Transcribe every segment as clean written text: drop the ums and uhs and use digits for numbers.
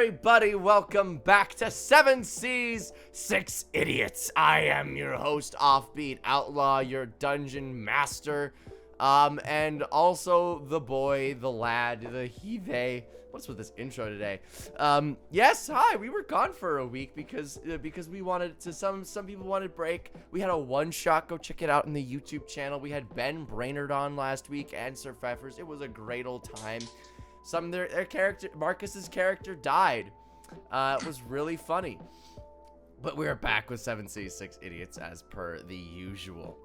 everybody, welcome back to 7 Seas, 6 Idiots. I am your host, Offbeat Outlaw, your dungeon master, and also the boy, the lad, the he, they. What's with this intro today? Yes, hi, we were gone for a week because we wanted to, some people wanted break. We had a one-shot, go check it out in the YouTube channel. We had Ben Brainerd on last week and Sir Pfeffers. It was a great old time. Their character, Marcus's character died. It was really funny. But we're back with 7C 6 Idiots as per the usual.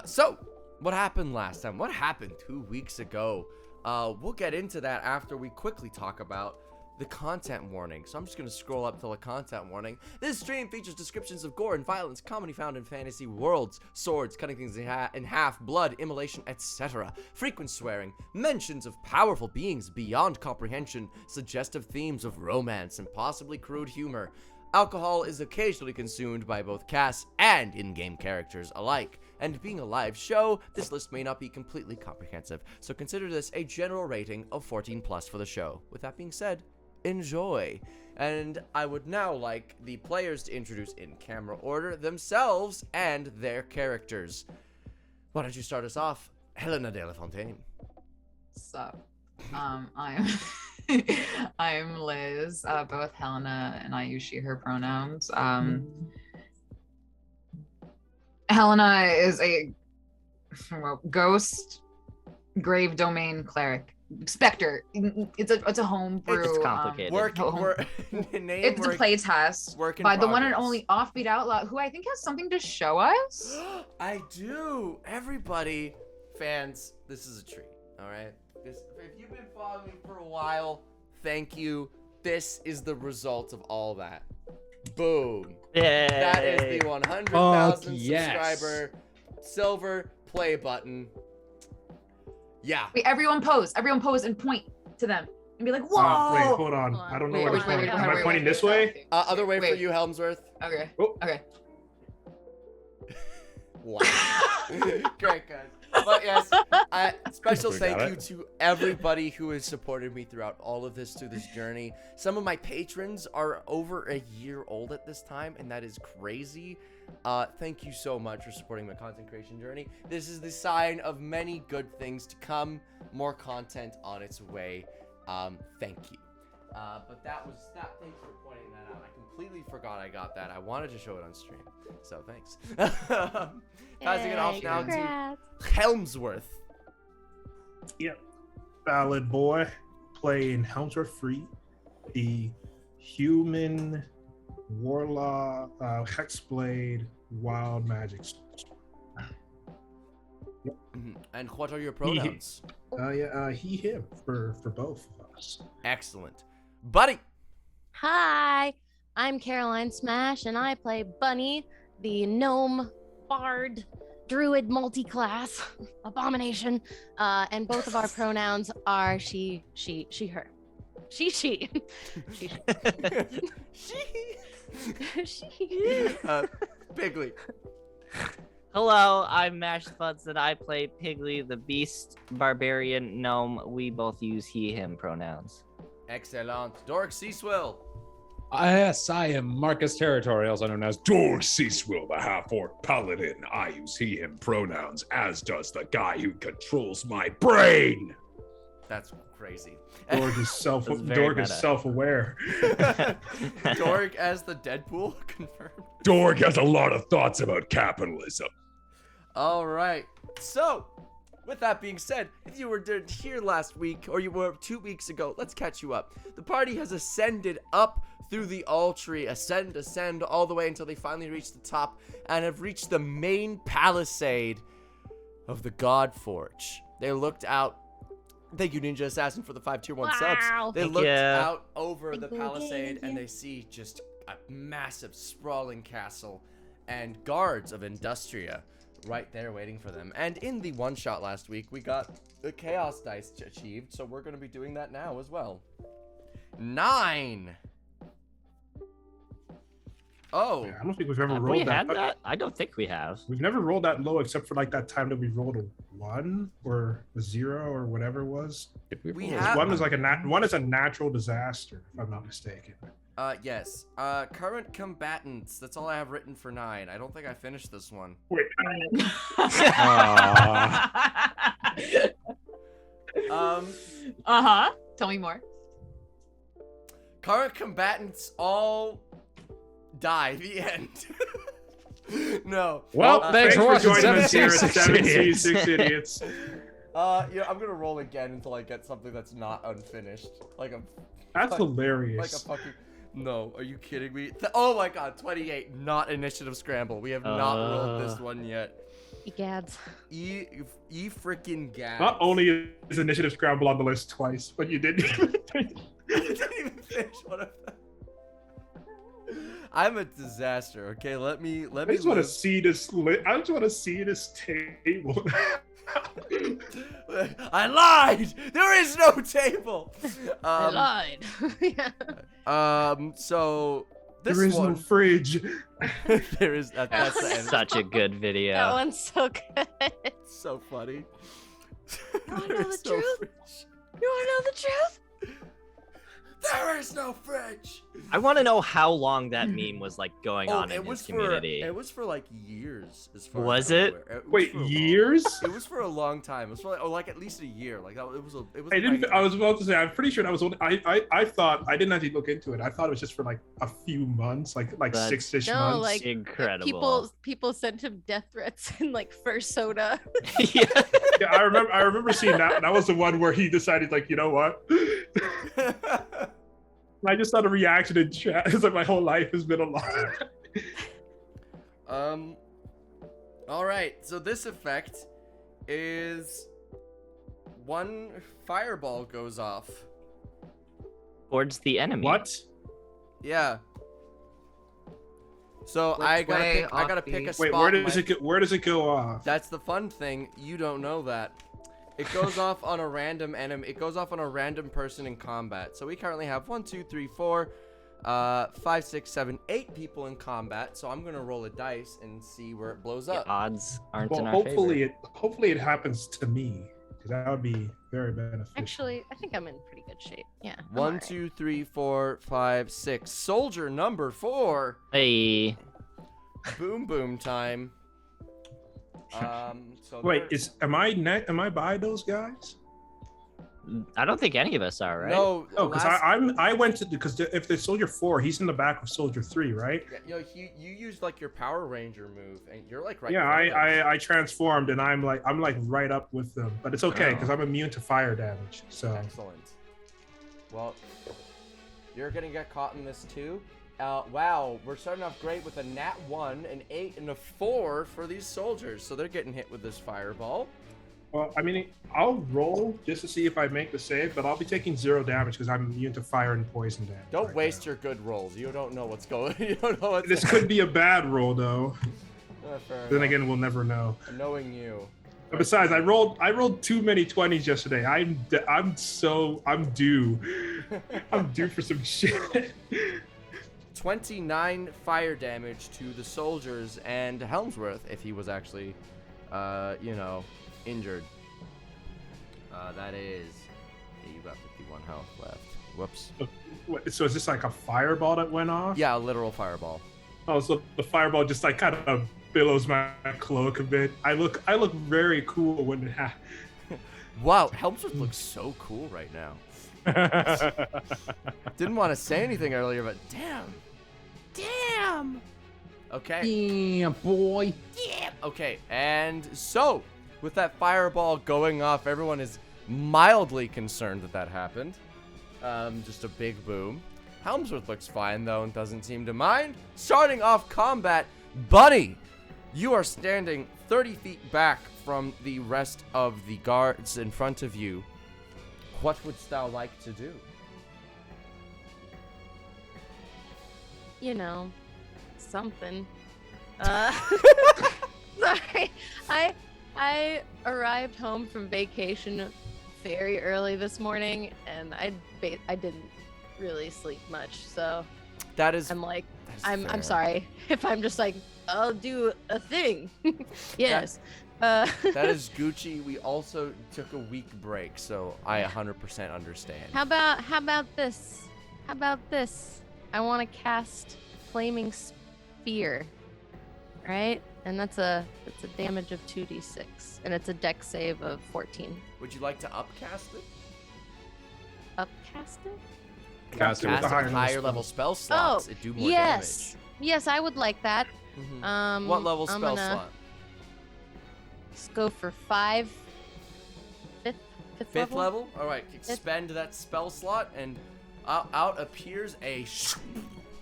So, what happened last time? What happened 2 weeks ago? We'll get into that after we quickly talk about the content warning. So I'm just going to scroll up to the content warning. This stream features descriptions of gore and violence, commonly found in fantasy worlds, swords, cutting things in half, blood, immolation, etc. Frequent swearing, mentions of powerful beings beyond comprehension, suggestive themes of romance, and possibly crude humor. Alcohol is occasionally consumed by both cast and in-game characters alike. And being a live show, this list may not be completely comprehensive, so consider this a general rating of 14+ for the show. With that being said, enjoy. And I would now like the players to introduce in camera order themselves and their characters. Why don't you start us off, Helena de la Fontaine? Sup. I'm I'm Liz. Both Helena and I use she, her pronouns. Helena is a ghost grave domain cleric. Spectre. It's a homebrew. It's complicated. It's a play test by the one and only Offbeat Outlaw, who I think has something to show us. I do. Everybody, fans, this is a treat. All right. If you've been following me for a while, thank you. This is the result of all that. Boom. Yay. That is the 100,000 subscriber silver play button. Yeah. Wait, everyone pose and point to them and be like, whoa. Wait, hold on. I don't know where to point. Am I pointing this way? Other way for you, Helmsworth. Okay. Oh. Okay. Wow. Great, guys. But yes, special thank you to everybody who has supported me throughout all of this, through this journey. Some of my patrons are over a year old at this time, and that is crazy. Thank you so much for supporting my content creation journey. This is the sign of many good things to come, more content on its way. Thank you. But thanks for pointing that out. I completely forgot I got that. I wanted to show it on stream, so thanks. Passing it off now to Helmsworth. Yep. Ballad Boi, playing Helmsworth Free, the human warlock, hexblade, wild magic. Yep. And what are your pronouns? He, him for both of us. Excellent. Buddy. Hi, I'm Caroline Smash, and I play Bunny, the gnome bard druid multi-class abomination. And both of our pronouns are she, her. She. She. Piggly. Hello, I'm Mash Spudson. I play Piggly, the beast barbarian gnome. We both use he, him pronouns. Excellent. Dork Seaswill. Yes, I am Marcus Territory, also known as Dork Seaswill, the half-orc paladin. I use he, him pronouns, as does the guy who controls my brain. That's crazy. Dork is self-aware. Dork as the Deadpool, confirmed. Dork has a lot of thoughts about capitalism. All right. So, with that being said, if you were here last week, or you were 2 weeks ago, let's catch you up. The party has ascended up through the all tree, ascend all the way until they finally reach the top and have reached the main palisade of the God Forge. They looked out. Thank you, Ninja Assassin, for the 5 tier 1 subs. They looked out over the palisade and they see just a massive sprawling castle and guards of Industria right there waiting for them. And in the one shot last week, we got the chaos dice achieved, so we're going to be doing that now as well. 9. Oh. Yeah, I don't think we've ever Have rolled we that. had that? I don't think we have. We've never rolled that low except for like that time that we rolled a 1 or a 0 or whatever it was. We Because have- one was like one is a natural disaster, if I'm not mistaken. Yes. Current combatants. That's all I have written for 9. I don't think I finished this one. Wait. Tell me more. Current combatants all die. The end. No. Well, thanks for watching joining us here at 7 Seas 6 Idiots. Yeah, I'm gonna roll again until I get something that's not unfinished. That's Like hilarious. a fucking. No, are you kidding me? Oh my god, 28, not initiative scramble. We have not rolled this one yet. Egads. E freaking gads. Not only is initiative scramble on the list twice, but you didn't even I didn't even finish one of them. I'm a disaster. Okay, let me. I just want to see this. I just want to see this table. I lied. There is no table. I lied. Yeah. So this There is one. no fridge. There is. That's the end. Such a good video. That one's so good. So funny. You wanna know the There's no truth? fridge. You wanna know the truth? There is no fridge. I want to know how long that meme was like going on in his community. It was for like years. As far Was as I'm it? aware. Wait, for a long- years? It was for a long time. It was for like at least a year. Like it was. I didn't. I was about to say. I'm pretty sure that was. I thought I didn't actually look into it. I thought it was just for like a few months, like That's- 6-ish No, months. like, Incredible. People sent him death threats in like first soda. Yeah. Yeah, I remember seeing that. That was the one where he decided, like, you know what? I just saw the reaction in chat. It's like my whole life has been a lie. All right. So this effect is one fireball goes off. Towards the enemy. What? Yeah. So I gotta pick a spot. Wait, where does it go off? That's the fun thing. You don't know that. It goes off on a random enemy. It goes off on a random person in combat. So we currently have 1, 2, 3, 4, 5, 6, 7, 8 people in combat. So I'm gonna roll a dice and see where it blows The up. odds aren't in Well, our hopefully favor. it happens to me, because that would be very beneficial. Actually, I think I'm in pretty good shape. Yeah. I'm 1, alright. 2, 3, 4, 5, 6. Soldier number 4. Hey. Boom boom time. So Wait, there- am I by those guys? I don't think any of us are, right? No. Oh, because last- I went to because if there's Soldier 4, he's in the back of Soldier 3, right? Yeah, you used like your Power Ranger move, and you're like right. Yeah, in front of us. I transformed and I'm like right up with them, but it's okay because I'm immune to fire damage. So Excellent. Well, you're gonna get caught in this too. Wow, we're starting off great with a nat 1, an 8, and a 4 for these soldiers. So they're getting hit with this fireball. well, I mean, I'll roll just to see if I make the save, but I'll be taking 0 damage because I'm immune to fire and poison damage. Don't right waste now. your good rolls. You don't know what's going. You don't know what's. This could be a bad roll though. Fair Then enough. again, we'll never know. Knowing you. But besides, I rolled too many 20s yesterday. I'm due. I'm due for some shit. 29 fire damage to the soldiers and Helmsworth if he was actually, injured. That is. Yeah, you got 51 health left. Whoops. So is this like a fireball that went off? Yeah, a literal fireball. Oh, so the fireball just like kind of billows my cloak a bit. I look very cool when it happens. Wow, Helmsworth looks so cool right now. Didn't want to say anything earlier, but damn. Okay. Yeah, boy. Okay, and so with that fireball going off, everyone is mildly concerned that happened. Just a big boom. Helmsworth looks fine though and doesn't seem to mind. Starting off combat, Bunny, you are standing 30 feet back from the rest of the guards in front of you. What wouldst thou like to do? You know, something. Sorry, I arrived home from vacation very early this morning, and I didn't really sleep much. So That is. I'm like, that's I'm fair. sorry if I'm just like, I'll do a thing. Yes. That is Gucci. We also took a week break, so I 100% understand. How about this? How about this? I want to cast Flaming Sphere, right? And that's a damage of 2d6, and it's a dex save of 14. Would you like to upcast it? Upcast it? Cast it with Cast a it with higher level spell slots. It do more yes. Yes, I would like that. damage. What level I'm spell gonna- slot? Let's go for 5. Fifth Fifth level? All right, expend that spell slot, and out appears a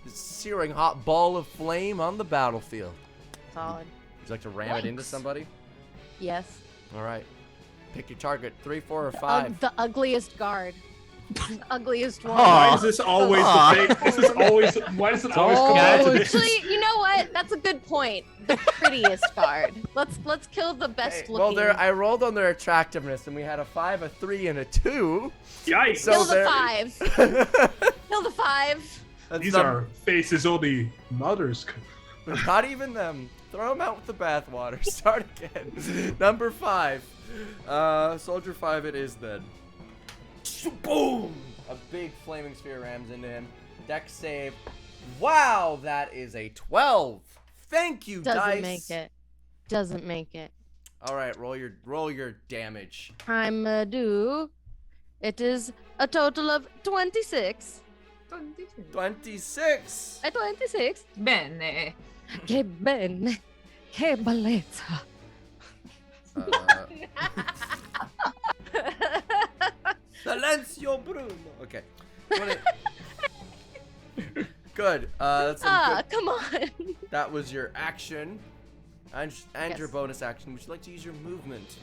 searing hot ball of flame on the battlefield. Solid. Would you like to ram it into Yikes. somebody? Yes. All right. Pick your target, 3, 4, or 5. The ugliest guard. The ugliest one. Why is this always the thing? This is always. Why does it always come back to this? Actually, you know what? That's a good point. The prettiest guard. Let's kill the best Well, looking. I rolled on their attractiveness, and we had a 5, a 3, and a 2. Yikes! So Kill the there- 5. Kill the 5. That's These not- are faces only mothers. Not even them. Throw them out with the bathwater. Start again. Number 5. Soldier 5 it is then. Boom! A big flaming sphere rams into him. Dex save. Wow, that is a 12. Thank you, Doesn't dice. make it. Doesn't make it. All right, roll your damage. I'm do. It is a total of 26. 26. 26. Bene. Che bene. Che bellezza. Silencio Bruno. Okay. Good. That's some good. Come on. That was your action, and your Yes. bonus action. Would you like to use your movement?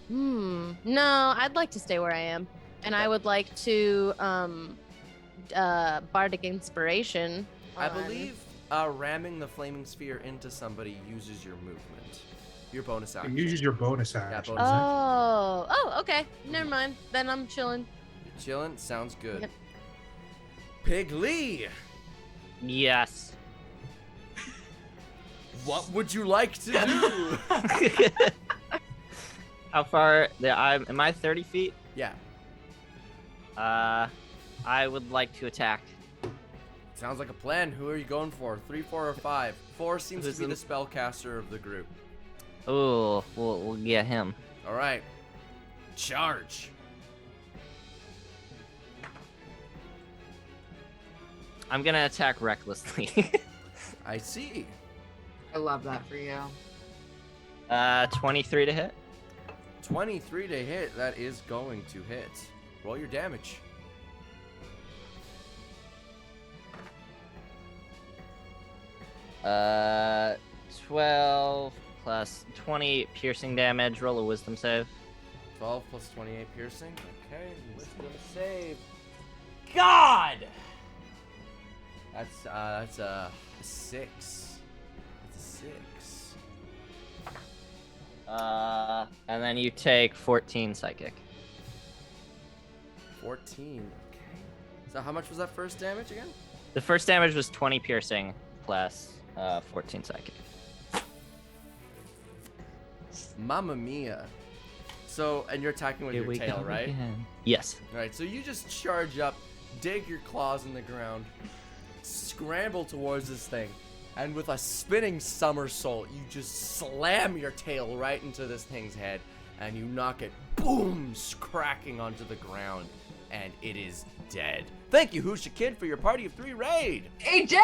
No, I'd like to stay where I am, and I would like to bardic inspiration. I on- believe ramming the flaming sphere into somebody uses your movement, your bonus It action. uses your bonus action. bonus action. Oh, okay. Never mind. Then I'm chilling. You're chilling. Sounds good. Yep. Pig Lee, Yes. what would you like to do? How far? Am I 30 feet? Yeah. I would like to attack. Sounds like a plan. Who are you going for? 3, 4, or 5? 4 seems to be the spellcaster of the group. Ooh, we'll get him. All right. Charge. I'm gonna attack recklessly. I see. I love that for you. 23 to hit. 23 to hit. That is going to hit. Roll your damage. Uh, 12 plus 20 piercing damage. Roll a wisdom save. 12 plus 28 piercing. Okay, wisdom save. God! That's a 6. That's a 6. And then you take 14 psychic. 14. Okay. So how much was that first damage again? The first damage was 20 piercing plus 14 psychic. Mamma mia. So, and you're attacking with your tail, right? Yes. Alright, so you just charge up, dig your claws in the ground, scramble towards this thing, and with a spinning somersault, you just slam your tail right into this thing's head, and you knock it, boom, cracking onto the ground, and it is dead. Thank you, Hoosha Kid, for your Party of 3 raid. AJ!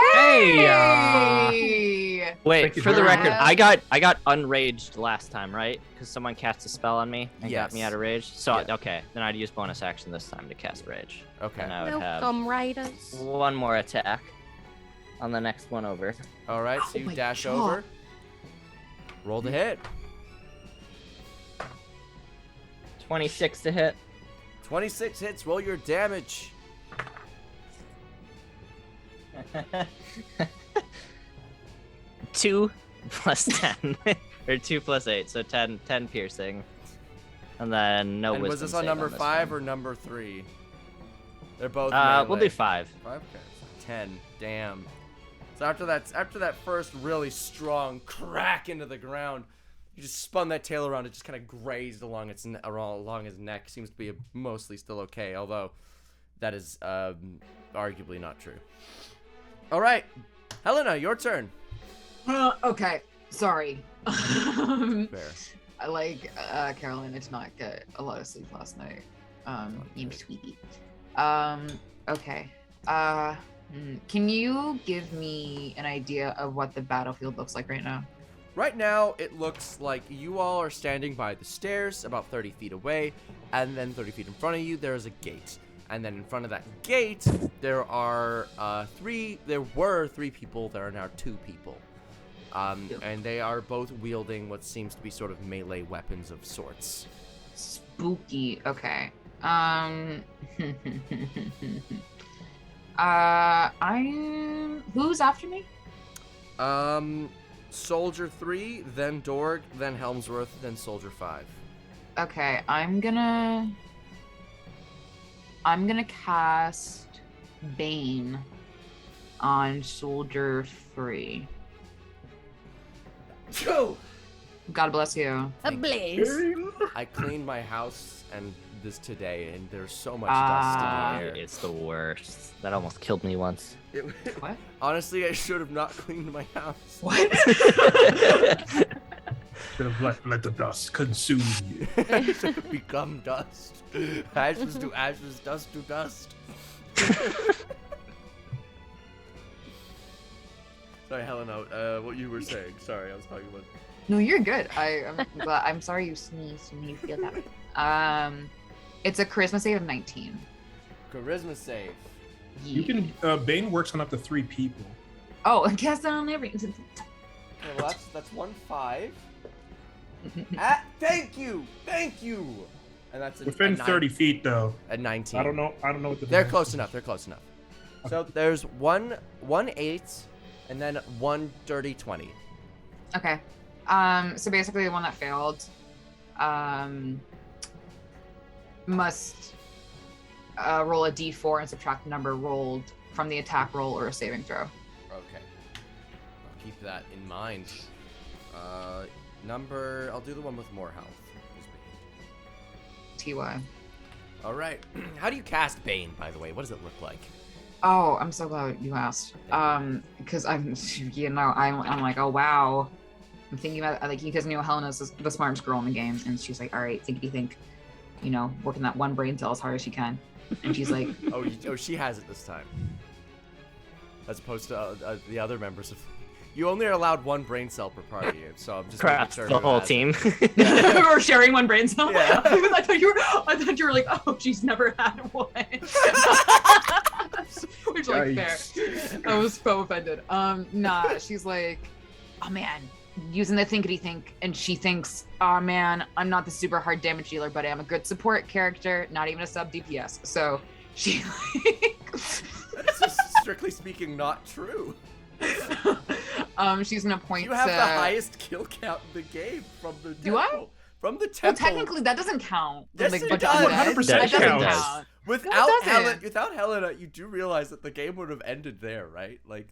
Wait, Thank you for the very record, much. I got unraged last time, right? Because someone cast a spell on me and got me Yes. out of rage. So Yeah. okay, then I'd use bonus action this time to cast rage. Okay. And I would have Welcome, Riders. one more attack on the next one over. Alright, so Oh you my dash God. over. Roll the hit. 26 to hit. 26 hits, roll your damage. 2 plus 10 or 2 plus 8, so 10 piercing, and then no And wisdom was this on save number this 5 one. or number 3? They're both We'll melee. do 5. 5? Okay. 10. Damn. So after that first really strong crack into the ground, you just spun that tail around. It just kind of grazed along along his neck. Seems to be mostly still okay, although that is arguably not true. All right, Helena, your turn. Okay, sorry. Fair. Caroline, I did not get a lot of sleep last night. You sweetie. Okay. Can you give me an idea of what the battlefield looks like right now? Right now, it looks like you all are standing by the stairs about 30 feet away, and then 30 feet in front of you, there is a gate. And then in front of that gate, there were 3 people, there are now 2 people. And they are both wielding what seems to be sort of melee weapons of sorts. Spooky, okay. Who's after me? Soldier 3, then Dorg, then Helmsworth, then Soldier 5. Okay, I'm gonna cast Bane on Soldier 3. Go! God bless you. A blaze. I cleaned my house and this today, and there's so much dust in the air. It's the worst. That almost killed me once. What? Honestly, I should have not cleaned my house. What? Should have let the dust consume you. I should have become dust. Ashes to ashes, dust to dust. Sorry, Helena, what you were saying. Sorry, I was talking about... No, you're good. I'm sorry you sneezed and you feel that way. It's a charisma save of 19. Charisma save. You can, Bane works on up to 3 people. Oh, I guess on every... Okay, well, that's 1 5. Thank you! And that's within 30 feet, though. At 19. I don't know what the... They're close enough. So there's 1 8, and then 1 dirty 20. Okay. So basically the one that failed must roll a d4 and subtract the number rolled from the attack roll or a saving throw. Okay. I'll keep that in mind. I'll do the one with more health. TY. All right. How do you cast Bane, by the way? What does it look like? Oh, I'm so glad you asked. Because I'm like, oh wow. I'm thinking about because Helena's the smartest girl in the game, and she's like, all right, think, working that one brain cell as hard as she can, and she's like, oh, she has it this time, as opposed to the other members of. You only are allowed 1 brain cell per party, so I'm just making sure the whole team. We're sharing 1 brain cell. Yeah. I thought you were like, oh, she's never had one. Which like fair. I was so offended. Nah, she's like, oh man, using the thinkity think, and she thinks, oh man, I'm not the super hard damage dealer, but I am a good support character, not even a sub DPS. So she That's just strictly speaking not true. She's gonna point. You have the highest kill count in the game from the temple. Do I? From the Well, temple. technically, that doesn't count. Yes, Like, it but does. 100% that doesn't counts. count. Without doesn't. Helena, you do realize that the game would have ended there, right? Like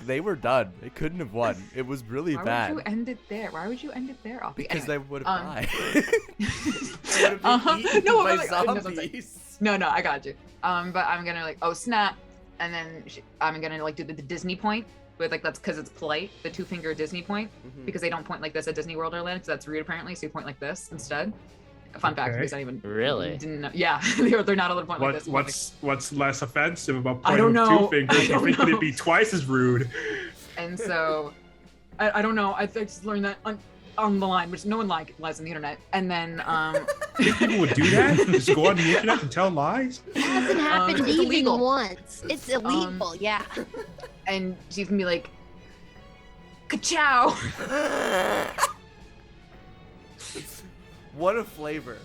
they were done. They couldn't have won. It was really bad. Why would you end it there? Offie? Because Anyway, they would have died. They would have been eaten No, by but, zombies. No, I got you. But I'm gonna snap, and then I'm gonna do the Disney point. With that's because it's polite, the 2-finger Disney point, because they don't point like this at Disney World or Land, because that's rude apparently. So you point like this instead. Fun fact, because I even didn't know. Yeah, they're not allowed to point like this. What's less offensive about I pointing don't with know. 2 fingers? You think it'd be twice as rude? And so, I don't know. I just learned that on the line, which no one lies on the internet. And then People would do that? Just go on the internet and tell lies? It hasn't happened it's even illegal. once. It's illegal, yeah. And she's gonna be like, ka-chow. What a flavor.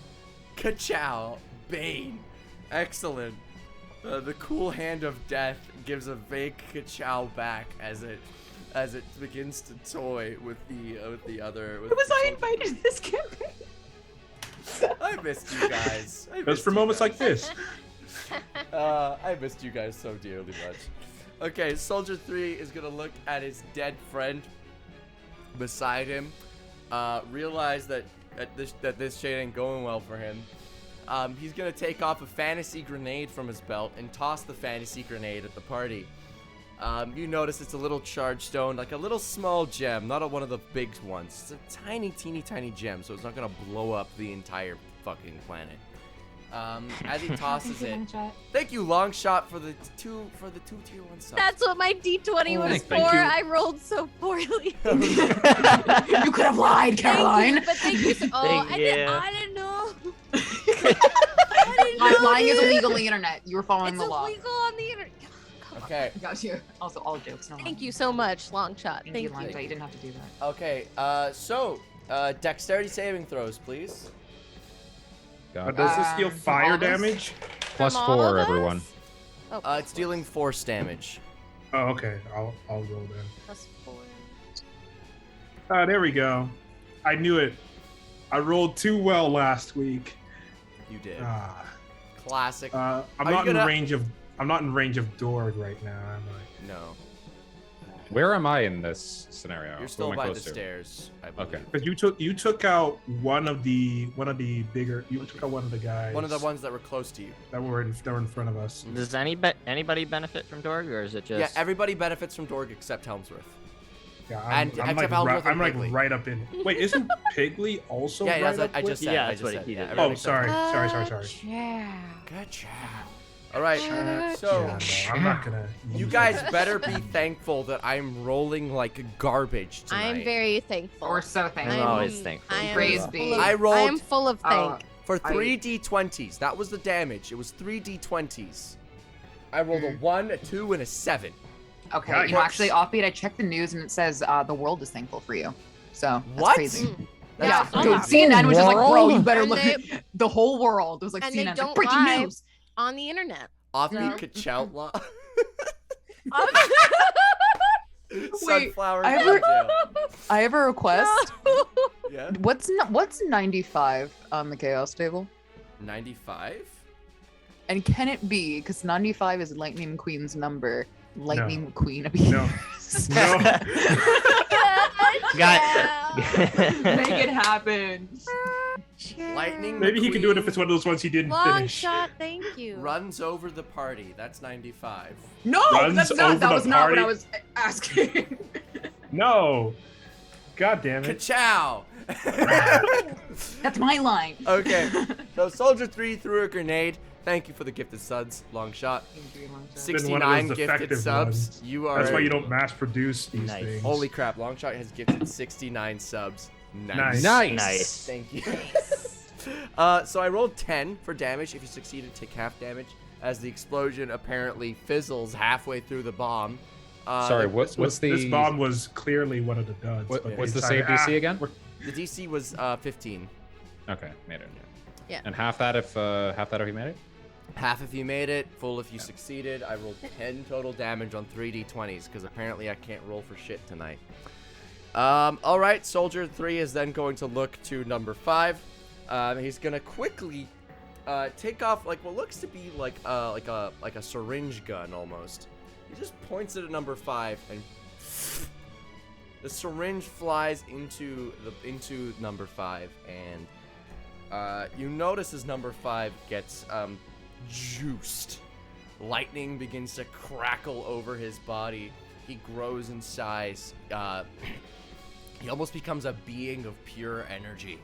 Ka-chow. Bane. Excellent. The cool hand of death gives a vague ka-chow back as it begins to toy with the other. Was I invited to this campaign? I missed you guys. That's for moments like this. I missed you guys so dearly much. Okay, Soldier 3 is gonna look at his dead friend beside him, realize that this shit ain't going well for him. He's gonna take off a fantasy grenade from his belt and toss the fantasy grenade at the party. You notice it's a little charged stone, like a little small gem, not one of the big ones. It's a tiny, teeny, tiny gem, so it's not gonna blow up the entire fucking planet. As he tosses it, thank you, long shot, for the two tier 1 subs. That's what my D20 was thank for. you. I rolled so poorly. You could have lied, Caroline. Thank you, but thank you. Thank I you. didn't know. I didn't know. Lying is dude. illegal on the internet. You were following It's the law. illegal on the internet. Okay. Got you. Also, all jokes. No Thank you so much, long shot. Thank you, Thank you. Longshot. You didn't have to do that. Okay. Dexterity saving throws, please. God. Does this deal from fire all of us? damage? Plus From all 4, of everyone. us? Oh, It's dealing force damage. Oh, okay. I'll roll then. plus 4. There we go. I knew it. I rolled too well last week. You did. Ah. Classic. I'm Are not you in gonna- range of. I'm not in range of Dorg right now, am I? No. Where am I in this scenario? You're Who still am I by the close to? stairs, I believe. Okay. Because you took out one of the bigger. You took out one of the guys. One of the ones that were close to you. that were in front of us. Does anybody benefit from Dorg, or is it just? Yeah, everybody benefits from Dorg except Helmsworth. Yeah, And I'm except like, Helmsworth I'm and like Pigley. right up in. Wait, isn't Pigley also Yeah, right that's what up I with- just said. Yeah, I that's just what said. he Yeah, did. everybody Oh, except- sorry. Yeah. Good job. All right. Good So Yeah, no, I'm not gonna. you use guys that. better be thankful that I'm rolling like garbage tonight. I'm very thankful. We're so thankful. I'm always thankful. I am Praise full be. of- I rolled- I am full of thank. For I- 3d20s. That was the damage. It was 3d20s. I rolled a 1, a 2, and a 7. Okay, you know, actually, offbeat, I checked the news and it says the world is thankful for you. So that's What? crazy. That's Yeah, crazy. dude, CNN was just like, bro, you better And look. The whole world was like, and they CNN's don't like, breaking lie. news. On the internet. Offbeat Kachoutlaw. Wait, Sunflower I in ever- jail. I have a request. Yeah. What's 95 on the chaos table? 95? And can it be, because 95 is Lightning Queen's number, Lightning Queen of No. No. Got- Make it happen. Lightning Maybe he can do it if McQueen it's one of those ones he didn't Long finish. shot, thank you. runs over the party. That's 95. No, Runs that's not. over That the was not what I party. was asking. No. God damn it. Kachow! That's my line. Okay. So Soldier 3 threw a grenade. Thank you for the gifted subs, long shot. Been one of 69 those gifted effective subs. ones. You are. That's why you don't mass produce these Nice. things. Holy crap! Longshot has gifted 69 subs. Nice. Nice. Nice. Thank you. So I rolled 10 for damage. If you succeeded, take half damage. As the explosion apparently fizzles halfway through the bomb. Sorry, what's the This bomb was clearly one of the duds. What- but what's the decided, save DC again? The DC was 15. Okay, made it. Yeah. And half that if you made it. Half if you made it, full if you succeeded. I rolled 10 total damage on 3d20s because apparently I can't roll for shit tonight. All right, Soldier 3 is then going to look to number 5. He's gonna quickly take off like what looks to be like a syringe gun almost. He just points it at number 5 and the syringe flies into number 5 and you notice as number 5 gets juiced. Lightning begins to crackle over his body. He grows in size. He almost becomes a being of pure energy.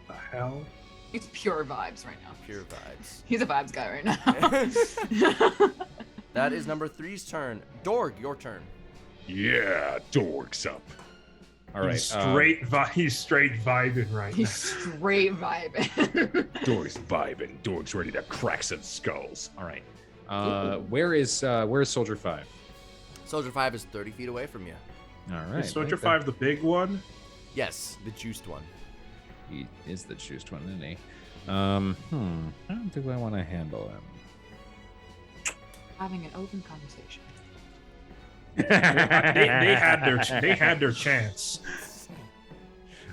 The hell? It's pure vibes right now. Pure vibes. He's a vibes guy right now. That is number 3's turn. Dorg, your turn. Yeah, dorks up. All right. He's straight vibing right He's now. straight vibing. Dorks vibing. Dorks ready to crack some skulls. All right. Where's Soldier 5? Soldier 5 is 30 feet away from you. All right. Is Soldier right there. 5 the big one? Yes, the juiced one. He is the juiced one, isn't he? How do I want to handle him? Having an open conversation. They had their chance.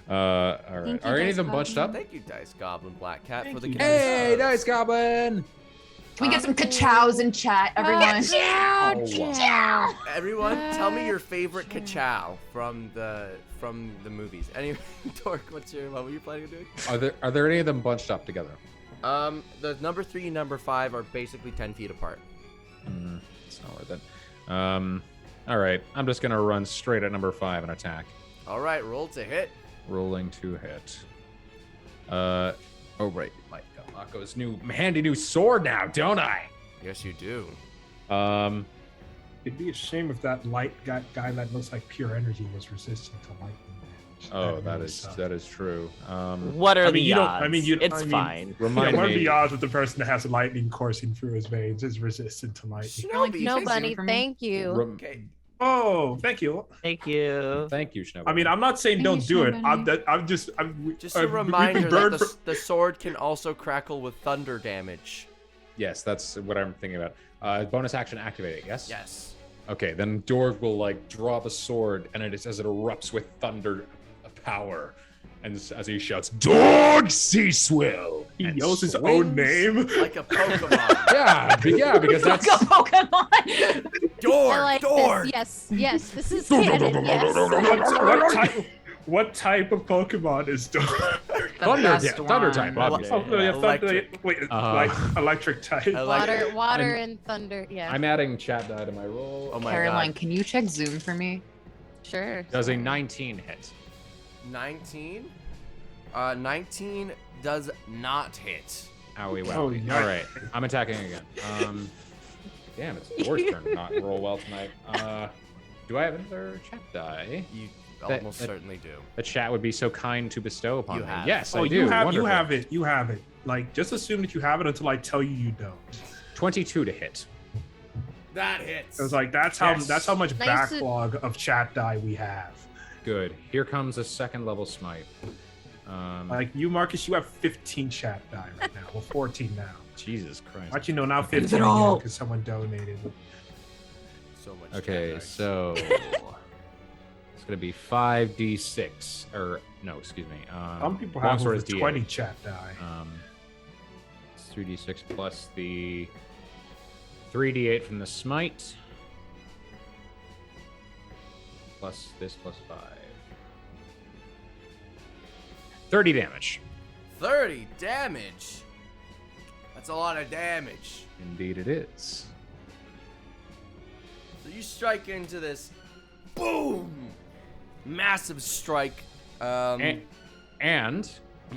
All right. Thank you, Are any Dice of them bunched up? Thank you, Dice Goblin Black Cat, for the you. gift. Hey, Dice Goblin! Can we get some ka-chows in chat, everyone? Ciao. Everyone, tell me your favorite ka-chow from the movies. Anyway, Dork, what were you planning on doing? Are there any of them bunched up together? The number 3 and number 5 are basically 10 feet apart. It's not worth it. All right, I'm just gonna run straight at number 5 and attack. All right, roll to hit. Rolling to hit. Oh right, my Galako's handy new sword now, don't I? Yes, you do. It'd be a shame if that light guy that looks like pure energy was resistant to lightning damage. Oh, really sucks. that is true. What are I mean, the you don't- odds? I mean, you- it's I mean- fine. Remind What are me. the odds that the person that has lightning coursing through his veins is resistant to lightning? Snowbee. No, Zoom Bunny, for me? thank you. Okay. Oh, thank you. Thank you. Thank you, Snow. I mean, I'm not saying Thank don't you, do it. Snowbunny. I'm Just a we've been reminder that burned for- the sword can also crackle with thunder damage. yes, that's what I'm thinking about. Bonus action activating. Yes. Yes. Okay, then Dorg will like draw the sword, and it is as it erupts with thunder power, and as he shouts, "Dorg Seaswill!" He and yells his swings. own name. Like a Pokemon. Yeah, because that's Like a Pokemon. Door, I like door. this. Yes, this is canon. Yes. What type of Pokemon is Dork? The Thunder, best yeah, thunder one. type, Well, obviously. Oh, yeah, Electric. Wait, Uh-huh. like electric type. Water and thunder. Yeah. I'm adding chat die to my roll. Oh my Caroline, god. can you check Zoom for me? Sure. Does a 19 hit? 19? 19 does not hit. Owie Oh, wowie. nice. All right, I'm attacking again. Damn, it's Dorg's turn to not roll well tonight. Do I have another chat die? You That- almost that- certainly do. The chat would be so kind to bestow upon You me. have. Yes, Oh, I do. you Wonderful. have it. You have it. Like, just assume that you have it until I tell you you don't. 22 to hit. That hits. It was like that's Yes. how much Nice to- backlog of chat die we have. Good. Here comes a second level smite. Like you, Marcus, you have 15 chat die right now. Well, 14 now. Jesus Christ. What you know now? Is 15 it all? because someone donated. So much. Okay, damage. so it's gonna be 5d6, or no, excuse me. Some people long have sword over is D8. 20 chat die. It's 3d6 plus the 3d8 from the smite, plus this plus 5. 30 damage. 30 damage. That's a lot of damage. Indeed, it is. So you strike into this, boom, massive strike. And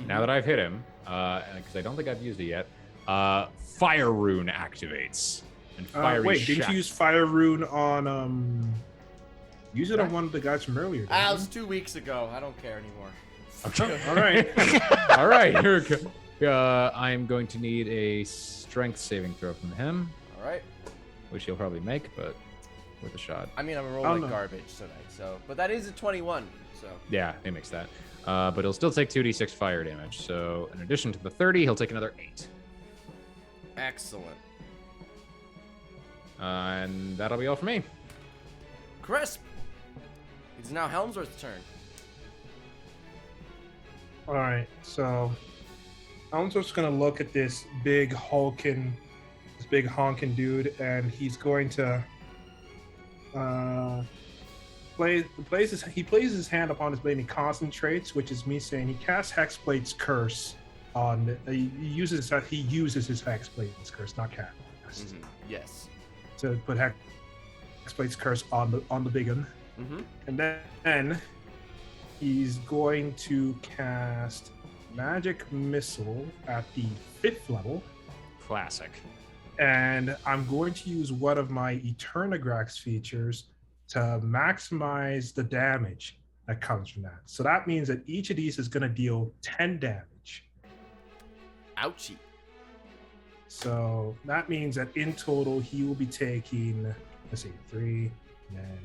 now that I've hit him, because I don't think I've used it yet, Fire Rune activates. And fiery Wait, didn't shaft. you use Fire Rune on Use it on one of the guys from earlier. That didn't was 2 weeks ago. I don't care anymore. Okay. All right. All right, here we go. I'm going to need a strength saving throw from him, All right. which he'll probably make, but worth a shot. I mean, I'm Oh, rolling no. garbage tonight, so. But that is a 21, so. Yeah, he makes that. But he'll still take 2d6 fire damage. So in addition to the 30, he'll take another 8. Excellent. And that'll be all for me. Crisp. It's now Helmsworth's turn. All right. So I'm just gonna look at this big honking dude, and he's going to places his hand upon his blade and he concentrates, which is me saying he casts Hexblade's curse on. He uses his Hexblade's curse, not cast. Yes. To put Hexblade's curse on the big one. Mm-hmm. And then he's going to cast Magic Missile at the 5th level. Classic. And I'm going to use one of my Eternagrax features to maximize the damage that comes from that. So that means that each of these is going to deal 10 damage. Ouchie. So that means that in total, he will be taking, let's see, 3, and then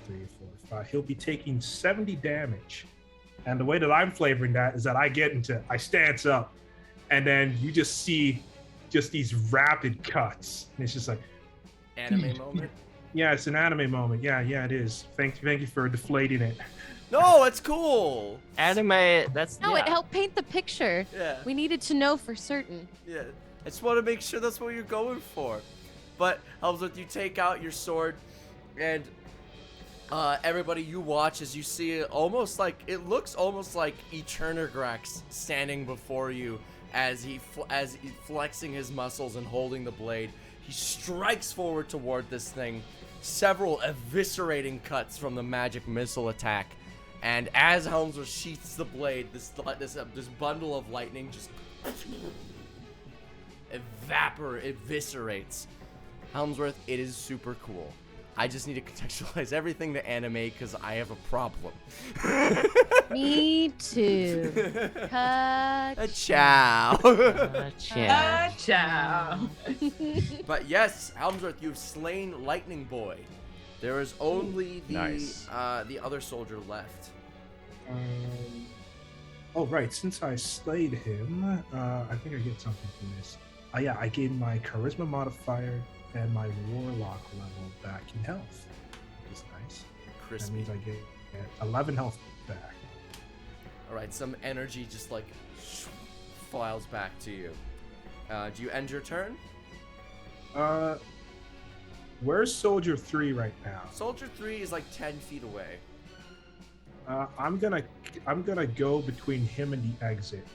2, 3, 4, 5. He'll be taking 70 damage. And the way that I'm flavoring that is that I stance up, and then you just see just these rapid cuts. And it's just like, Anime moment. yeah, it's an anime moment. Yeah, it is. Thank you for deflating it. No, it's cool. Anime, that's No, yeah. it helped paint the picture. Yeah. We needed to know for certain. Yeah. I just want to make sure that's what you're going for. But Helmsworth, you take out your sword, and everybody, you watch as you see it it looks almost like Eternagrax standing before you as he's flexing his muscles and holding the blade. He strikes forward toward this thing, several eviscerating cuts from the magic missile attack. And as Helmsworth sheaths the blade, this bundle of lightning just eviscerates. Helmsworth, it is super cool. I just need to contextualize everything to anime because I have a problem. Me too. Ciao. Ciao. But yes, Helmsworth, you've slain Lightning Boy. There is only the other soldier left. Oh, right. Since I slayed him, I think I get something from this. Yeah, I gained my charisma modifier and my warlock level back in health, which is nice. Crispy. That means I get 11 health back. All right, some energy just like flies back to you. Do you end your turn? Where's Soldier 3 right now? Soldier 3 is like 10 feet away. I'm gonna go between him and the exit.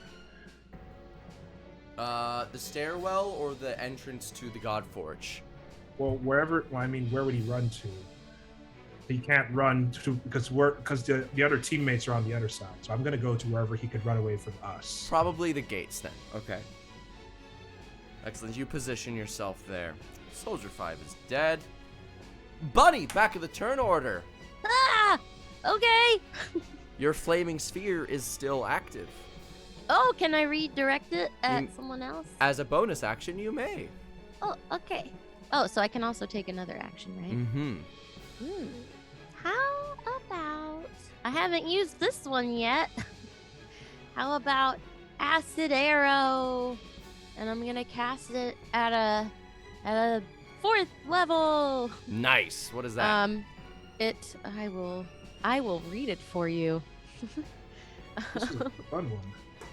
The stairwell or the entrance to the God Forge? Well, where would he run to? He can't run to because the other teammates are on the other side. So I'm gonna go to wherever he could run away from us. Probably the gates then. Okay. Excellent. You position yourself there. Soldier 5 is dead. Bunny, back of the turn order. Ah! Okay. Your flaming sphere is still active. Oh, can I redirect it at someone else? As a bonus action, you may. Oh, okay. Oh, so I can also take another action, right? Mm-hmm. How about... I haven't used this one yet. How about Acid Arrow? And I'm gonna cast it at a 4th level. Nice. What is that? I will read it for you. This is a fun one.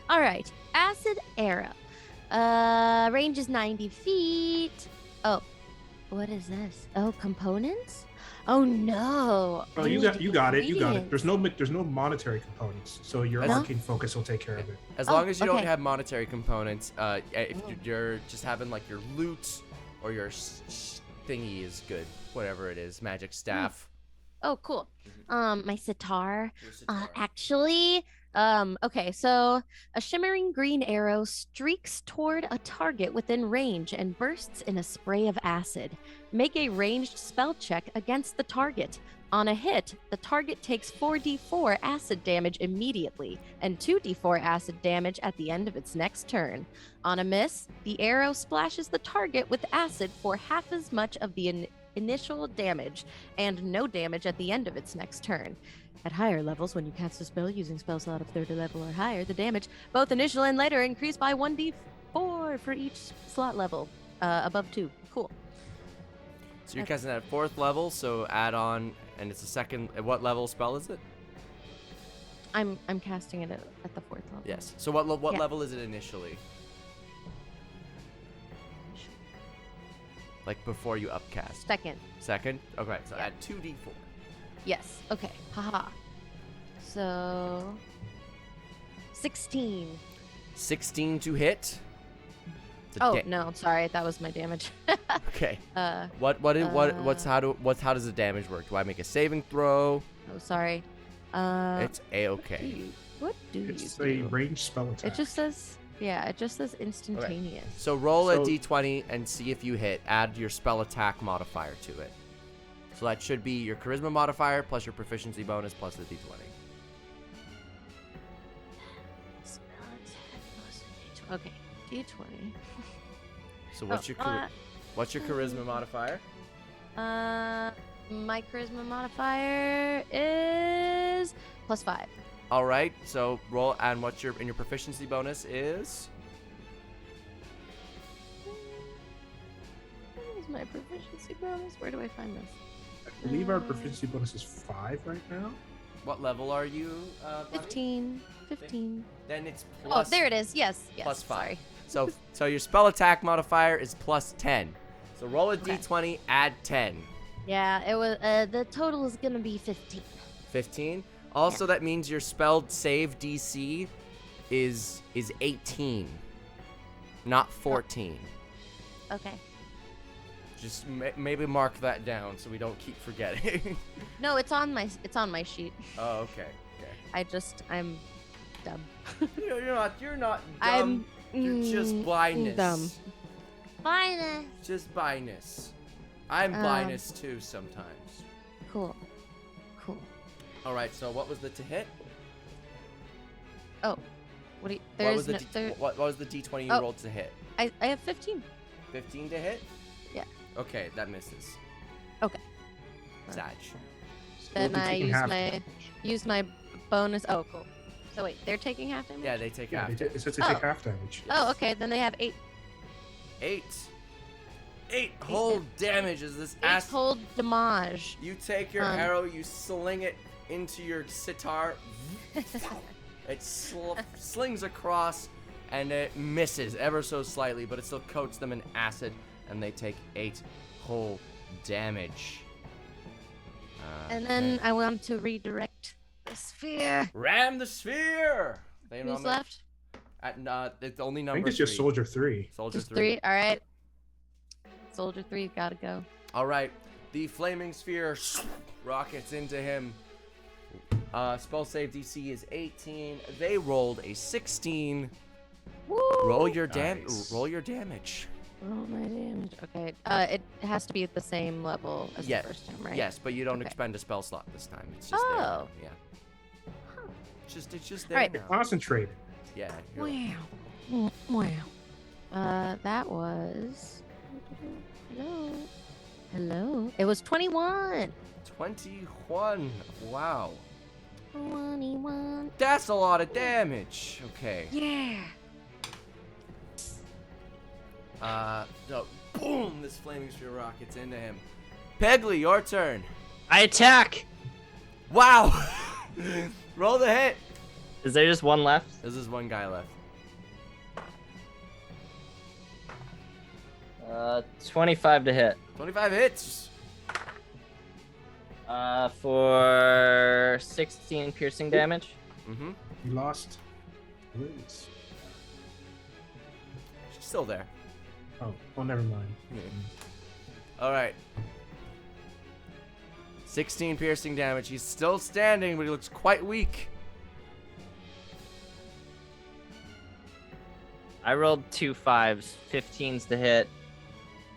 All right, Acid Arrow. Range is 90 feet. Oh, what is this? Oh, components? Oh no. Oh, you got it. There's no monetary components, so your arcane focus will take care of it. As long as you don't okay. have monetary components, if you're just having like your loot or your thingy is good, whatever it is, magic staff. Oh, cool. My sitar. Your sitar. Actually, okay, so a shimmering green arrow streaks toward a target within range and bursts in a spray of acid. Make a ranged spell check against the target. On a hit, the target takes 4d4 acid damage immediately and 2d4 acid damage at the end of its next turn. On a miss, the arrow splashes the target with acid for half as much of the initial damage and no damage at the end of its next turn. At higher levels, when you cast a spell using spell slot of 30 level or higher, the damage, both initial and later, increase by 1d4 for each slot level above 2. Cool. So you're casting at 4th level, so add on, and it's a second. What level spell is it? I'm casting it at the 4th level. Yes. So what level is it initially? Like before you upcast. Second? Okay, so add 2d4. Yes. Okay. Haha. So 16. 16 to hit. Oh no, sorry, that was my damage. Okay. How does the damage work? Do I make a saving throw? Oh, sorry. It's a-okay. What do you It's do? a ranged spell attack. It just says instantaneous. So roll a d20 and see if you hit. Add your spell attack modifier to it. So that should be your charisma modifier plus your proficiency bonus plus the d20. Spell attack plus a D20. Okay, D20. So what's your charisma modifier? My charisma modifier is +5. All right. So roll, and what's your proficiency bonus is? What is my proficiency bonus? Where do I find this? I believe our proficiency bonus is 5 right now. What level are you? Bunny? 15. Then it's plus. Oh, there it is. Yes. Plus 5. Sorry. So your spell attack modifier is plus 10. So roll a Okay. d20, add 10. Yeah, it was. The total is gonna be 15. 15. Also, that means your spell save DC is 18, not 14. Okay. Just maybe mark that down so we don't keep forgetting. No, it's on my sheet. Oh, okay. I'm dumb. You're not I'm dumb. You're just blindness. dumb. Fine. Just blindness. I'm blindness too sometimes. Cool. All right. So what was the to hit? Oh, what do you? What There's was the no, there, what was the d20 you Oh. rolled to hit? I have 15. 15 to hit? Yeah. Okay, that misses. Okay. Sag. So Then we'll be I taking use half my damage. use my bonus. Oh, cool. So wait, they're taking half damage. Yeah, they take Yeah, half. it says they Oh. take half damage. Oh, okay. Then they have 8 8 whole damage as this ass. cold damage. You take your arrow, you sling it into your sitar. It slings across, and it misses ever so slightly, but it still coats them in acid, and they take 8 whole damage. And then I want to redirect the sphere. ram the sphere. They Who's normally- left? It's only I number think it's just 3. Soldier 3. Soldier Just 3. 3. All right. Soldier 3, gotta go. All right, the flaming sphere rockets into him. Spell save DC is 18. They rolled a 16. Woo! Roll your Nice. Roll your damage. Roll my damage. Okay. It has to be at the same level as Yeah. the first time, right? Yes, but you don't Okay. expend a spell slot this time. It's just there. Oh. Yeah. It's just there Alright. now. Concentrated. Yeah. you're- Wow. That was. Hello. It was 21. 21. Wow. 21. That's a lot of damage. Okay. Yeah. So boom, this flaming sphere rockets into him. Pegley, your turn. I attack. Wow. Roll the hit. Is there just one left? There's just one guy left. 25 to hit. 25 hits. For 16 piercing damage. Mm-hmm. You lost Liz. She's still there. Oh, never mind. All right. 16 piercing damage. He's still standing, but he looks quite weak. I rolled 2 5s, 15s to hit.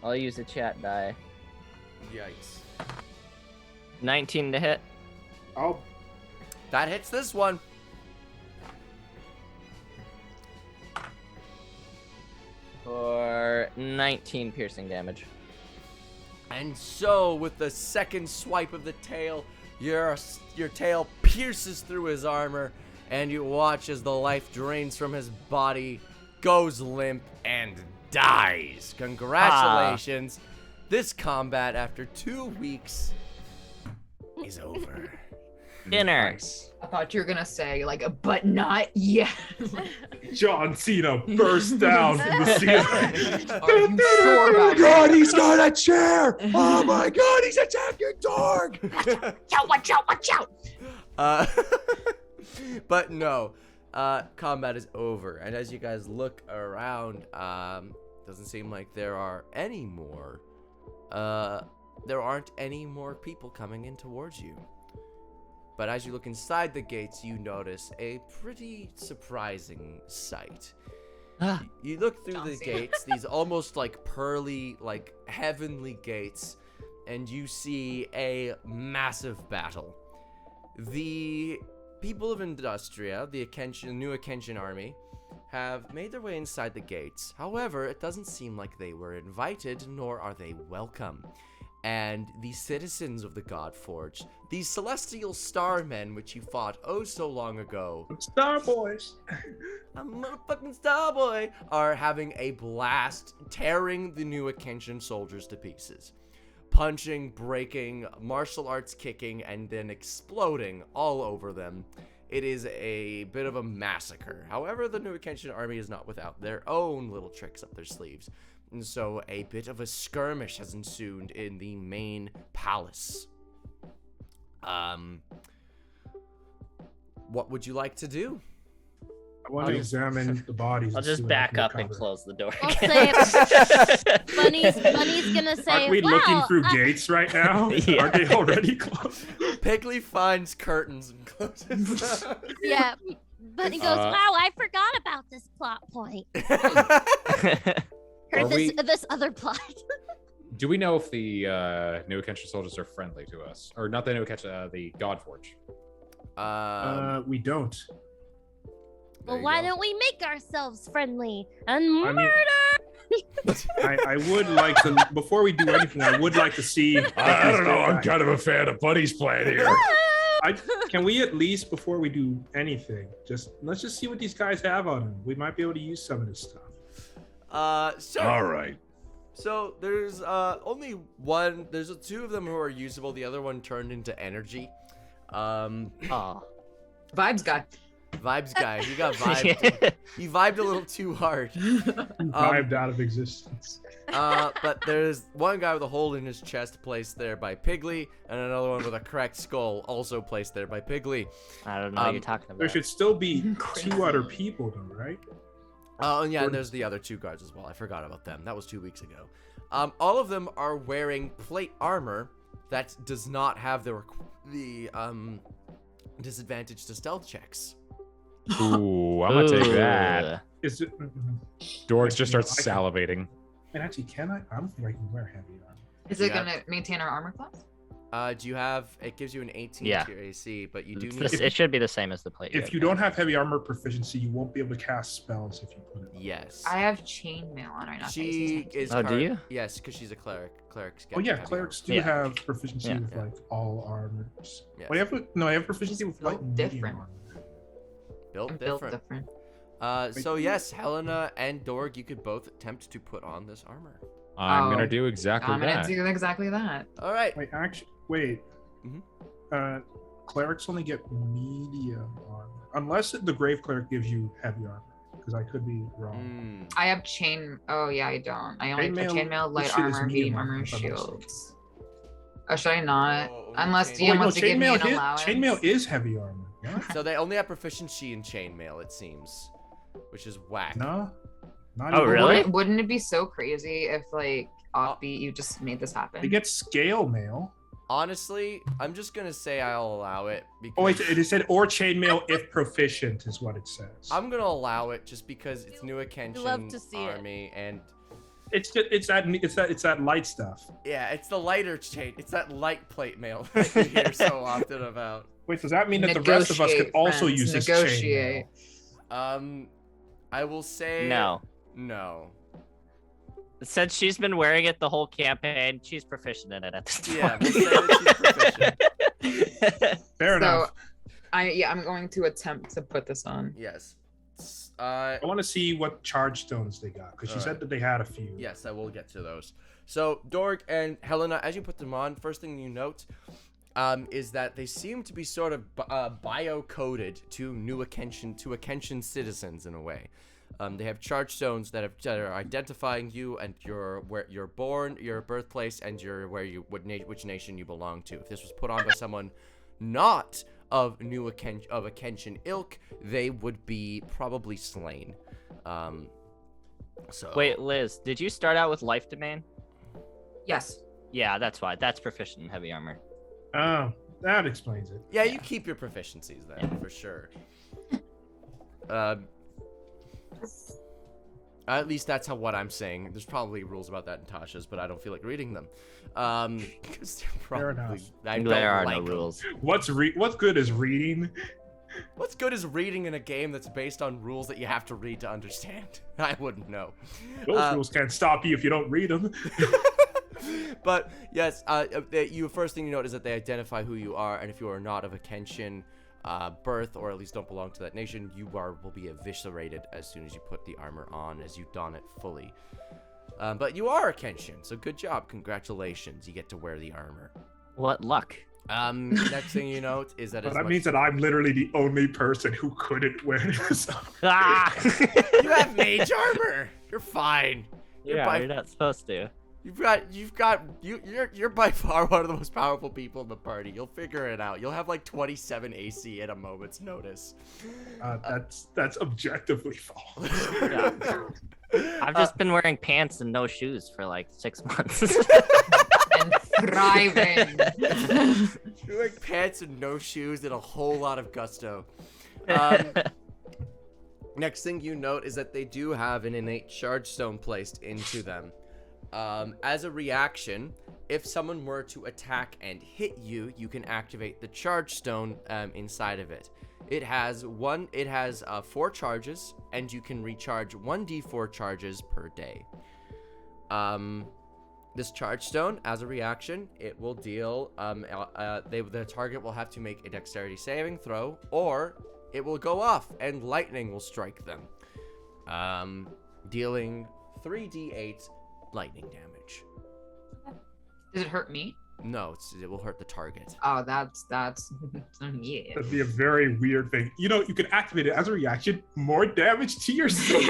I'll use a chat die. Yikes. 19 to hit. Oh, That hits this one. For 19 piercing damage. And so, with the second swipe of the tail, your tail pierces through his armor, and you watch as the life drains from his body, goes limp, and dies. Congratulations. This combat, after 2 weeks, is over. Dinner. nice. I thought you were gonna say like, but not yet. John Cena burst down from the ceiling. Are you sure about God, he's got a chair! Oh my God, he's attacking Torg! Watch out! But no, combat is over. And as you guys look around, doesn't seem like there aren't any more people coming in towards you. But as you look inside the gates, you notice a pretty surprising sight. You look through the John Cena. gates, these almost like pearly, like heavenly gates, and you see a massive battle. The people of Industria, the new Akenshin army, have made their way inside the gates. However, it doesn't seem like they were invited, nor are they welcome. And the citizens of the Godforge, these celestial starmen which you fought oh so long ago, Star Boys. I'm a motherfucking star boy, are having a blast, tearing the new Akenshin soldiers to pieces. Punching, breaking, martial arts kicking, and then exploding all over them it is a bit of a massacre. However, the New Kenshin army is not without their own little tricks up their sleeves. And so a bit of a skirmish has ensued in the main palace. What would you like to do? I want to examine the bodies. I'll and see just what I back can up and recover. close the door. I'll again. say Bunny's gonna say, Aren't we wow, looking through gates right now? Yeah. Are they already closed? Piggly finds curtains and closes them. Yeah. Bunny goes, wow, I forgot about this plot point. Or Are this other plot. Do we know if the New Kenshin soldiers are friendly to us, or not the New Kenshin, the Godforge? We don't. Well, why don't we make ourselves friendly and I mean- murder? I would like to, before we do anything, I would like to see. I don't know. I'm kind of a fan of Buddy's plan here. Can we at least, before we do anything, let's just see what these guys have on them. We might be able to use some of this stuff. So All right. So there's only one. There's two of them who are usable. The other one turned into energy. Oh. Vibes guy. Vibes guy. He got vibed. He vibed a little too hard. Vibed out of existence. But there's one guy with a hole in his chest placed there by Piggly, and another one with a cracked skull also placed there by Piggly. I don't know what you're talking about. There should still be Crazy. 2 other people, though, right? Oh, and yeah, and there's the other 2 guards as well. I forgot about them. That was 2 weeks ago. All of them are wearing plate armor that does not have the disadvantage to stealth checks. Ooh, I'm gonna take that. Ooh. Is it? Dork just starts I can- salivating. And actually, can I? I don't think I can wear heavy armor. Is it Yeah. gonna maintain our armor class? Do you have? It gives you an 18 Yeah. to your AC, but you do It's need. the- it should be the same as the plate. If you don't have heavy armor proficiency, you won't be able to cast spells if you put it on. Yes. I have chainmail on right now. She is. Oh, do you? Yes, because she's a cleric. Clerics get Oh yeah, heavy clerics do Yeah. have proficiency Yeah. with like all armors. Yes. Well, I have proficiency Just with like built medium different. armor. Built I'm different. built different. So yes, Helena and Dorg, you could both attempt to put on this armor. I'm Oh. gonna do exactly I'm gonna that. do exactly that. All right. Wait. Mhm. Clerics only get medium armor, unless the grave cleric gives you heavy armor. Because I could be wrong. I have chain. Oh yeah, I don't. I only have Chainmail- chainmail, light this shit is armor, medium medium armor, armor, if I'm not mistaken. shields. Oh, should I not? Oh, Unless chainmail. DM wants to give me an chainmail allowance. chainmail is heavy armor. Yeah? So they only have proficiency in chainmail, it seems, which is whack. No. Not Oh, even. really? Wouldn't it be so crazy if like offbeat you just made this happen? They get scale mail. Honestly, I'm just gonna say I'll allow it because Oh wait, it said or chainmail if proficient is what it says. I'm gonna allow it just because it's New love Kenshin to see it. army and It's that light stuff. yeah, it's the lighter chain. It's that light plate mail that you hear so often about. Wait, does that mean that the rest of us could Negotiate, also friends, use this negotiate. chainmail? I will say No. No. Since she's been wearing it the whole campaign, she's proficient in it at this point. Yeah, we'll say that she's proficient. Fair enough. I'm going to attempt to put this on. Yes. I want to see what charge stones they got because she said that they had a few. Yes, I will get to those. So, Dorg and Helena, as you put them on, first thing you note is that they seem to be sort of bio-coded to Akenshin citizens in a way. They have charge stones that are identifying you and where you're born, your birthplace, and which nation you belong to. If this was put on by someone not of Akenshin ilk, they would be probably slain. So Wait, Liz, did you start out with life domain? Yes. Yeah, that's why. That's proficient in heavy armor. Oh, that explains it. yeah, you keep your proficiencies then for sure. At least that's what I'm saying. There's probably rules about that in Tasha's, but I don't feel like reading them. Because they're Fair enough. probably I don't There are like no 'em. rules. What's good is reading. What's good is reading in a game that's based on rules that you have to read to understand. I wouldn't know. Those rules can't stop you if you don't read them. But yes, first thing you note is that they identify who you are, and if you are not of a Kenshin birth, or at least don't belong to that nation, will be eviscerated as soon as you put the armor on, as you don it fully. But you are a Kenshin, so good job, congratulations, you get to wear the armor. What luck. Next thing you note is that But it's that much- means that I'm literally the only person who couldn't win. So, Ah! you have mage armor. You're fine. Yeah, by- you're not supposed to. You're by far one of the most powerful people in the party. You'll figure it out. You'll have like 27 AC at a moment's notice. that's objectively false. Yeah. I've just been wearing pants and no shoes for like 6 months. And thriving. You're wearing pants and no shoes and a whole lot of gusto. Next thing you note is that they do have an innate charge stone placed into them. As a reaction, if someone were to attack and hit you, you can activate the charge stone inside of it. It has 4 charges, and you can recharge 1d4 charges per day. This charge stone, as a reaction, it will deal. The target will have to make a dexterity saving throw, or it will go off and lightning will strike them, dealing 3d8 lightning damage. Does it hurt me? No, it will hurt the target. Oh, that's yeah. That'd be a very weird thing. You know, you can activate it as a reaction, more damage to yourself.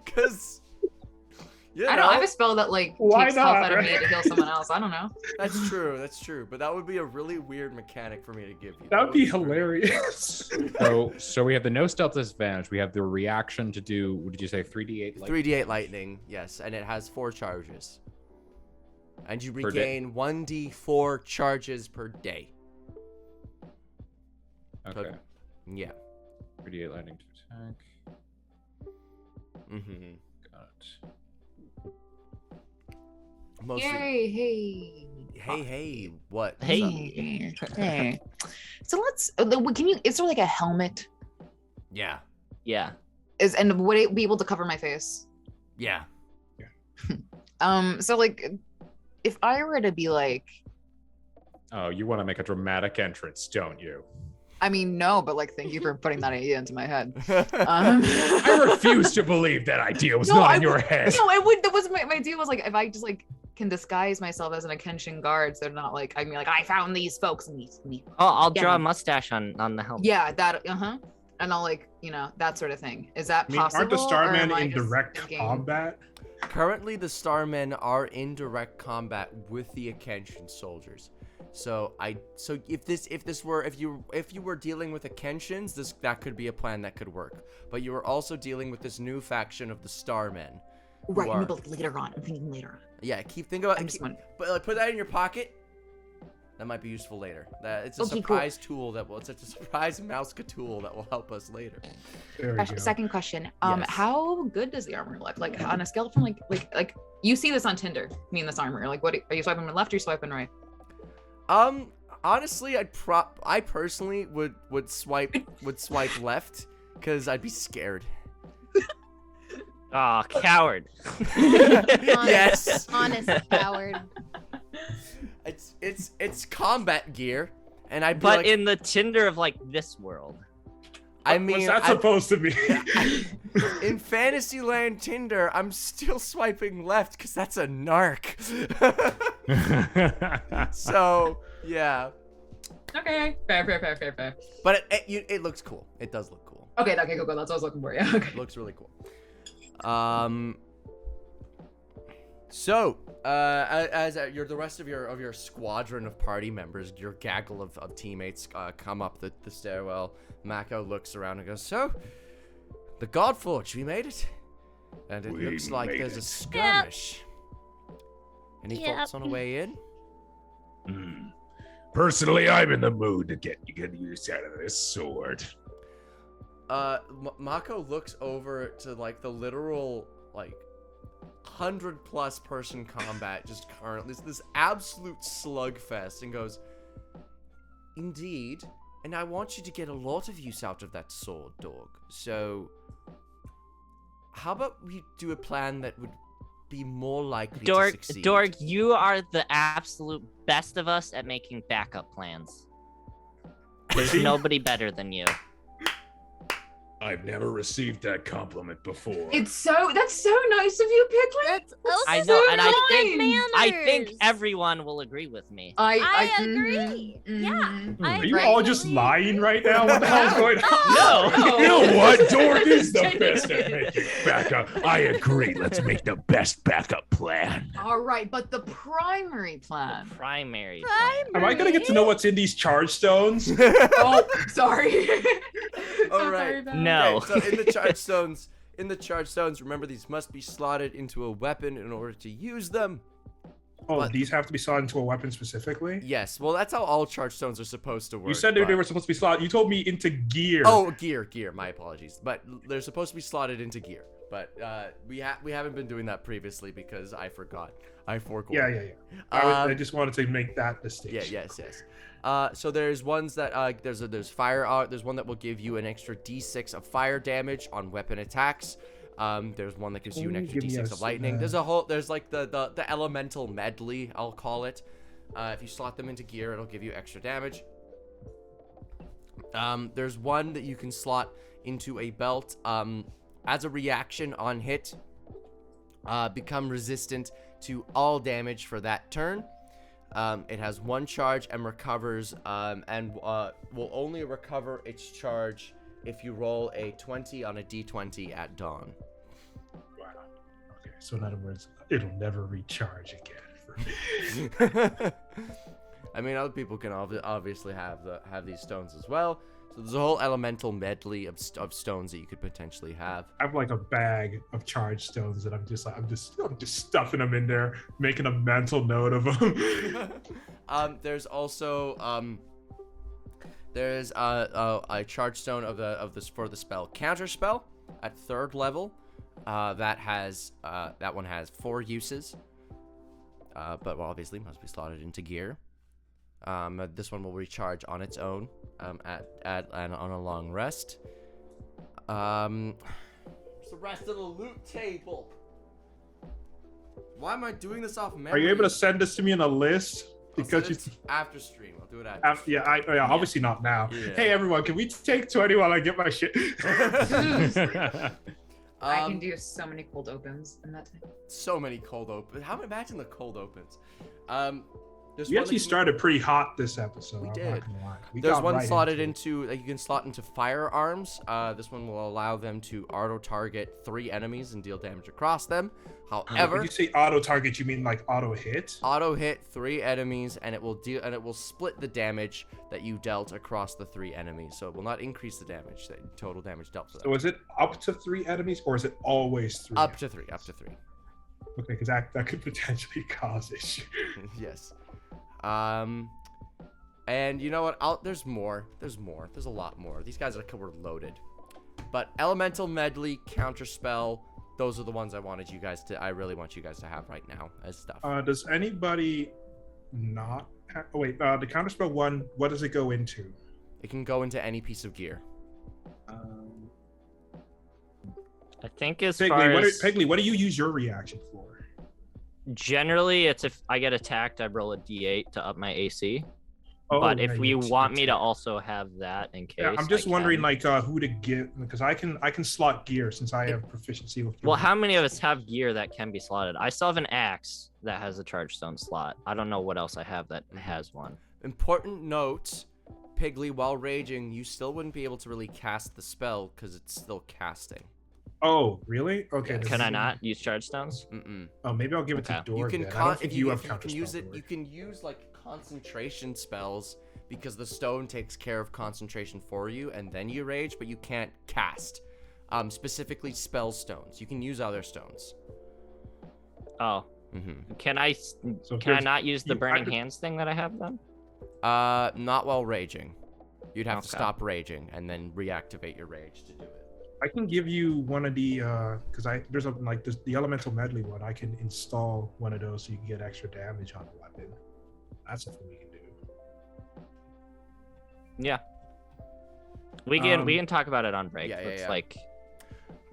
Because I don't. I have a spell that like Why takes health not, out of me right? to heal someone else. I don't know. That's true. But that would be a really weird mechanic for me to give you. That would be hilarious. So we have the no stealth disadvantage. We have the reaction to do. What did you say? 3d8. 3d8 lightning, yes, and it has 4 charges. And you Per day. regain 1d4 charges per day. Okay. Yeah. 3d8 lightning to attack. Mm-hmm. Got it. Mostly. Yay! Hey, what? What's Hey. up? Hey. So let's. Can you? Is there like a helmet? Yeah. Yeah. And would it be able to cover my face? Yeah. So like, if I were to be like, Oh, you want to make a dramatic entrance, don't you? I mean, no, but like, thank you for putting that idea into my head. I refuse to believe that idea was No, not I in your would- head. No, I would. That was my idea. Was like, if I just like can disguise myself as an Akenshin guard, so they're not like I mean, like I found these folks and these. Oh, I'll draw Yeah. a mustache on the helmet. Yeah, that. And I'll like, that sort of thing. Is that I mean, possible? aren't the or Starmen am I in just direct thinking- combat? Currently, the Starmen are in direct combat with the Akenshin soldiers. So if you were dealing with Akenshins, that could be a plan that could work. But you were also dealing with this new faction of the Starmen. who Right, are- but later on. I'm thinking later on. Yeah, thinking about I'm just wondering. but like, put that in your pocket. That might be useful later. It's a Okay, cool. surprise tool it's a surprise Mouska tool that will help us later. There we go. Second question. Yes. How good does the armor look? Like on a scale from like you see this on Tinder, me and this armor. Like what are you swiping left or swiping right? Honestly, I personally would swipe left because I'd be scared. Oh, coward. Yes. Honest coward. It's combat gear, and I'd be But like, in the Tinder of like this world. I mean, What's that supposed to be? in Fantasyland Tinder, I'm still swiping left because that's a narc. So yeah, Okay. Fair. but it looks cool. It does look cool. Okay, cool. That's what I was looking for. Yeah. Okay. It looks really cool. So, as the rest of your squadron of party members, your gaggle of teammates come up the stairwell, Mako looks around and goes, "So, the Godforge, we made it, and it We looks like made there's a it." skirmish. Any Yep. thoughts on the way in?" Personally, I'm in the mood to get use out of this sword. Mako looks over to like the literal 100+ person combat just currently. This absolute slugfest, and goes, "Indeed, and I want you to get a lot of use out of that sword, dog. So, how about we do a plan that would be more likely to succeed?" Dorg, you are the absolute best of us at making backup plans. There's nobody better than you. I've never received that compliment before. That's so nice of you, Piglet. I That's know, so and nice. I think Manners. everyone will agree with me. I agree. Yeah. I Are you Right. all just lying right now? What the hell's going on? No. You know what? Dork is the Just best at genuine. making backup. I agree. Let's make the best backup plan. All right, but the primary plan. Primary. Am I gonna get to know what's in these charge stones? Oh, sorry. All So right. sorry about No. Okay, so in the charge stones, remember these must be slotted into a weapon in order to use them. Oh, But- these have to be slotted into a weapon specifically? Yes, well that's how all charge stones are supposed to work. You said they but- were supposed to be slotted. You told me into gear. Oh, gear. My apologies, but they're supposed to be slotted into gear. But we haven't been doing that previously because I forgot. I forgot. Yeah. I just wanted to make that distinction. Yes. So there's ones that there's fire. There's one that will give you an extra D6 of fire damage on weapon attacks. There's one that gives you an extra Give me D6 a of lightning. There's like the elemental medley, I'll call it. If you slot them into gear, it'll give you extra damage. There's one that you can slot into a belt. As a reaction on hit, become resistant to all damage for that turn. It has one charge and recovers, and will only recover its charge if you roll a 20 on a d20 at dawn. Wow. Okay, so in other words, it'll never recharge again for me. I mean, other people can obviously have these stones as well. So there's a whole elemental medley of stones that you could potentially have. I have like a bag of charge stones that I'm just stuffing them in there, making a mental note of them. There's also there's a charge stone of this for the spell counter spell at 3rd level. That one has 4 uses, but obviously must be slotted into gear. This one will recharge on its own and on a long rest. Where's the rest of the loot table? Why am I doing this off memory? Are you able to send this to me in a list? I'll Because send you. it after stream. I'll do it after. Yeah, obviously not now. Yeah. Hey everyone, can we take 20 while I get my shit? I can do so many cold opens in that time. So many cold opens. Imagine the cold opens. There's We one actually that can- started pretty hot this episode. We I'm did. not gonna lie. We There's got one right slotted into it. into, you can slot into firearms. This one will allow them to auto target 3 enemies and deal damage across them. However, When you say auto target, you mean like auto hit? auto hit 3 enemies and it will split the damage that you dealt across the 3 enemies. So it will not increase the damage, the total damage dealt to them. So is it up to 3 enemies or is it always 3? Up to 3. Okay, because that could potentially cause issue. Yes. And you know what? There's more. There's a lot more. These guys were loaded. But elemental medley, counterspell, those are the ones I really want you guys to have right now as stuff. Does anybody not have, oh wait, the counterspell one, what does it go into? It can go into any piece of gear. I think as far as Pegley, what do you use your reaction for? generally, it's if I get attacked, I roll a d8 to up my AC. Oh, but yeah, if you you want me to attack. also have that in case, Yeah, I'm just I wondering can. like who to give, because I can slot gear since I have proficiency with. Well, how many of us have gear that can be slotted? I still have an axe that has a charge stone slot. I don't know what else I have that has one. Important note, Piggly, while raging, you still wouldn't be able to really cast the spell because it's still casting. Oh, really? Okay. Yes. this Can is- I not use charge stones? Mm-mm. Oh, maybe I'll give it to Okay. Dorg. You can then. I don't think you have if you can use counterspell, it. You Dorg. can use like concentration spells because the stone takes care of concentration for you, and then you rage, but you can't cast. Specifically spell stones. You can use other stones. Oh, Mm-hmm. can I So can I here's- not use the I burning could- hands thing that I have then? Not while raging. You'd have to Okay. stop raging and then reactivate your rage to do it. I can give you one of the because there's the elemental medley one. I can install one of those so you can get extra damage on a weapon. That's something we can do. Yeah. We can Um, talk about it on break. yeah, It's yeah. like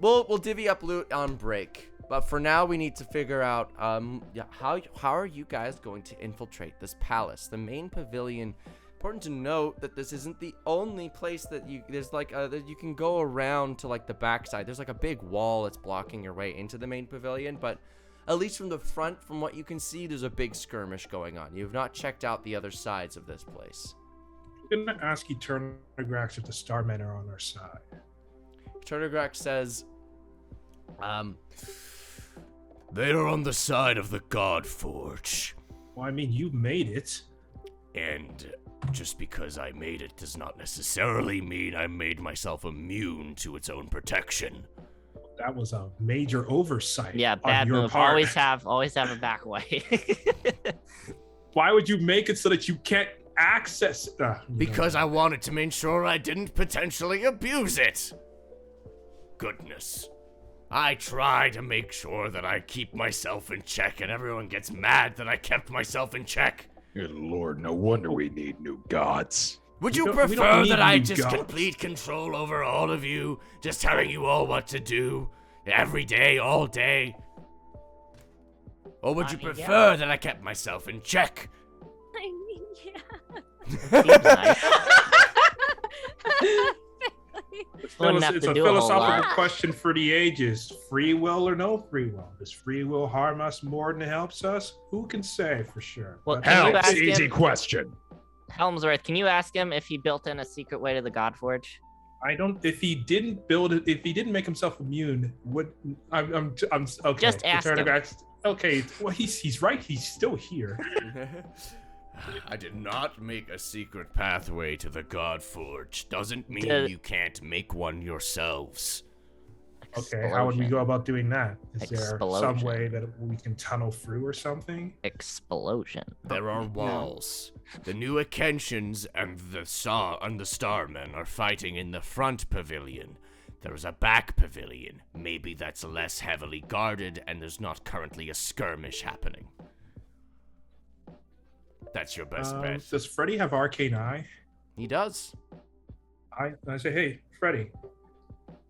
We'll divvy up loot on break. But for now, we need to figure out how are you guys going to infiltrate this palace? The main pavilion important to note that this isn't the only place that there's like that you can go around to like the backside. There's like a big wall that's blocking your way into the main pavilion, but at least from the front, from what you can see, there's a big skirmish going on. You have not checked out the other sides of this place. I'm gonna ask Eternagrax if the Starmen are on our side. Eternagrax says, they are on the side of the God Forge. Well, I mean, you made it. And just because I made it does not necessarily mean I made myself immune to its own protection. That was a major oversight. Yeah, on bad your move. part. Always have a back way. Why would you make it so that you can't access? Because I wanted to make sure I didn't potentially abuse it. Goodness. I try to make sure that I keep myself in check, and everyone gets mad that I kept myself in check. Good lord, no wonder we need new gods. Would We you don't- we don't prefer need that I new just gods. complete control over all of you, just telling you all what to do every day, all day? Or would you I mean, prefer that I kept myself in check? I mean, yeah. Seems nice. Wouldn't have It's to a do a whole philosophical lot. question for the ages. Free will or no free will? Does free will harm us more than it helps us? Who can say for sure? Well, But- can you Helps, ask easy him- question. Helmsworth, can you ask him if he built in a secret way to the God Forge? I don't. If he didn't build it, if he didn't make himself immune, would I'm okay? Just ask him. Eternagrax- Okay, well he's right. He's still here. I did not make a secret pathway to the God Forge. Doesn't mean Did- you can't make one yourselves. Okay, how would we go about doing that? Is there some Explosion. way that we can tunnel through or something? Explosion. There are walls. The new Akenshians and the Starmen are fighting in the front pavilion. There is a back pavilion. Maybe that's less heavily guarded, and there's not currently a skirmish happening. That's your best bet. Does Freddy have Arcane Eye? He does. I say, hey, Freddy,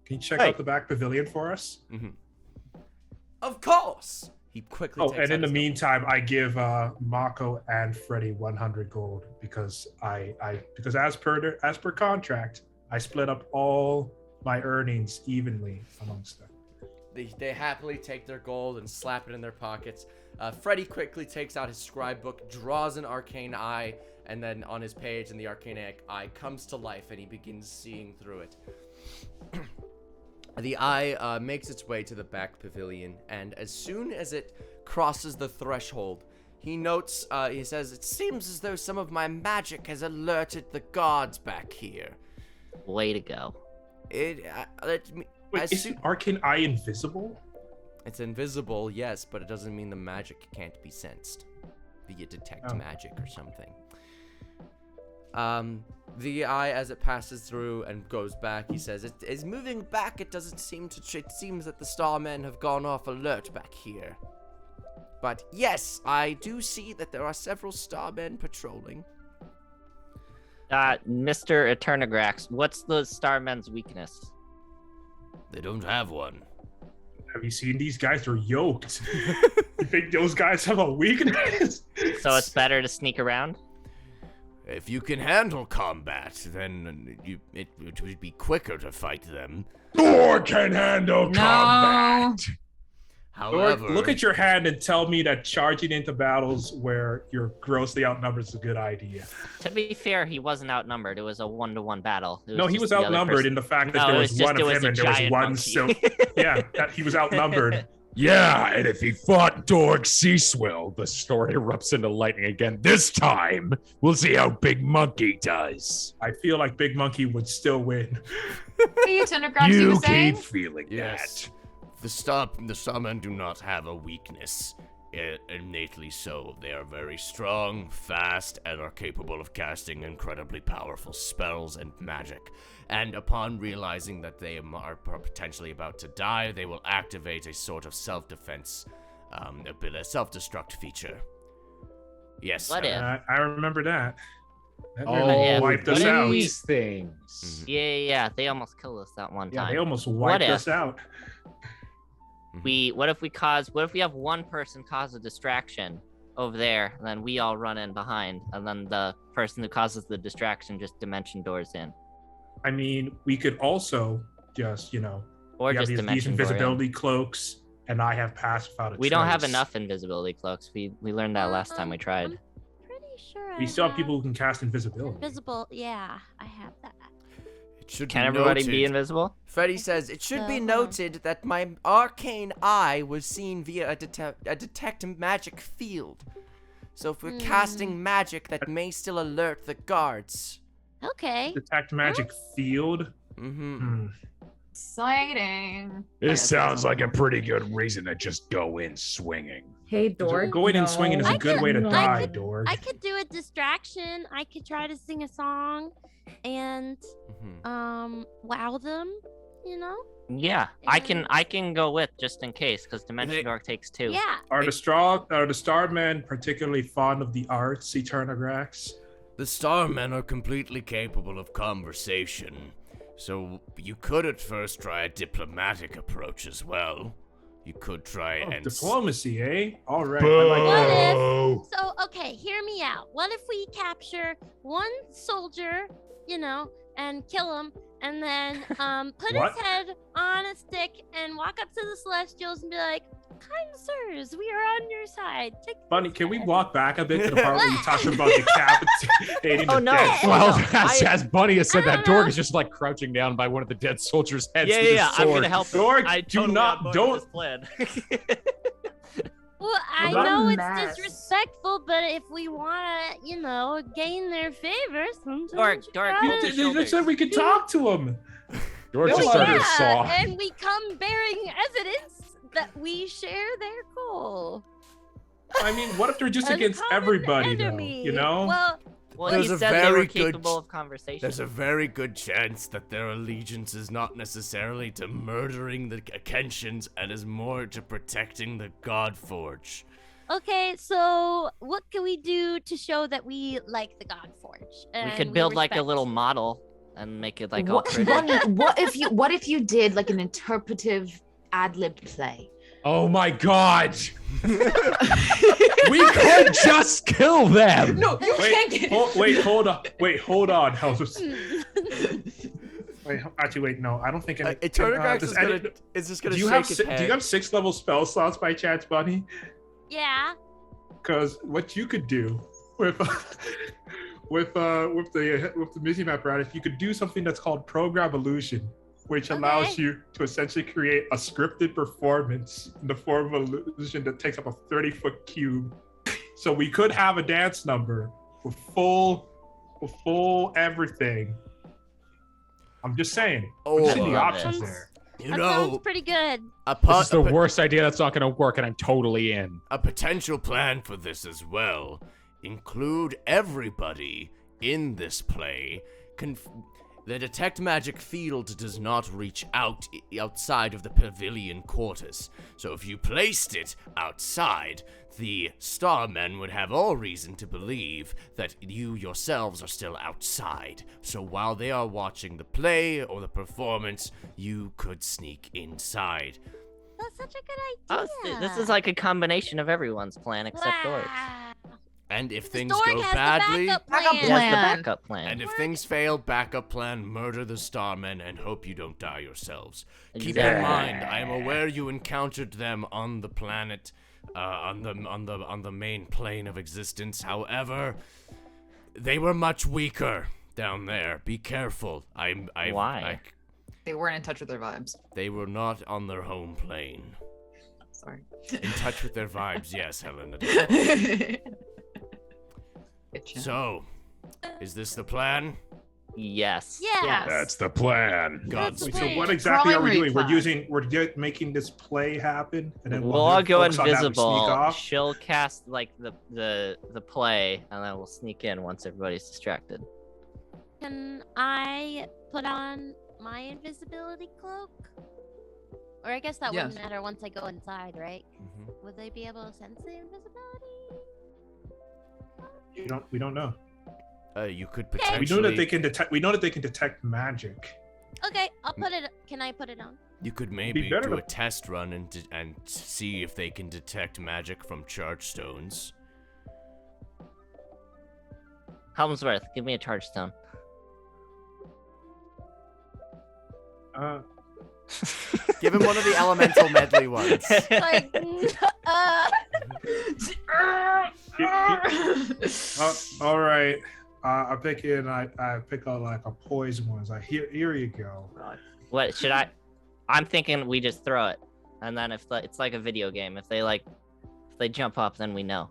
can you check Hey. out the back pavilion for us? Of course. He quickly. Oh, takes and out in the his meantime, I give Mako and Freddy 100 gold because because as per contract, I split up all my earnings evenly amongst them. They happily take their gold and slap it in their pockets. Freddy quickly takes out his scribe book, draws an arcane eye, and then on his page, and the arcane eye comes to life, and he begins seeing through it. The eye makes its way to the back pavilion, and as soon as it crosses the threshold, he notes, he says, "It seems as though some of my magic has alerted the guards back here." Way to go. Let me, Wait, as isn't Arcane Eye invisible? It's invisible, yes, but it doesn't mean the magic can't be sensed. Be it detect Oh. magic or something. The eye, as it passes through and goes back, he says, "It is moving back. It doesn't seem to. It seems that the Starmen have gone off alert back here. But yes, I do see that there are several Starmen patrolling." Mr. Eternagrax, what's the Starmen's weakness? They don't have one. Have you seen these guys? They're yoked. You think those guys have a weakness? So it's better to sneak around? If you can handle combat, then it would be quicker to fight them. Thor can handle No. combat. However, Look at your hand and tell me that charging into battles where you're grossly outnumbered is a good idea. To be fair, he wasn't outnumbered. It was a 1-to-1 battle. It No, he just was the other outnumbered person. in the fact that No, there it was was just one it of was him a and there was giant one. monkey. So yeah, that he was outnumbered. Yeah, and if he fought Dorg Seaswill, the story erupts into lightning again. This time, we'll see how Big Monkey does. I feel like Big Monkey would still win. Hey, Eternagrax, you You were keep saying? feeling yes, that. the Starmen do not have a weakness. Innately so. They are very strong, fast, and are capable of casting incredibly powerful spells and magic. And upon realizing that they are potentially about to die, they will activate a sort of self-defense, a self-destruct feature. Yes. What if? I remember that. That Oh, nearly yeah, wiped what us if out. we- these things. Yeah. They almost killed us that one Yeah, time. they almost What wiped if? us out. What if we have one person cause a distraction, over there, and then we all run in behind, and then the person who causes the distraction just dimension doors in. I mean, we could also just, Or we have just these dimension door in. invisibility cloaks, and I have Pass Without a We don't have Trace. enough invisibility cloaks. We learned that last time we tried. I'm pretty sure We I still have have people who can cast invisibility. invisible. Yeah, I have that. It should Can be everybody noted. be invisible? Freddy says, it should be Uh-huh. noted that my arcane eye was seen via a detect magic field. So if we're casting magic, that may still alert the guards. Okay. Detect magic field. Mm-hmm. Exciting. This sounds like a pretty good reason to just go in swinging. Hey, Dork. Going and swinging is a I good could- way to I die, could- Dorg. I could do a distraction. I could try to sing a song and Mm-hmm. wow them, you know? Yeah, I can go with just in case, because Dimension Door takes 2. Yeah. Are the Starmen particularly fond of the arts, Eternagrax? The Starmen are completely capable of conversation, so you could at first try a diplomatic approach as well. You could try and Diplomacy, eh? All right. I like that. Boo! So, okay, hear me out. What if we capture one soldier, and kill him, and then put What? his head on a stick and walk up to the Celestials and be like, kind sirs, we are on your side. Take Bunny, this can we head." walk back a bit to the part where you talked about decapitating Oh, the no. dead? Well, I- as Bunny has said, I that don't Dorg know. is just like crouching down by one of the dead soldiers' heads Yeah, with his I'm sword. gonna help him. Dorg, I do totally not- on board don't- with this plan. Well, I What a know it's mess. disrespectful, but if we want to, gain their favor, sometimes Dork, you Dork, gotta- hold They his just shoulders. said we could talk to him. Dorg Oh, just Well, started a yeah, saw. and we come bearing evidence that we share their goal. I mean, what if they're just As a against common everybody, enemy. though? Well, Well, he There's a said they very were good capable ch- of conversation. there's a very good chance that their allegiance is not necessarily to murdering the Akenshians and is more to protecting the Godforge. okay, so what can we do to show that we like the Godforge? We and could build like a respect little it? model and make it like all What, pretty. Bunny, what if you did like an interpretive ad-libbed play? Oh my god! We could just kill them! No, you can't get. Hold on, House. Wait, no, I don't think any. Eternagrax does is just gonna do you shake have his do head. you have 6-level spell slots by chance, Bunny? Yeah. Because what you could do with the Mizzy apparatus, you could do something that's called program illusion, which allows Okay. you to essentially create a scripted performance in the form of illusion that takes up a 30-foot cube. So we could have a dance number with full everything. I'm just saying. Oh, I'm just seeing the love options it. there. You That sounds know, pretty good. This is the worst idea that's not gonna work, and I'm totally in. A potential plan for this as well include everybody in this play. The detect magic field does not reach outside of the pavilion quarters. So if you placed it outside, the Starmen would have all reason to believe that you yourselves are still outside. So while they are watching the play or the performance, you could sneak inside. That's such a good Oh, idea. this is like a combination of everyone's plan except Dork's. Wow. And if The things Dork go has badly, the backup Backup plan. He has the Plan. backup plan. and if things fail, backup plan, murder the Starmen and hope you don't die yourselves. Keep Yeah. in mind, I am aware you encountered them on the planet, on the main plane of existence. However, they were much weaker down there. Be careful. Why? They weren't in touch with their vibes. They were not on their home plane. Sorry. In touch with their vibes, yes, Helena. So, is this the plan? Yes. Yeah. Yes. That's the plan. That's Wait, the so plan. what exactly are we Primary doing? plan. We're making this play happen, and then We'll while all they're go focused on that, we sneak invisible. off? She'll cast like the play, and then we'll sneak in once everybody's distracted. Can I put on my invisibility cloak? Or I guess that wouldn't Yes. matter once I go inside, right? Mm-hmm. Would they be able to sense the invisibility? We don't know. You could Okay. potentially. We know that they can detect. We know that they can detect magic. Okay, I'll put it. Can I put it on? You could maybe better do to- a test run and see if they can detect magic from charge stones. Helmsworth, give me a charge stone. Give him one of the elemental medley ones. Like, All right. I pick it. I pick out like a poison ones. Like here you go. What should I? I'm thinking we just throw it, and then if it's like a video game, if they jump up, then we know.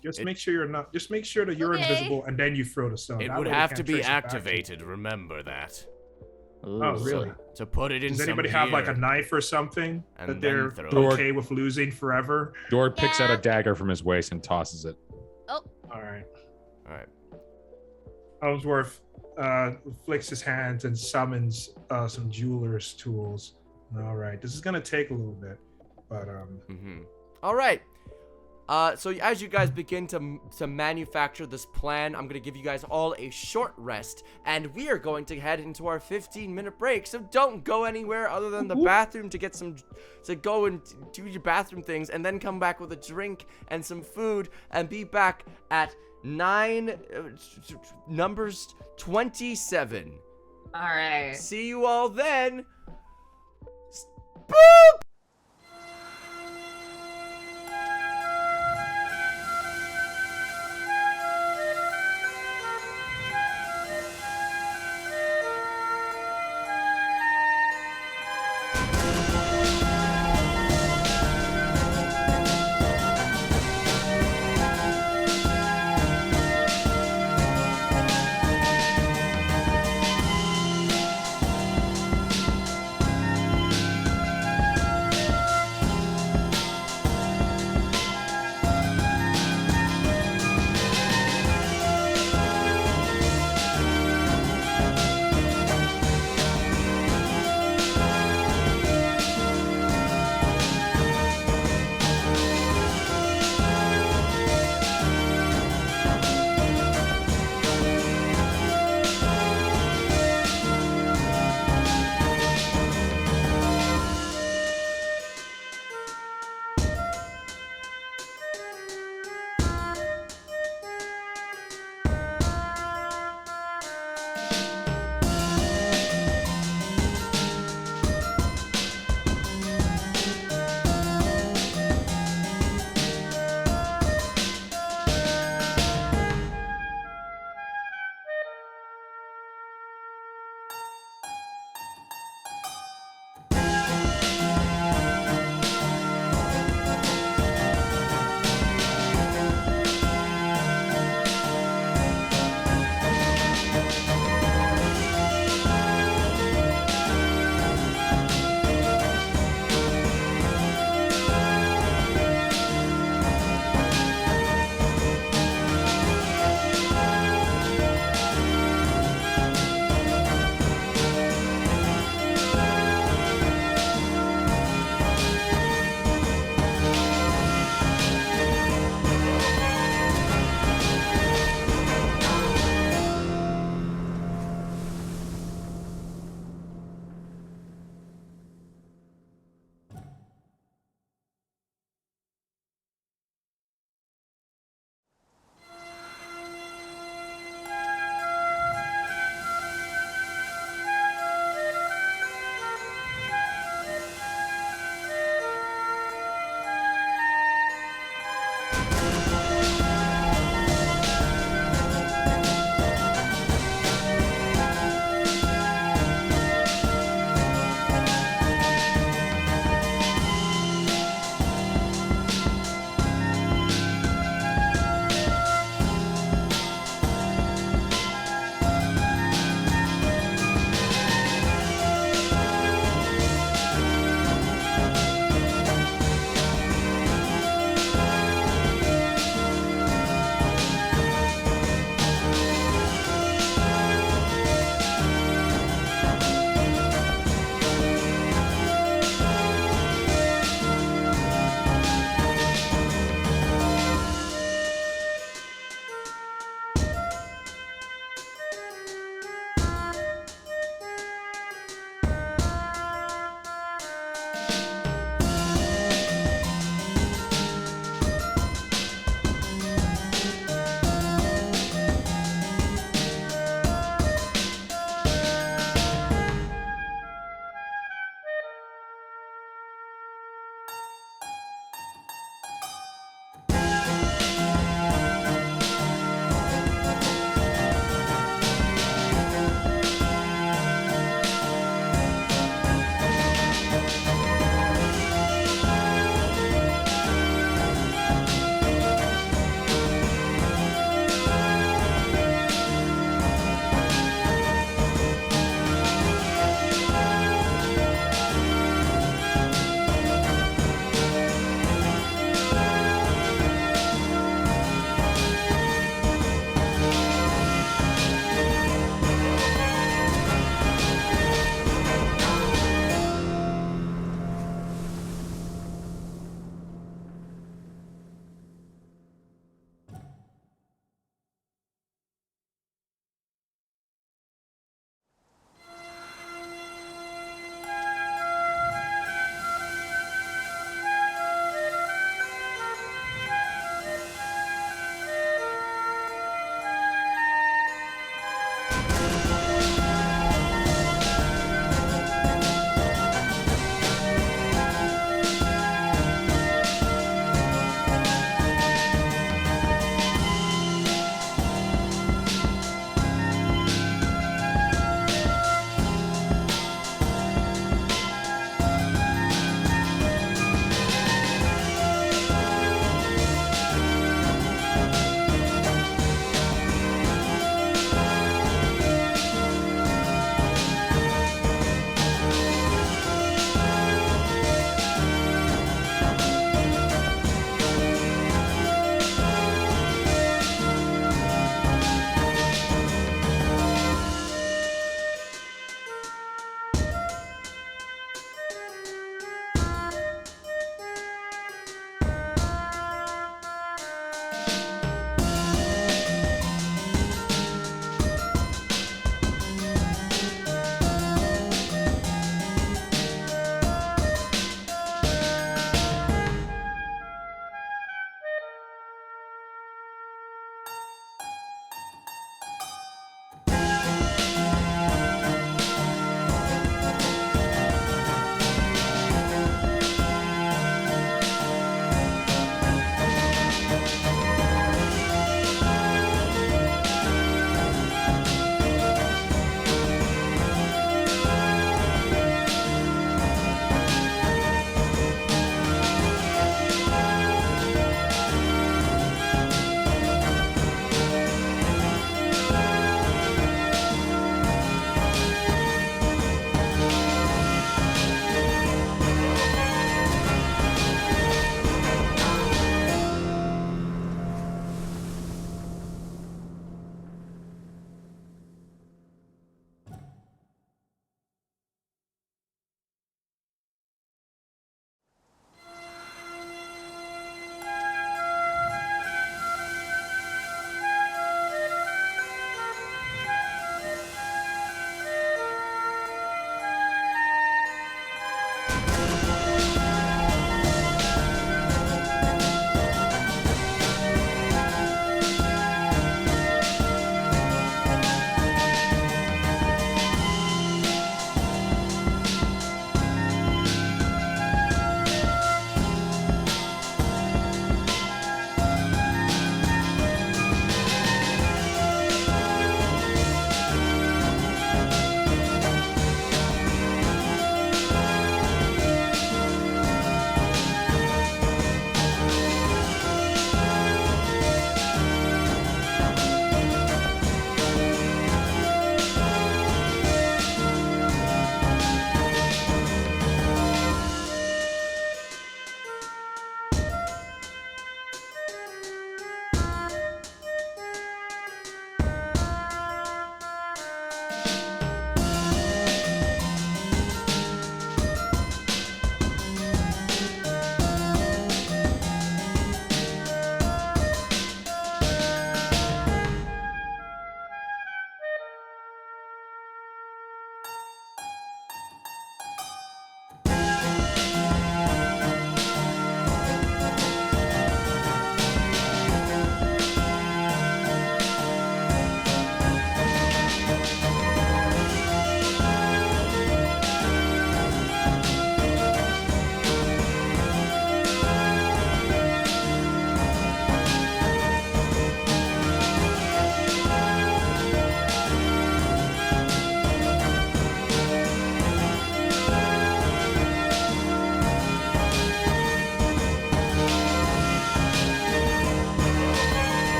Just make sure you're not. Just make sure that you're Okay. invisible, and then you throw the stone. It That would way they have can't to be trace it back to you. activated. Remember that. Ooh, Oh, really? To put it in Does some anybody have like a gear. knife or something And that then they're throw it. okay with losing forever? Dord picks out Yeah. a dagger from his waist and tosses it. All right. All right. Helmsworth flicks his hands and summons some jeweler's tools. All right. This is gonna take a little bit, but All right. So as you guys begin to manufacture this plan, I'm gonna give you guys all a short rest, and we are going to head into our 15-minute break. So don't go anywhere other than the bathroom to go and do your bathroom things, and then come back with a drink and some food, and be back at numbers 27. All right. See you all then. Boop.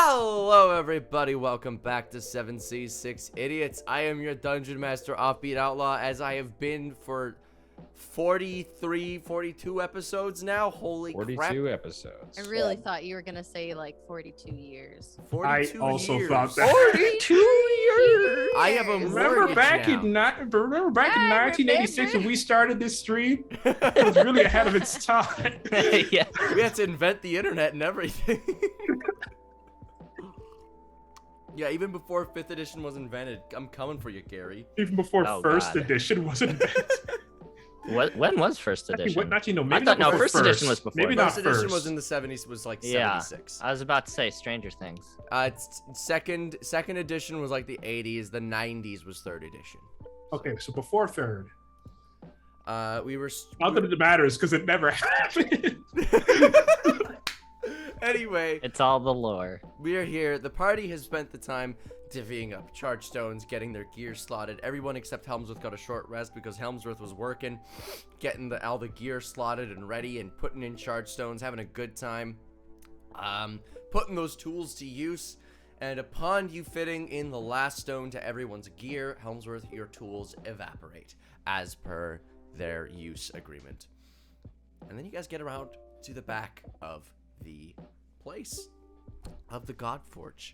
Hello, everybody. Welcome back to 7Cs, 6 Idiots. I am your Dungeon Master, Offbeat Outlaw, as I have been for 43, 42 episodes now. Holy 42 crap. episodes. I really thought you were gonna say like 42 years. 42 I also years. thought that. 42 years. I have a Remember mortgage back now. in 1986 when remember. we started this stream? It was really ahead of its time. Yeah. We had to invent the internet and everything. Yeah, even before 5th edition was invented. I'm coming for you, Gary. Even before Oh, first God. edition was invented. When was first edition? Actually, no, maybe thought- not no, before first edition was before Maybe that. not First edition first. was in the 70s, was like Yeah. 76. I was about to say Stranger Things. It's second edition was like the 80s. The 90s was 3rd edition. Okay, so before third. We were. Not that it matters because it never happened. Anyway, It's all the lore. we are here. The party has spent the time divvying up charge stones, getting their gear slotted. Everyone except Helmsworth got a short rest because Helmsworth was working, getting all the gear slotted and ready and putting in charge stones, having a good time, putting those tools to use. And upon you fitting in the last stone to everyone's gear, Helmsworth, your tools evaporate as per their use agreement. And then you guys get around to the back of the place of the Godforge.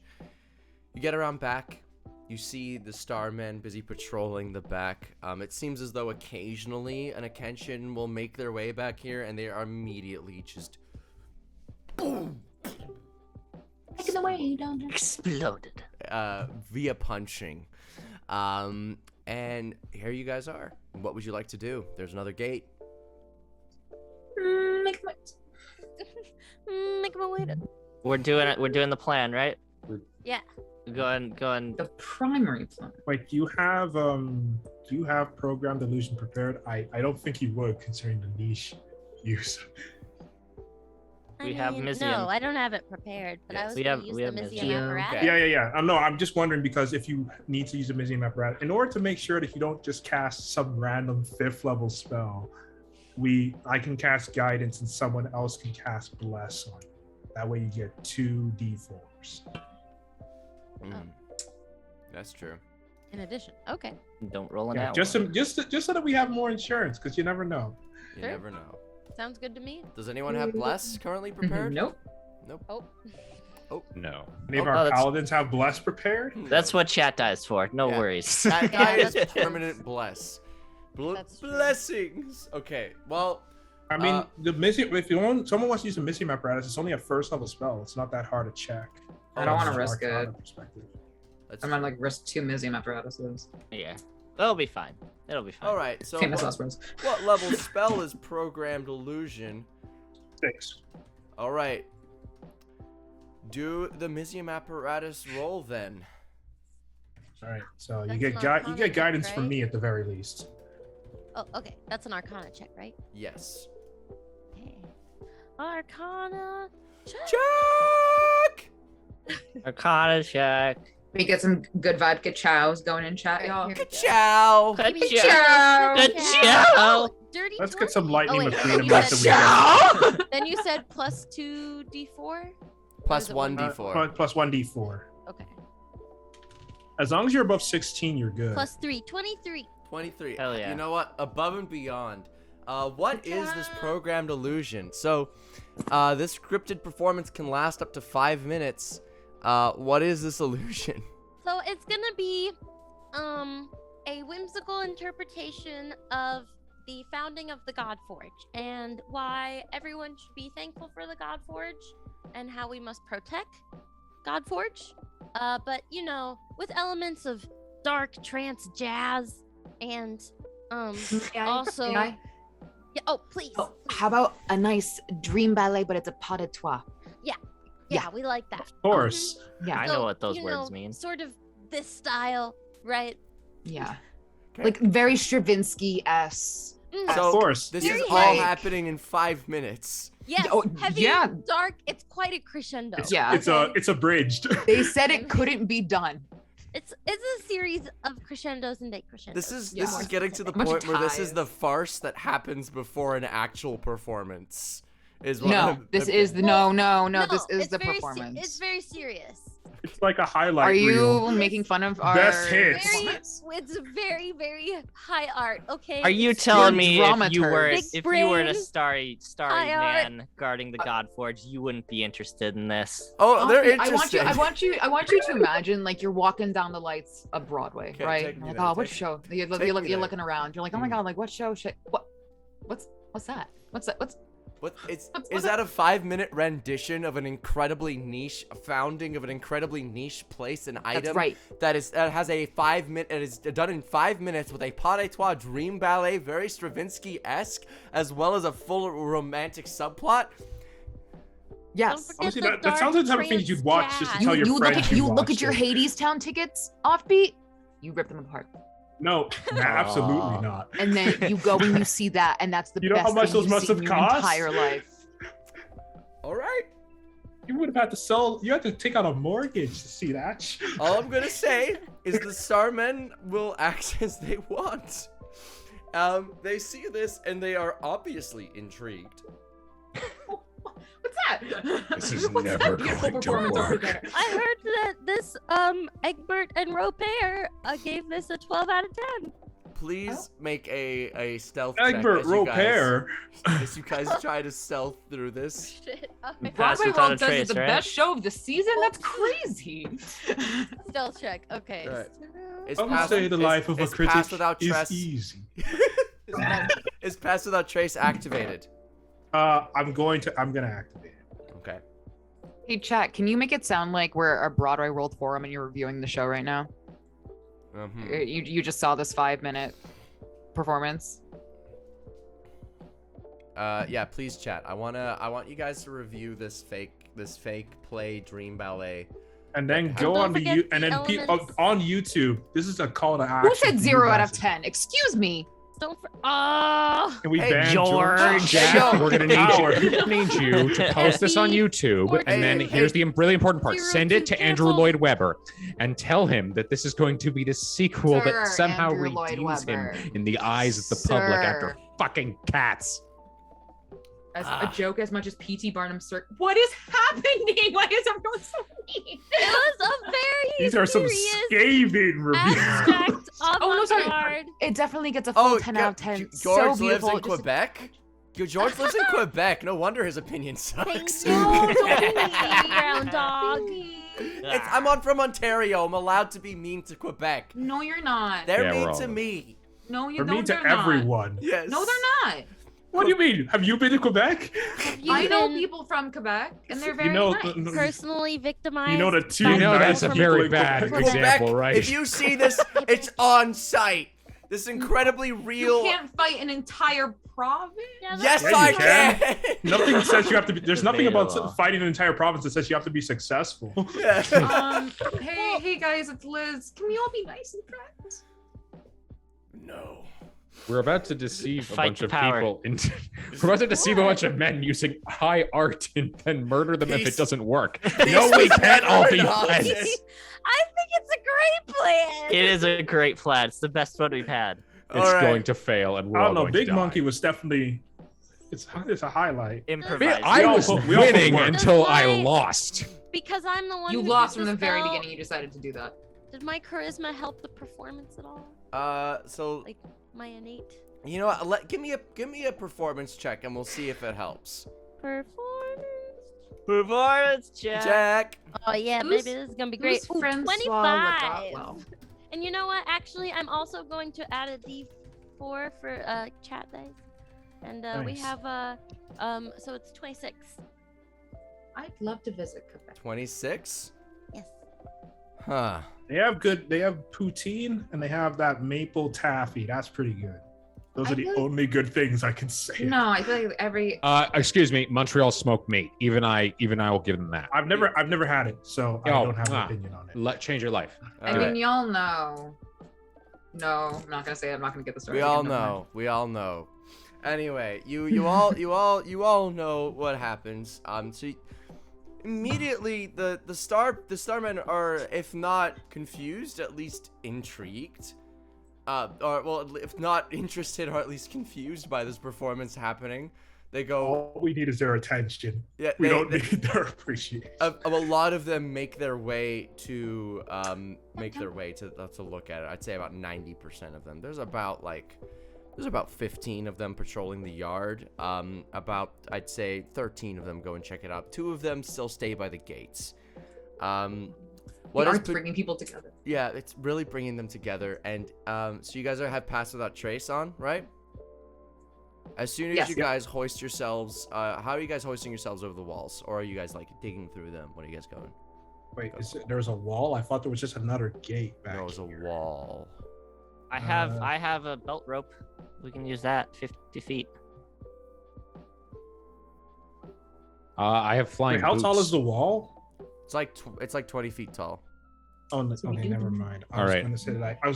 You get around back, you see the Starmen busy patrolling the back. It seems as though occasionally an Akenshin will make their way back here, and they are immediately just boom, Exploded. via punching. And here you guys are. What would you like to do? There's another gate. Make my... Make him a way to. We're doing the plan, right? Yeah. Going. The primary plan. Wait, do you have program delusion prepared? I don't think you would, considering the niche use. We have Mizium. No, I don't have it prepared, but I Yes. was We gonna have- use we the have Mizium Mizium. apparatus. Okay. Yeah. No, I'm just wondering because if you need to use a Mizium apparatus, in order to make sure that you don't just cast some random 5th level spell, I can cast guidance and someone else can cast bless on you. That way you get 2 d4s. That's true. In addition, okay. Don't roll an Yeah, hour. just so that we have more insurance, because you never know. You Sure. never know. Sounds good to me. Does anyone have bless currently prepared? Nope. Oh, No. Any of Oh, our that's- paladins have bless prepared? That's what chat dies for. No Yeah. worries. That guy Yeah, is that's true. permanent bless. That's true. Blessings. Okay. Well, I mean, the Mizium. If someone wants to use a Mizium apparatus, it's only a 1st level spell. It's not that hard to check. I don't wanna From an risk it. Arcana perspective. that's I'm gonna like risk 2 Mizium apparatuses. Yeah. It'll be fine. It'll be fine. all right. So Famous last words. what level spell is programmed illusion? 6. All right. Do the Mizium apparatus roll then. All right. So That's you get an you Arcana get check, guidance from right? me at the very least. oh, okay. That's an Arcana check, right? Yes. Okay. Arcana check. Check. Arcana check. We get some good vibe chows going in chat, Right, y'all. here we go. Ciao. Give me Good some job. Good chow. job. Dirty Let's get some 20. Lightning wait, McQueen then and you let said- the Then you said plus 2d4? Plus is it 1d4. Plus 1d4. Okay. As long as you're above 16, you're good. Plus 3, 23. 23. Hell yeah. You know what? Above and beyond. What is this programmed illusion? So, this scripted performance can last up to 5 minutes. What is this illusion? So it's gonna be a whimsical interpretation of the founding of the Godforge and why everyone should be thankful for the Godforge and how we must protect Godforge. But you know, with elements of dark trance jazz and also May I? yeah, oh please, Oh, please. how about a nice dream ballet, but it's a pas de trois? yeah, we like that. Of course. Yeah, I So, know what those you words know, mean. Sort of this style, right? yeah. Okay. Like very Stravinsky-esque. So, Of course. This Very is all like- happening in 5 minutes. Yes, Oh, heavy, yeah. dark. It's quite a crescendo. Yeah. It's abridged. They said it couldn't be done. It's a series of crescendos and decrescendos. This is Yeah. getting to the A bunch of point where this is ties. the farce that happens before an actual performance. Is what No, this is the no. This is it's the very performance. it's very serious. It's like a highlight Are you reel. making fun of our Best hits. performance? It's very, very high art. Okay. Are you It's telling You're me if you were dramaturgs. Big a brain, starry high art. man guarding the Godforge, you wouldn't be interested in this? Oh, they're I interesting. want you to imagine like you're walking down the lights of Broadway, Okay, right? take You're me like, there, oh, what take- show? take You're me there. looking around. You're like, oh my god, like what show? What's that? What's that? What is what's that a 5-minute rendition of an incredibly niche founding of an incredibly niche place and item? That's right. That has a 5-minute. It is done in 5 minutes with a pas de trois dream ballet, very Stravinsky-esque, as well as a full romantic subplot. Yes. Don't Honestly, forget that the sounds like the type dark of things you'd trance watch just to jazz. tell your you friends you look watched at your it. Hades Town tickets offbeat. You rip them apart, No, absolutely not. and then you go and you see that, and that's the You know best how much thing those you've must seen have in your cost? entire life. All right. You would have had to sell. You had to take out a mortgage to see that. All I'm gonna say is the Starmen will act as they want. They see this and they are obviously intrigued. What's that? This is What's that never beautiful going to performance over work. there? I heard that this Egbert and Robert gave this a 12 out of 10. Please make a stealth check Egbert as you guys, Roper. as you guys try to stealth through this. Shit. Pass Broadway without World a says trace, it's the right? best show of the season. That's crazy. Stealth check. Okay. Alright. It's I would pass- say the it's- life of a it's critic pass without is trace. easy. Is pass without trace activated? I'm gonna activate it. Okay. Hey, chat, can you make it sound like we're a Broadway World Forum and you're reviewing the show right now? You just saw this 5-minute performance. Yeah, please chat. I want you guys to review this fake play dream ballet. And then And go don't on to forget you and the then elements. on YouTube. This is a call to action. Who said for you 0 out guys. of 10? Excuse me. Don't for Can we Hey, ban George. Jack, Yo. we're gonna need you to post this on YouTube, Hey, and then hey, here's the really important part: Zero send it to to Andrew cancel. Lloyd Webber, and tell him that this is going to be the sequel Sir, that somehow Andrew Lloyd redeems him Webber. in the eyes of the public after Sir. fucking cats. As a joke as much as P.T. Barnum, sir. What is happening? Why is everyone so mean? It was a very These are some serious scathing reviews. abstract Oh, no, sorry. avant-garde. It definitely gets a full 10 out of 10. George So lives beautiful. in Quebec. George lives in Quebec. No wonder his opinion sucks. No, don't be mean, ground dog. I'm from Ontario. I'm allowed to be mean to Quebec. No, you're not. They're Yeah, we're mean all to of it. me. No, you For don't. me to They're not. everyone. Yes. No, they're not. What do you mean? Have you been to Quebec? You I know been people from Quebec, and they're very You know, nice. personally victimized. you know the two You know nice that's a people very in bad Quebec. example, right? If you see this, it's on site. This incredibly You real. can't fight an entire province. Yeah, Yes, Yeah, you I can. can. Nothing says you have to be. There's nothing about Debatable. fighting an entire province that says you have to be successful. Yeah. Hey guys, it's Liz. Can we all be nice and friends? No. We're about to deceive a Fight bunch the of power. people into. We're about to deceive a bunch of men using high art and then murder them if Peace. it doesn't work. No, we can't all be Nonsense. friends. I think it's a great plan. It is a great plan. It's the best one we've had. It's All right. going to fail, and we're I all don't know. going to Big die. Monkey was definitely. It's a highlight. Improvise. I all was put- we all put winning work. until I Does my- lost. Because I'm the one You who lost did from the very spell. beginning. You decided to do that. Did my charisma help the performance at all? So Like my innate you know what? Give me a performance check, and we'll see if it helps. performance? Performance check. Jack. Oh yeah, Who's- baby, this is gonna be great. Who's Ooh, Francois 25. Legault? And you know what? Actually, I'm also going to add a D4 for chat dice, and we Nice. have so it's 26. I'd love to visit Quebec. 26. Yes. Huh. They have poutine and they have that maple taffy. That's pretty good. Those I are the feel- only good things I can say. No, I feel like every. Excuse me, Montreal smoked meat. Even I will give them that. I've never had it, so I Oh, don't have an ah. opinion on it. Change your life. I All mean, right. y'all know. No, I'm not gonna say it. I'm not gonna get the story. We all again, never mind. know. We all know. Anyway, you all know what happens. So immediately the starmen are, if not confused, at least intrigued. Or well, if not interested, or at least confused by this performance happening. They go. All we need is their attention. Yeah, We don't need their appreciation. A lot of them make their way to look at it. I'd say about 90% of them. There's about 15 of them patrolling the yard. I'd say 13 of them go and check it out. 2 of them still stay by the gates. What is bringing people together? Yeah, it's really bringing them together. And so you guys have Pass Without Trace on, right? As soon as you guys hoist yourselves, how are you guys hoisting yourselves over the walls? Or are you guys like digging through them? What are you guys going? Wait, there's a wall? I thought there was just another gate back There was a wall. I have a belt rope. We can use that. 50 feet. I have flying. Wait, how boots. tall is the wall? It's like 20 feet tall. Oh, okay, never mind. I was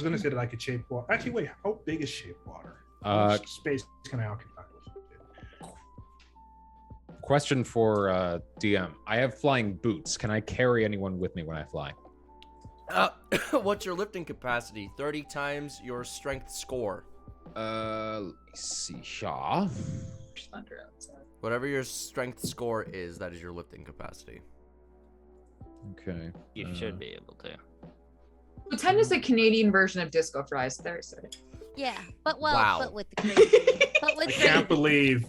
gonna say that I could shape water. Actually, wait, how big is shape water? How much space can I occupy? Question for DM. I have flying boots. Can I carry anyone with me when I fly? What's your lifting capacity? 30 times your strength score. Let me see. Shaw. Whatever your strength score is, that is your lifting capacity. Okay. You should be able to. Well, 10 is the Canadian version of disco fries. There, I said it. Yeah, but with the crazy. But with I can't believe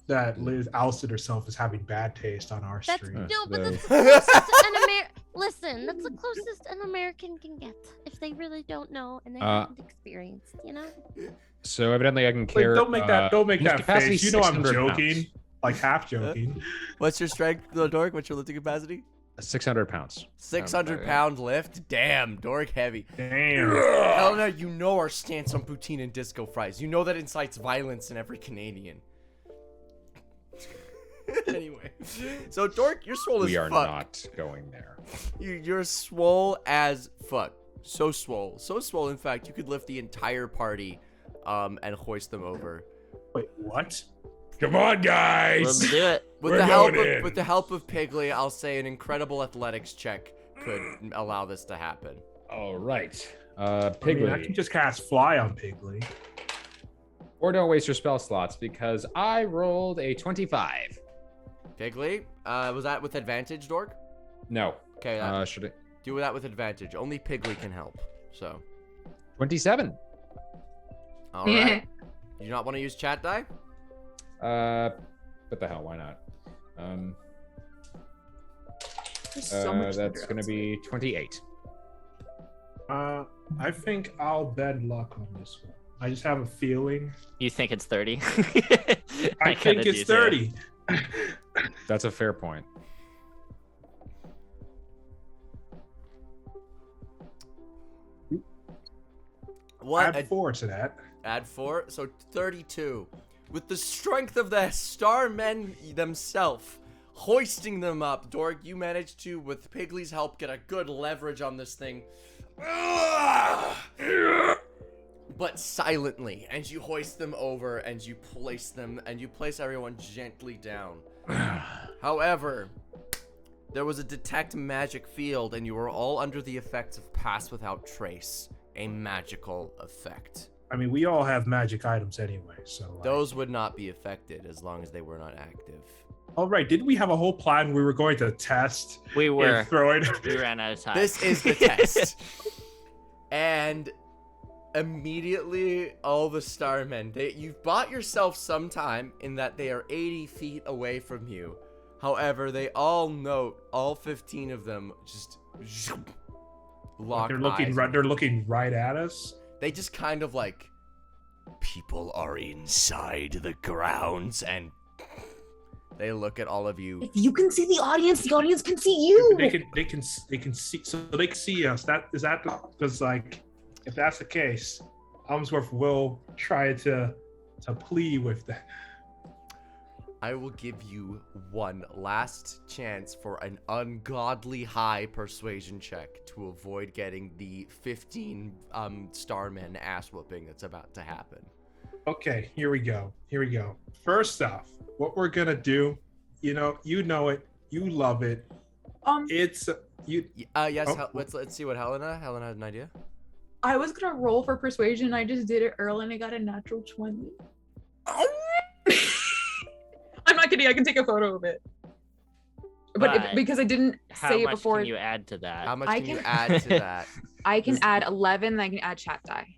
that Liz ousted herself as having bad taste on our stream. No, but that's the closest Listen, that's the closest an American can get if they really don't know and they haven't experienced, you know? So evidently I can carry. Don't make that face. You know I'm 600 joking. pounds. Like half joking. What's your strength, Dork? What's your lifting capacity? 600 pounds. 600-pound lift? Damn, Dork heavy. Damn. Helena, you know our stance on poutine and disco fries. You know that incites violence in every Canadian. Anyway, so Dork, you're swole as fuck. We are not going there. You're swole as fuck. So swole. In fact, you could lift the entire party, and hoist them over. Wait, what? Come on, guys. Let's do it. With the help of Piggly, I'll say an incredible athletics check could allow this to happen. All right. Piggly. I mean, I can just cast Fly on Piggly. Or don't waste your spell slots because I rolled a 25. Piggly, was that with advantage, Dork? No. Okay. Should it? Do that with advantage. Only Piggly can help. So. 27. All right. You do not want to use chat die? What the hell? Why not? That's gonna be 28. I think I'll bed luck on this one. I just have a feeling. You think it's 30? I think it's 30. That's a fair point. What? Add 4 to that. Add 4, so 32. With the strength of the Starmen themselves, hoisting them up, Dork, you managed to, with Piggly's help, get a good leverage on this thing. But silently, and you hoist them over, and you place everyone gently down. However, there was a detect magic field, and you were all under the effects of Pass Without Trace, a magical effect. I mean, we all have magic items anyway, so... Those would not be affected as long as they were not active. All right, didn't we have a whole plan we were going to test? We were. We ran out of time. This is the test. And immediately, all the Starmen, you've bought yourself some time in that they are 80 feet away from you. However, they all note, all 15 of them just lock eyes. They're looking right at us. They just kind of like, people are inside the grounds, and they look at all of you. If you can see the audience can see you. They can see, so they can see us. Because like, if that's the case, Helmsworth will try to plead with that. I will give you one last chance for an ungodly high persuasion check to avoid getting the 15 Starmen ass whooping that's about to happen. Okay, here we go. First off, what we're gonna do, you know it, you love it. It's you. Yes. Let's see what Helena had an idea. I was gonna roll for persuasion. I just did it early and I got a natural 20. I'm not kidding. I can take a photo of it. But because I didn't How say it much before, can you add to that? How much I can you can- add to that? I can add 11. Then I can add chat die.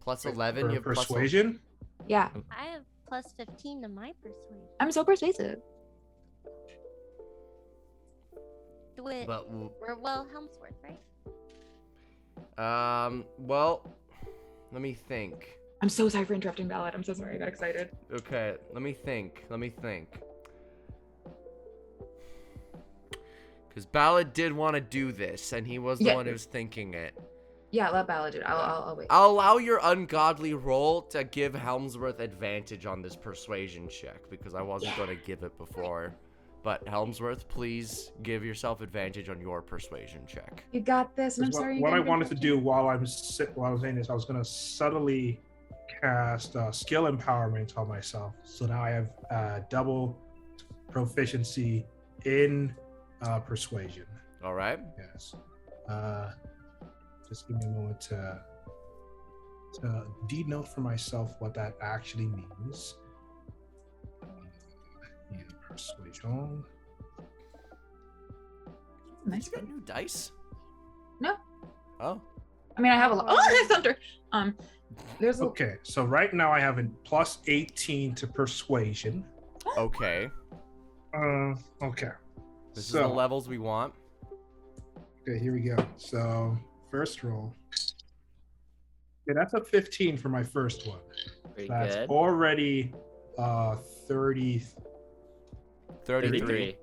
Plus 11, For you have plus persuasion. Yeah, I have plus 15 to my persuasion. I'm so persuasive. Do it. But Or, well, Helmsworth, right? well, let me think. I'm so sorry for interrupting Ballad. I'm so sorry. I got excited. Okay, let me think. Because Ballad did want to do this, and he was the Yeah. one who's thinking it. Yeah, let Ballad do it. I'll wait. I'll allow your ungodly roll to give Helmsworth advantage on this persuasion check, because I wasn't going to give it before. But Helmsworth, please give yourself advantage on your persuasion check. You got this. And I'm What- sorry. What I wanted to do while I was saying this, I was going to subtly cast skill empowerment on myself. So now I have double proficiency in persuasion. All right? Yes. Just give me a moment to denote for myself what that actually means. In persuasion. Nice. You got new dice? No. Oh. I mean, I have a lot. Oh, thunder. There's a. Okay, so right now I have a plus 18 to persuasion. Okay. Okay. This is the levels we want. Okay, here we go. So first roll. Okay, that's a 15 for my first one. Pretty That's good. already 30. 33.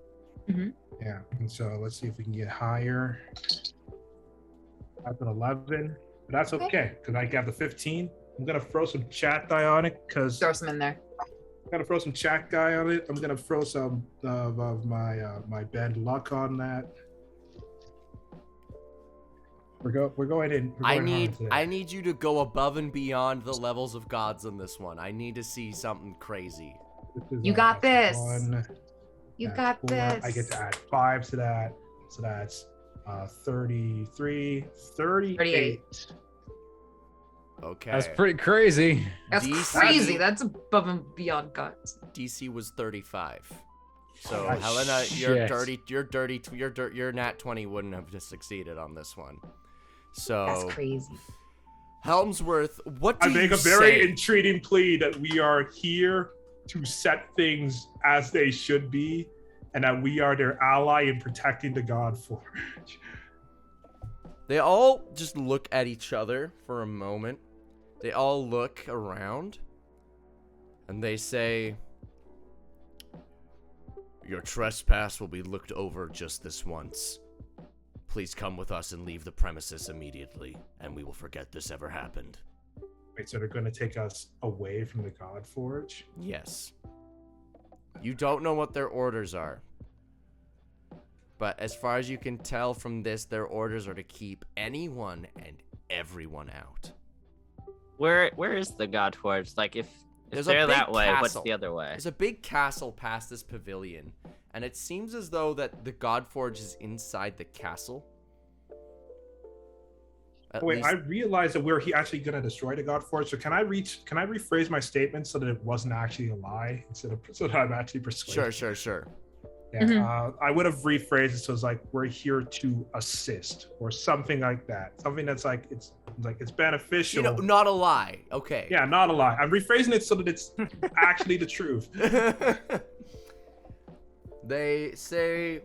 Yeah, and so let's see if we can get higher. That's an 11. But that's okay, because I got the 15. I'm gonna throw some chat die on it, because Throw some in there. I'm gonna throw some chat guy on it. I'm gonna throw some of my bad luck on that. We're going in. We're I going hard need today. you to go above and beyond the levels of gods on this one. I need to see something crazy. This is, You got this. one, You that's got 4. this. I get to add 5 to that, so that's 33, 38. Okay. That's pretty crazy. That's DC crazy. That's above and beyond guts. DC was 35. So Oh, Helena, shit. your nat 20 wouldn't have just succeeded on this one. So That's crazy. Helmsworth, what do I you make a very say? entreating plea that we are here to set things as they should be, and that we are their ally in protecting the God Forge. They all just look at each other for a moment. They all look around. And they say, "Your trespass will be looked over just this once. Please come with us and leave the premises immediately, and we will forget this ever happened." Wait, so they're going to take us away from the God Forge? Yes. You don't know what their orders are. But as far as you can tell from this, their orders are to keep anyone and everyone out. Where is the God Forge? Like, if There's a they're big that way, what's castle. the other way? There's a big castle past this pavilion, and it seems as though that the God Forge is inside the castle. At Wait, least- I realized that we're actually going to destroy the God Forge. So can I rephrase my statement so that it wasn't actually a lie, so that I'm actually persuaded? Sure. Yeah, I would have rephrased it so it's like we're here to assist or something like that. Something that's like it's beneficial. You know, not a lie. Okay. Yeah, not a lie. I'm rephrasing it so that it's actually the truth. They say,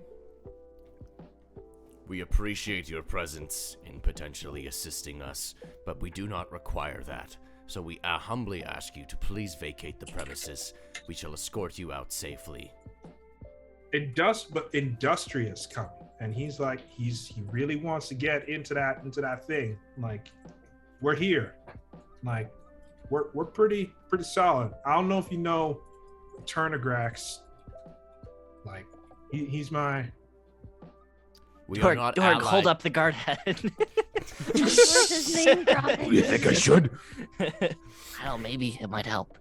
"We appreciate your presence in potentially assisting us, but we do not require that. So we humbly ask you to please vacate the premises. We shall escort you out safely." But Industrious coming, and he's like he really wants to get into that thing. Like, we're here. Like, we're pretty solid. I don't know if you know Turnigrax. Like, he's my. We are not allied. hold up the guard head. Where's his name dropping? You think I should? I don't know, maybe it might help.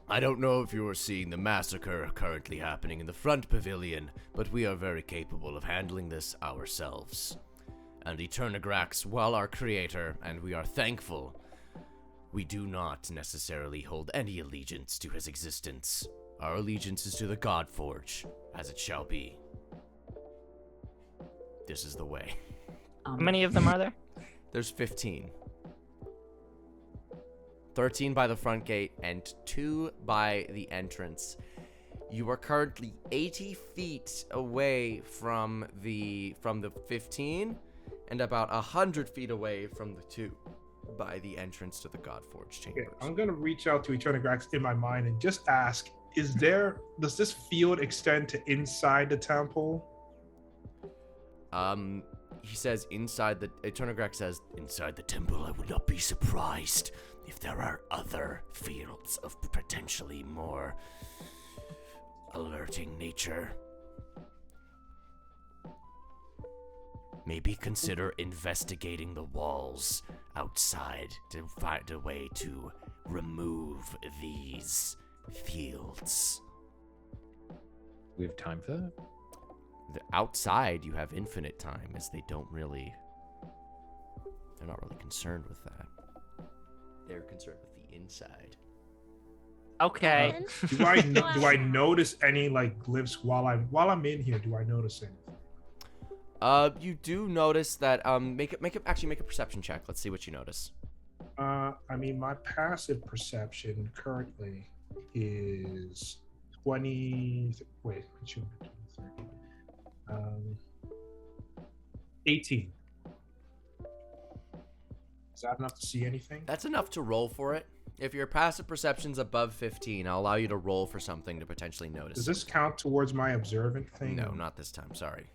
I don't know if you are seeing the massacre currently happening in the front pavilion, but we are very capable of handling this ourselves. And Eternigrax, while our creator, and we are thankful, we do not necessarily hold any allegiance to his existence. Our allegiance is to the Godforge, as it shall be. This is the way. How many of them are there? There's 15. 13 by the front gate and 2 by the entrance. You are currently 80 feet away from the 15 and about 100 feet away from the 2 by the entrance to the Godforge chambers. Okay, I'm gonna reach out to Eternagrax in my mind and just ask: does this field extend to inside the temple? He says Eternagrax says, inside the temple, I would not be surprised if there are other fields of potentially more alerting nature. Maybe consider investigating the walls outside to find a way to remove these fields. We have time for that? The outside, you have infinite time, as they're not really concerned with that. They're concerned with the inside. Okay. Do I notice any like glyphs while I'm in here? Do I notice anything? You do notice that make a perception check. Let's see what you notice. I mean, my passive perception currently is 20. Wait, 18. Is that enough to see anything? That's enough to roll for it. If your passive perception's above 15, I'll allow you to roll for something to potentially notice. Does this count towards my observant thing? No, not this time. Sorry.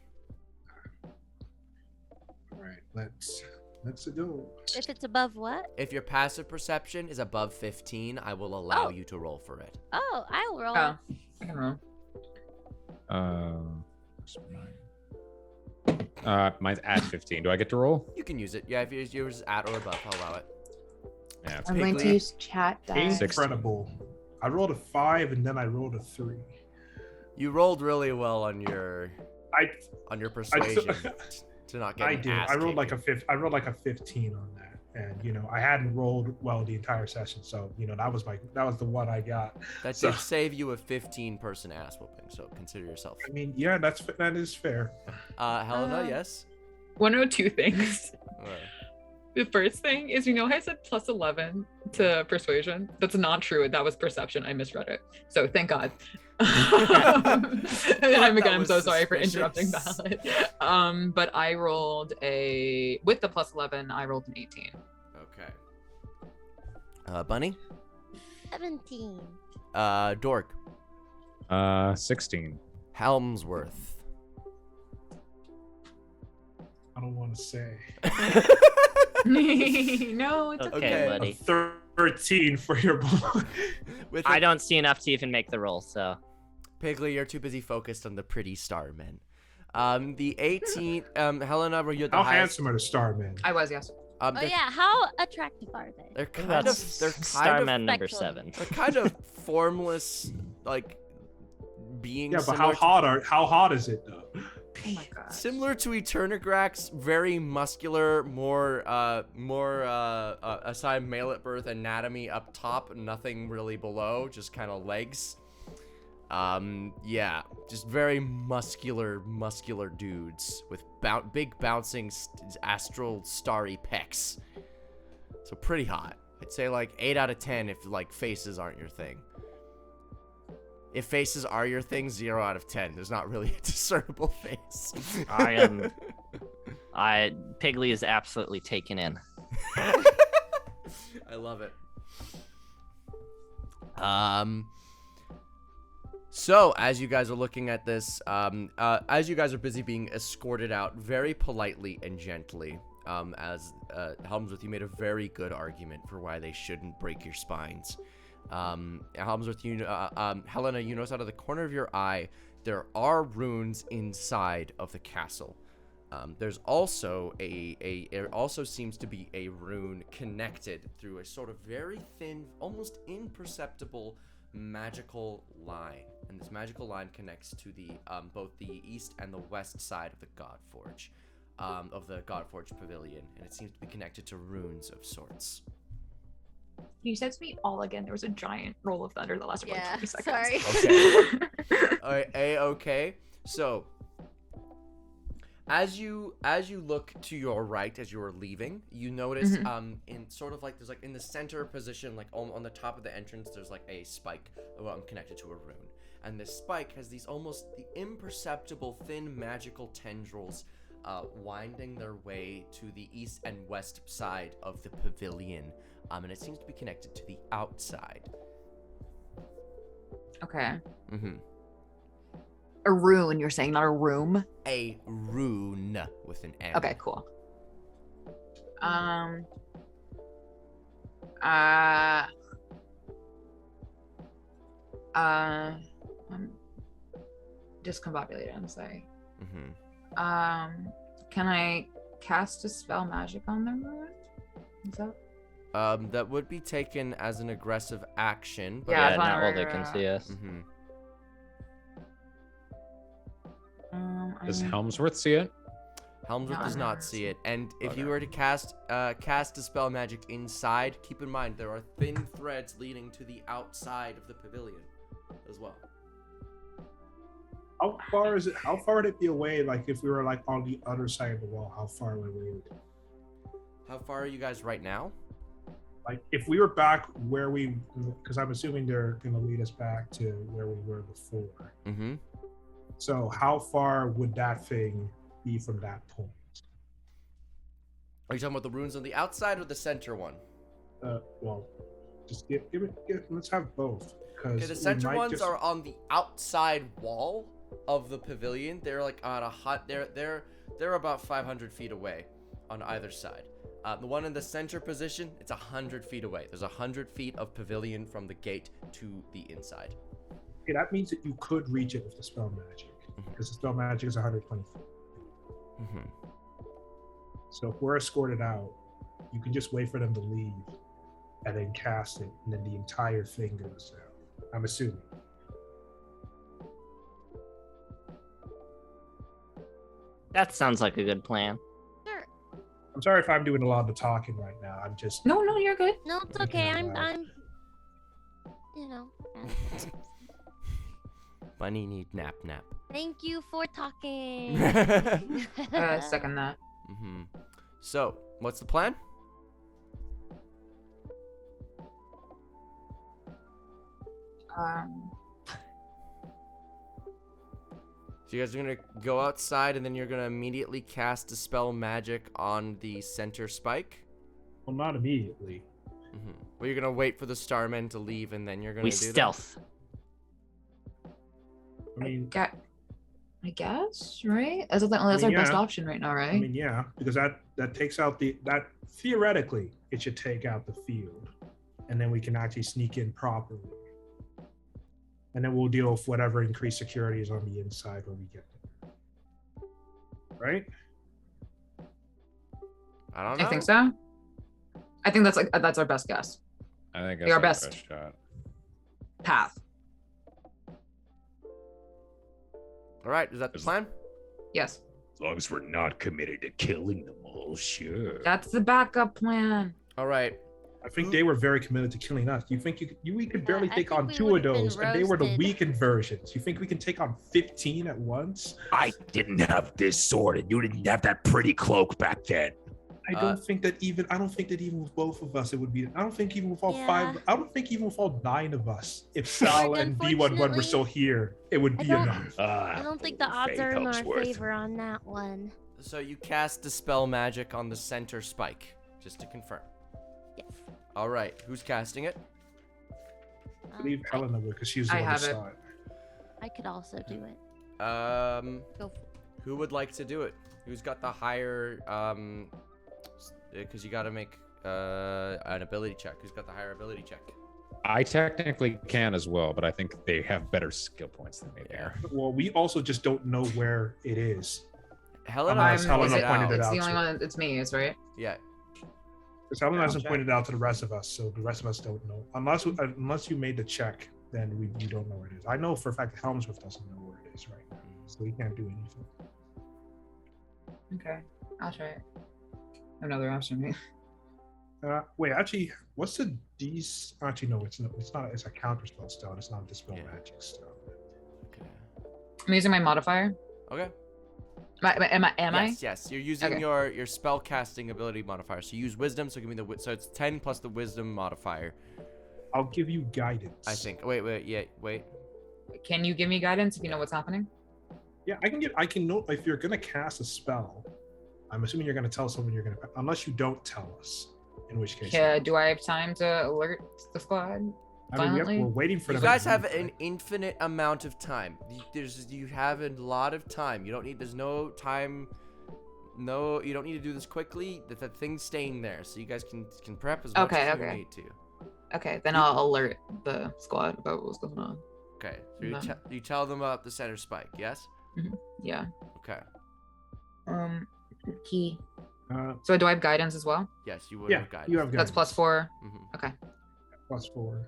All right, let's go. If it's above what? If your passive perception is above 15, I will allow you to roll for it. Oh, I'll roll. Oh, I don't know. Mine's at 15. Do I get to roll? You can use it. Yeah, if yours is at or above, I'll allow it. Yeah. I'm going to use chat dice. Incredible. I rolled a 5 and then I rolled a 3. You rolled really well on your persuasion to not get. I did. I rolled like a 15 on that, and I hadn't rolled well the entire session, so that was the one I got. That did save you a 15-person ass whooping, so consider yourself. I mean, yeah, that is fair. Helena, yes. One or two things. What? The first thing is, how I said plus 11 to persuasion? That's not true. That was perception. I misread it. So thank God. I'm so sorry for interrupting Ballad. But I rolled with the plus 11, I rolled an 18. Okay. Bunny? 17. Dork? 16. Helmsworth? I don't want to say. No, it's Okay, buddy. 13 for your blow. I don't see enough to even make the roll, so. Piggly, you're too busy focused on the pretty starmen. The 18, Helena, were you at the How highest? handsome are the starmen? I was, yes. Oh yeah, how attractive are they? They're kind of Starman number spectrum. 7. they're kind of formless, like beings. Yeah, but how hot is it though? Oh my God. Similar to Eternagrax, very muscular, more assigned male at birth anatomy up top, nothing really below, just kind of legs. Yeah, just very muscular dudes with big bouncing astral starry pecs. So pretty hot. I'd say like 8 out of 10 if like faces aren't your thing. If faces are your thing, 0 out of 10. There's not really a discernible face. Piggly is absolutely taken in. I love it. So as you guys are looking at this, as you guys are busy being escorted out very politely and gently, as Helmsworth, you made a very good argument for why they shouldn't break your spines. Helmsworth, Helena, you notice out of the corner of your eye, there are runes inside of the castle. There's also it also seems to be a rune connected through a sort of very thin, almost imperceptible magical line. And this magical line connects to the both the east and the west side of the Godforge, of the Godforge Pavilion, and it seems to be connected to runes of sorts. you said to me all again. There was a giant roll of thunder that lasted like Yeah, 20 seconds. sorry. Okay. All right, okay. So, as you look to your right as you are leaving, you notice in sort of like there's like in the center position, like on the top of the entrance, there's like a spike connected to a rune, and this spike has these almost the imperceptible thin magical tendrils winding their way to the east and west side of the pavilion, and it seems to be connected to the outside. Okay. Mm-hmm. A rune, you're saying, not a room? A rune with an N. Okay, cool. Discombobulated, I'm sorry. Mm-hmm. Can I cast a spell magic on the rune? Is that? That would be taken as an aggressive action. But Yeah, Yeah, not while they right. can see us. Mm-hmm. Does Helmsworth see it? Helmsworth No, does I not never see see it, and if Okay. you were to cast a spell magic inside, keep in mind there are thin threads leading to the outside of the pavilion as well. How far is it? How far would it be away? Like if we were like on the other side of the wall, how far away would it be? How far are you guys right now? Like if we were back where we, because I'm assuming they're gonna lead us back to where we were before. Mm-hmm. So how far would that thing be from that point? Are you talking about the runes on the outside or the center one? Well, just let's have both. Okay, the center ones are on the outside wall of the pavilion. They're like on a hut. They're about 500 feet away on either side. The one in the center position, it's 100 feet away. There's 100 feet of pavilion from the gate to the inside. Okay, that means that you could reach it with the spell magic, because the spell magic is 120 feet. Mm-hmm. So if we're escorted out, you can just wait for them to leave and then cast it, and then the entire thing goes down. I'm assuming. That sounds like a good plan. Sure. I'm sorry if I'm doing a lot of the talking right now. I'm just No, you're good. No, it's Thinking okay. out I'm, loud. you know. Bunny need nap. Thank you for talking. Second that. Mm-hmm. So, what's the plan? So you guys are gonna go outside and then you're gonna immediately cast a spell magic on the center spike? well, not immediately. Mm-hmm. Well, you're gonna wait for the starmen to leave and then you're gonna We do stealth. I mean, I guess, right? That's our best option right now, right? I mean, yeah, because that takes out that theoretically it should take out the field, and then we can actually sneak in properly, and then we'll deal with whatever increased security is on the inside when we get there. Right? I don't know. I think so. I think that's our best guess. I think Our that's best. our best shot. Path. All right, is that the plan? Yes. As long as we're not committed to killing them all, sure. That's the backup plan. All right. I think they were very committed to killing us. You think we could barely I take think on we 2 of would've been those, and they were the roasted. weakened versions. You think we can take on 15 at once? I didn't have this sword, and you didn't have that pretty cloak back then. I don't think that even with both of us it would be. I don't think even with all Yeah. 5. I don't think even with all 9 of us, if Sal Like, and B11 were unfortunately, still here, it would I be don't- enough. I don't think the odds Faith are in our Helmsworth. favor on that one. So you cast dispel magic on the center spike, just to confirm. Yes. All right, who's casting it? I believe Helena would, because she was the I one who have it. saw it. I could also do it. Who Go for would like to do it? Who's got the higher? Because you got to make an ability check. Who's got the higher ability check? I technically can as well, but I think they have better skill points than me there. Well, we also just don't know where it is. Helena Unless has Helena pointed pointed out. it It's out the only too. one. It's me. It's right. Yeah. Because Helena hasn't check. pointed it out to the rest of us, so the rest of us don't know. Unless you made the check, then we don't know where it is. I know for a fact that Helmsworth doesn't know where it is right now, so he can't do anything. Okay, I'll try it. Another option, right? Wait, actually, what's the D's? Actually, no, it's not. It's not. It's a counter spell stone. It's not a dispel magic stone. Okay. I'm using my modifier. Okay. Am I? Yes. You're using Okay. your spell casting ability modifier. So you use wisdom. So give me so it's 10 plus the wisdom modifier. I'll give you guidance. I think. Wait. Can you give me guidance if you know what's happening? Yeah, I can know if you're gonna cast a spell. I'm assuming you're gonna tell someone you're gonna, unless you don't tell us. In which case. Yeah. Do I have time to alert the squad? I mean, violently? we're waiting for You them to guys have move, an right? infinite amount of time. You have a lot of time. You don't need. There's no time. No, you don't need to do this quickly. The thing's staying there, so you guys can prep as much as you need to. Okay, then I'll alert the squad about what's going on. Okay, so you tell them about the center spike. Yes. Yeah. Okay. Key. Uh, So do I have guidance as well? Yes, you would yeah, have guidance. you have That's guidance. +4. Mhm. Okay. +4.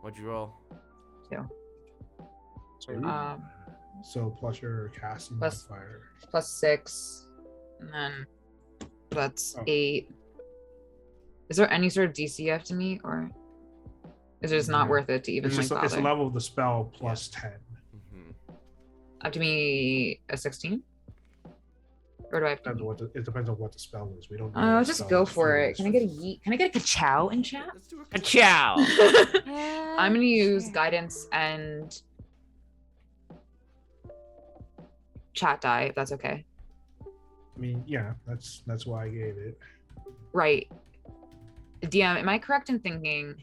What'd you roll? So plus your casting Plus- modifier. +6, and then that's Oh. 8. Is there any sort of DC you have to meet, or is it just not Yeah. worth it to even It's like just it's the bother? level of the spell plus 10. Mhm. I have to meet a 16, or do I have to? It depends on what the spell is. We don't. Oh, just go for it. Can I get a yeet? Can I get a ka-chow in chat? Let's do A chow. I'm gonna use guidance and chat die, if that's okay. I mean, yeah, that's why I gave it. Right. DM, am I correct in thinking,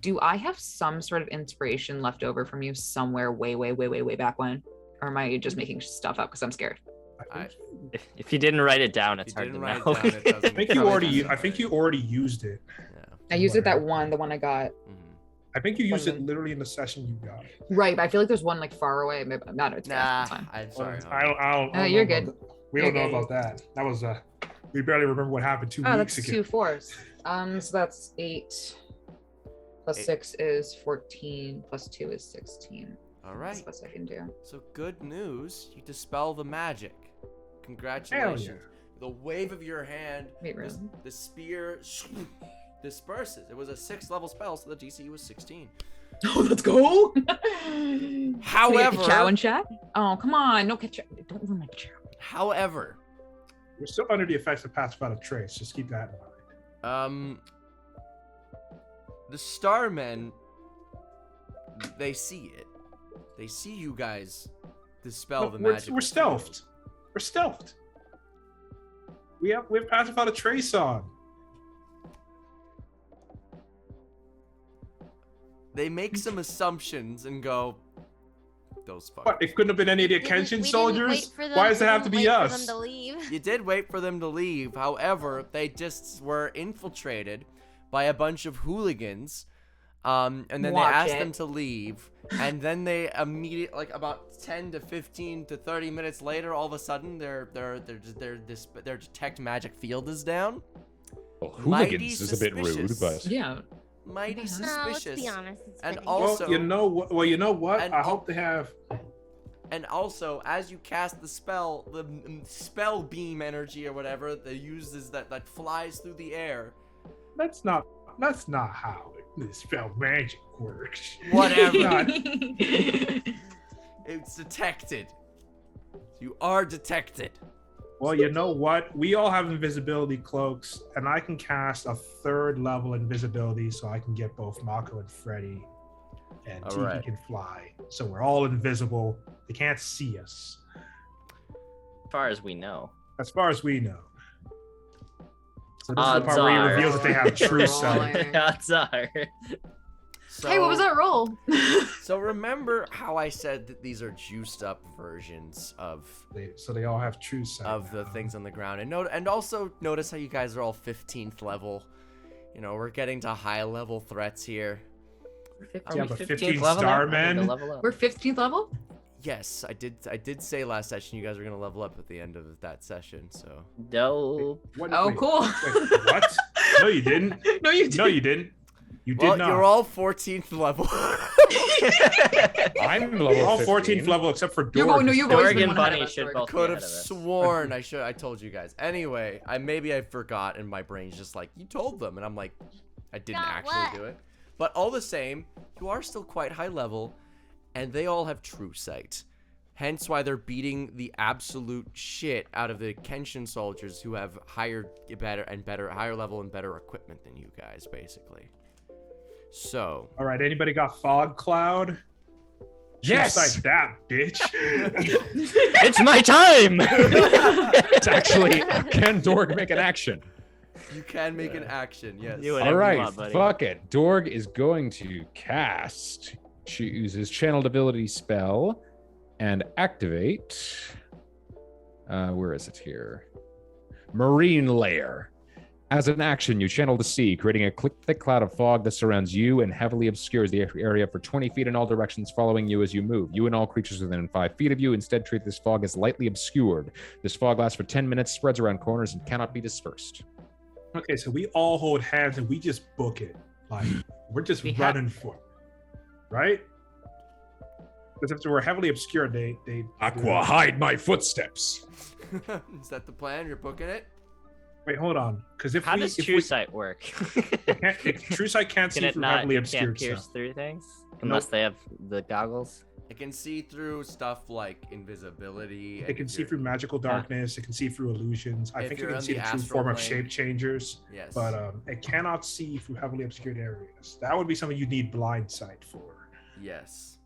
do I have some sort of inspiration left over from you somewhere way back when? Or am I just making stuff up because I'm scared? I If you didn't write it down, it's If you hard to didn't know. write it down, it doesn't. think you already. I think you already used it. Yeah. I used it Whatever. the one I got. Mhm. I think you used it Wondering. literally in the session you got. Right, but I feel like there's one like far away. Maybe not. It's Nah, fine. I'm sorry. I don't No, you're know good. about we don't You're know good. about that. That was we barely remember what happened 2 Oh, weeks that's ago. 2 4s. So that's 8 plus 6 is 14 plus 2 is 16. All That's right. the best I can do. So good news. You dispel the magic. Hell Congratulations. yeah. The wave of your hand, Wait, really? the spear disperses. It was a 6th level spell, so the DC was 16. Oh, let's go. However- chow in chat. Oh, come on, no ketchup. Don't ruin my chow. However, We're still under the effects of pacified trace. Just keep that in mind. the Starmen, they see it. They see you guys dispel No, the we're, magic. we're stealthed. We're stealthed. We have pacified a trace on. They make some assumptions and go, those fuckers. What? It couldn't have been any of the We didn't- Attention we didn't soldiers. wait for them- Why does it we have to didn't be wait for us? them to leave. You did wait for them to leave. However, they just were infiltrated by a bunch of hooligans. And then Watch they asked it. them to leave. And then they immediately, like about 10 to 15 to 30 minutes later, all of a sudden their detect magic field is down. Well, Mighty hooligans is a bit rude, suspicious. but Yeah. Mighty No, No, let's suspicious. be honest. It's And been also- Well, you know what? Well, you know what? And I al- hope they have. And also, as you cast the spell, the spell beam energy or whatever that uses that flies through the air. That's not how the spell magic works. Whatever. Not- It's detected. You are detected. Well, you know what? We all have invisibility cloaks, and I can cast a 3rd level invisibility, so I can get both Mako and Freddy, and All Tiki right. can fly. So we're all invisible. They can't see us, As far as we know. as far as we know. So this is the Odds part where he are. reveals that they have true sight. Rolling. Odds are. So, Hey, what was that roll? So remember how I said that these are juiced up versions of So they all have true sight. the now. things on the ground, and also notice how you guys are all 15th level. You know, we're getting to high level threats here. Are Yeah, we but 15th 15 level now? star I need to men? level up. We're 15th level? Yes, I did say last session you guys were gonna level up at the end of that session. So Dope. What- Oh, wait, cool. Wait, what? No, you didn't. No, you did. No, you didn't. You did Well, not. you're all 14th level. I'm level You're all 15. 14th level except for You're Dorg. going, no, you've Dorg always been and one ahead of Bunny us, should Dorg. both Could be have ahead of us. sworn I told you guys. Anyway, maybe I forgot and my brain's just like, you told them. And I'm like, I didn't Got actually what? do it. But all the same, you are still quite high level, and they all have true sight. Hence why they're beating the absolute shit out of the Kenshin soldiers who have higher level and better equipment than you guys, basically. So, All right, anybody got fog cloud? Yes! Just like that, bitch. It's my time. It's actually, can Dorg make an action? you can make an action, yes. Do it. All Whatever you right, want, buddy. fuck it. Dorg is going to cast, choose his channeled ability spell, and activate. Where is it here? Marine Layer. As an action, you channel the sea, creating a thick cloud of fog that surrounds you and heavily obscures the area for 20 feet in all directions, following you as you move. You and all creatures within 5 feet of you instead treat this fog as lightly obscured. This fog lasts for 10 minutes, spreads around corners, and cannot be dispersed. Okay, so we all hold hands and we just book it. Like, we're just We have- running for it. Right? Because if they were heavily obscured, they Aqua, hide my footsteps. Is that the plan? You're booking it? Wait, hold on. Because if How we, does if True we Sight work? True Sight can't Can see it through not? heavily It can't obscured pierce stuff. through things unless they have the goggles. It can see through stuff like invisibility. It can see through magical darkness. It can see through illusions. I If think it you're can on see the the true astral form of plane. shape changers, Yes. but it cannot see through heavily obscured areas. That would be something you need blind sight for. Yes.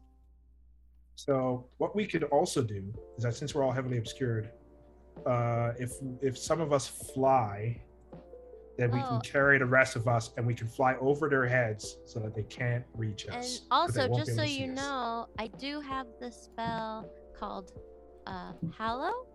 So what we could also do is that since we're all heavily obscured, if some of us fly, then we can Oh. carry the rest of us, and we can fly over their heads so that they can't reach And us. 'cause they also, won't just be so able to you see us. know, I do have the spell called Hallow,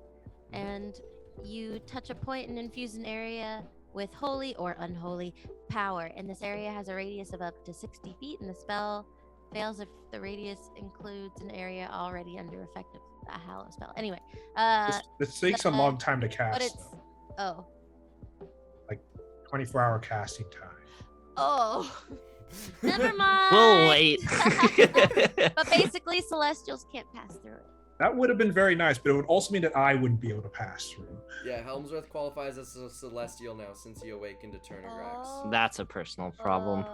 and you touch a point and infuse an area with holy or unholy power. And this area has a radius of up to 60 feet, and the spell fails if the radius includes an area already under effect of a Hallow spell. Anyway, This takes a the- long time to but cast, it's though. oh 24-hour casting time. oh. Never mind. We'll wait. But basically, celestials can't pass through it. That would have been very nice, but it would also mean that I wouldn't be able to pass through. Yeah, Helmsworth qualifies as a celestial now since he awakened to Turner Oh. That's a personal problem.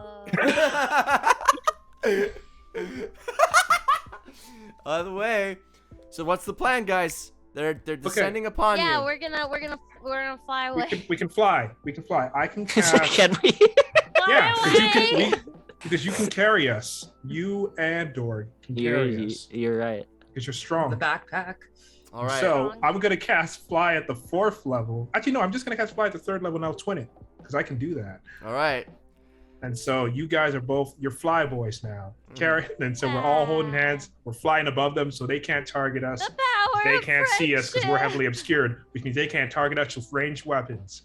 By the way, so what's the plan, guys? They're descending upon Yeah, you. we're gonna fly away. We can fly. We can fly. I can cast. Can we? Yeah, Fly away! because you can carry us. You and Dorg can carry us You're right. because you're The strong. backpack. All right. So I'm gonna cast fly at the 4th level. Actually, no, I'm just gonna cast fly at the 3rd level and I'll twin it because I can do that. All right. And so you guys are both you're fly boys now. Carry, and so we're all holding hands. We're flying above them, so they can't target us. The power They of can't see us because we're friendship. heavily obscured, which means they can't target us with ranged weapons.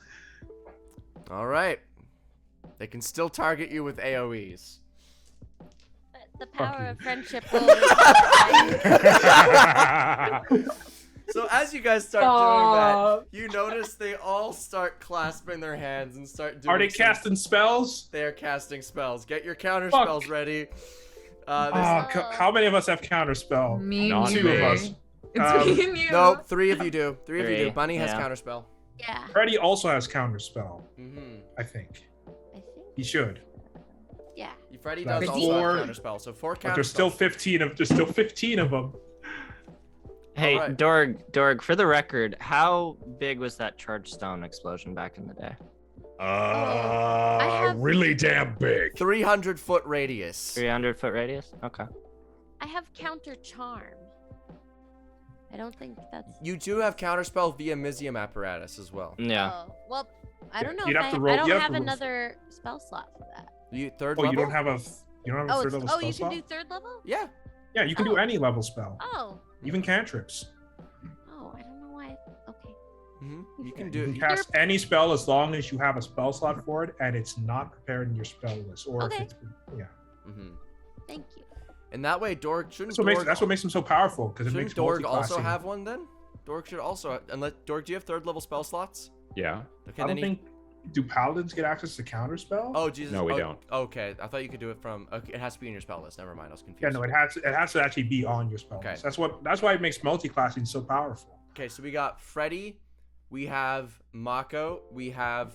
All right. They can still target you with AoEs. The Fuck power you. of friendship will always win. So as you guys start doing that, you notice they all start clasping their hands and start doing. Are they casting spells? They are casting spells. Get your counter Fuck. spells ready. How many of us have counterspell? Me Not and you. Two of us. It's me and you. No, 3 of you do. 3 of you do. Three, Bunny has yeah. counterspell. Yeah, Freddy also has counterspell, Mm-hmm. I think. I think. He should. Yeah. Freddy That's does also four. have counterspell. So 4 counterspells. But there's still 15 of them. Hey, Alright. Dorg, for the record, how big was that charge stone explosion back in the day? have- Really damn big. 300-foot radius. 300-foot radius? Okay. I have counter charm. I don't think that's. You do have counterspell via Mizium apparatus as well. Yeah. Oh, well, I don't know You'd if have to I, roll- I don't you have have to roll- another spell slot for that. You third Oh, level? you don't have a Oh, 3rd level spell you slot? can do 3rd level? Yeah. Yeah, you can do Oh. any level spell, Oh. even cantrips. Oh, I don't know why. Okay. hmm You can You do. can cast any spell as long as you have a spell slot for it and it's not prepared in your spell list, or Okay. if it's yeah. hmm Thank you. And that way, Dorg shouldn't. That's what makes them so powerful because it Shouldn't makes Dorg also multiclassing- have one then? Dorg should also. Unless Dorg, do you have 3rd level spell slots? Yeah. Okay, I then don't think Do paladins get access to counterspell? Oh Jesus. No, we Oh, don't. Okay, I thought you could do it from. Okay, it has to be in your spell list. Never mind, I was confused. Yeah, no, it has to actually be on your spell Okay. list. That's why it makes multi-classing so powerful. Okay, so we got Freddy, we have Mako, we have.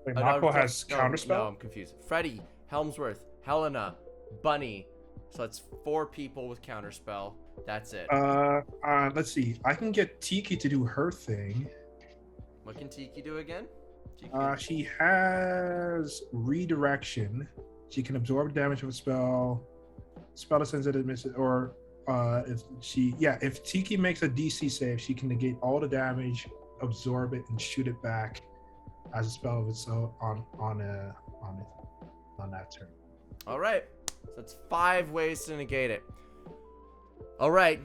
Wait, no, Mako has counterspell? No, I'm confused. Freddy, Helmsworth, Helena, Bunny. So that's 4 people with counterspell. That's it. Let's see. I can get Tiki to do her thing. What can Tiki do again? Tiki? She has redirection. She can absorb damage of a spell. Spell sensitive misses, or if Tiki makes a DC save, she can negate all the damage, absorb it, and shoot it back as a spell of its own on that turn. All right. So that's 5 ways to negate it. All right.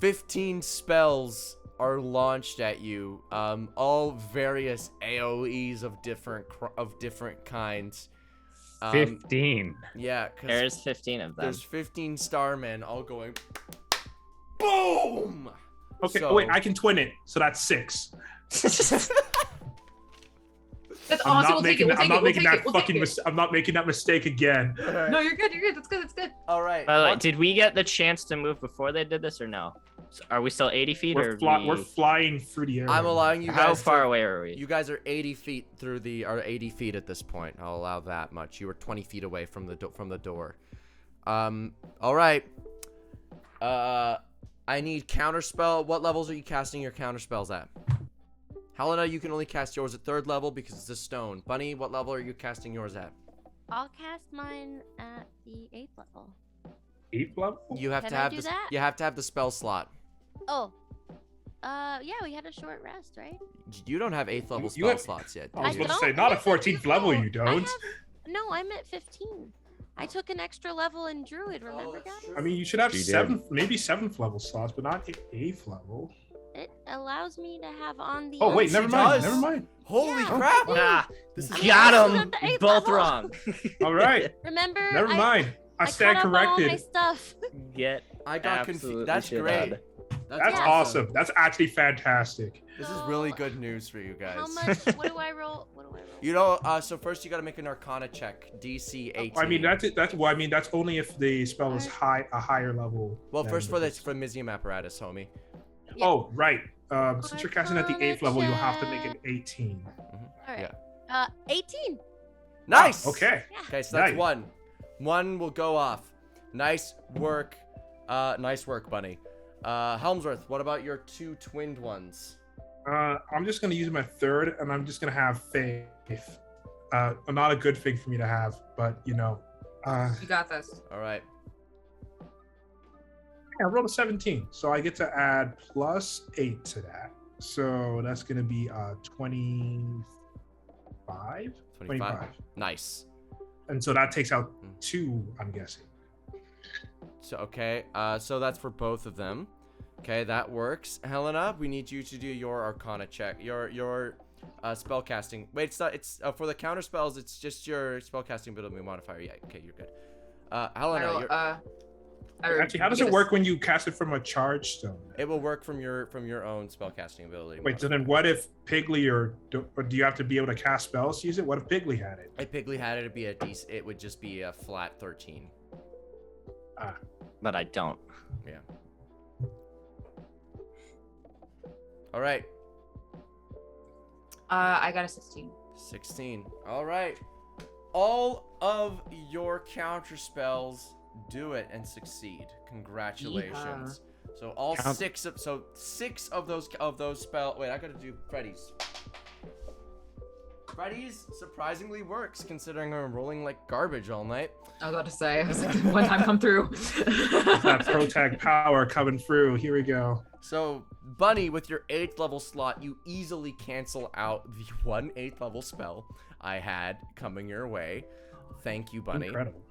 15 spells are launched at you, all various AOE's of different kinds. 15. Yeah, because There's 15 of them. there's 15 starmen all going boom. Okay. So- Wait, I can twin it, so that's 6. That's awesome. We'll take it. We'll take it. We'll take it. We'll take it. I'm not making that mistake again. No, you're good. You're good. That's good. That's good. All right. By the way, did we get the chance to move before they did this or no? Are we still 80 feet or We're flying through the air. I'm allowing you guys. How far away are we? You guys are 80 feet are 80 feet at this point. I'll allow that much. You were 20 feet away from the door. All right. I need counterspell. What levels are you casting your counterspells at? Helena, you can only cast yours at 3rd level because it's a stone. Bunny, what level are you casting yours at? I'll cast mine at the 8th level. 8th level? You have Can to I have do this. that? You have to have the spell slot. Oh. Yeah, we had a short rest, right? You don't have 8th level You spell have- slots yet. I was do about you? to say, not at 14th level, you don't. No, I'm at 15. I took an extra level in Druid, remember, that's guys? true. I mean, you should have She did. 7th level slots, but not 8th level. It allows me to have on the. Oh wait, she never mind. does. Never mind. Holy Yeah. crap! Ah, This is Got got awesome. him. At the 8th Both level. wrong. All right. Remember? Never mind. I I stand caught up on all my corrected. stuff. Get I got confused. absolutely That's shit great. on. That's Yeah. awesome. That's actually fantastic. This is really good news for you guys. How much? What do I roll? What do I roll? You know, so first you got to make an Arcana check, DC 18. I mean, that's it. That's only if the spell is a higher level. Well, than first for the- the Mizium apparatus, homie. Yeah. Oh, right. Since you're casting at the 8th level, you'll have to make Arcana an 18. All right. Yeah. 18. Nice. Okay. Yeah. Okay, so that's Nice. 1. 1 will go off. Nice work. Nice work, Bunny. Helmsworth, what about your 2 twinned ones? I'm just gonna use my 3rd, and I'm just gonna have faith. Not a good thing for me to have, but you know. You got this. All right. I rolled a 17, so I get to add plus 8 to that. So that's gonna be 25. 25. Nice. And so that takes out 2, I'm guessing. So okay, so that's for both of them. Okay, that works. Helena, we need you to do your Arcana check. Your spell casting. Wait, it's not. It's for the counter spells. It's just your spell casting ability modifier. Yeah. Okay, you're good. Helena, Actually, how does it work when you cast it from a charge stone? it will work from your own spell casting ability. Wait, so then what if Piggly or do you have to be able to cast spells to use it? What if Piggly had it? If Piggly had it, it'd be it would just be a flat 13. But I don't. Yeah. All right. I got a 16. 16. All right. All of your counter spells do it and succeed. Congratulations. So all Count- 6 of those spell. Wait, I gotta do Freddy's. Freddy's surprisingly works considering I'm rolling like garbage all night. I was about to say, I was like, one time come through. That pro tag power coming through. Here we go. So, Bunny, with your 8th level slot, you easily cancel out the 1 8th level spell I had coming your way. Thank you, Bunny. Incredible.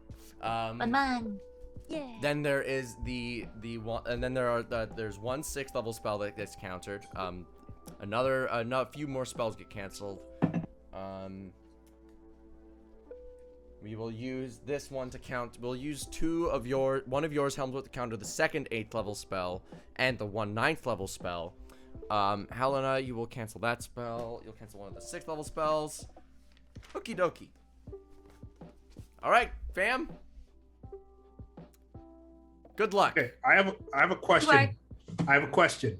Man. Yeah. Then there is the one, and then there's 1 6th level spell that gets countered. A few more spells get canceled. We will use this one to count. We'll use one of yours, Helmsworth, to counter the second 8th level spell and the 1 9th level spell. Helena, you will cancel that spell. You'll cancel one of the 6th level spells. Okie dokie. All right, fam. Good luck. Okay, I have a question. Right. I have a question.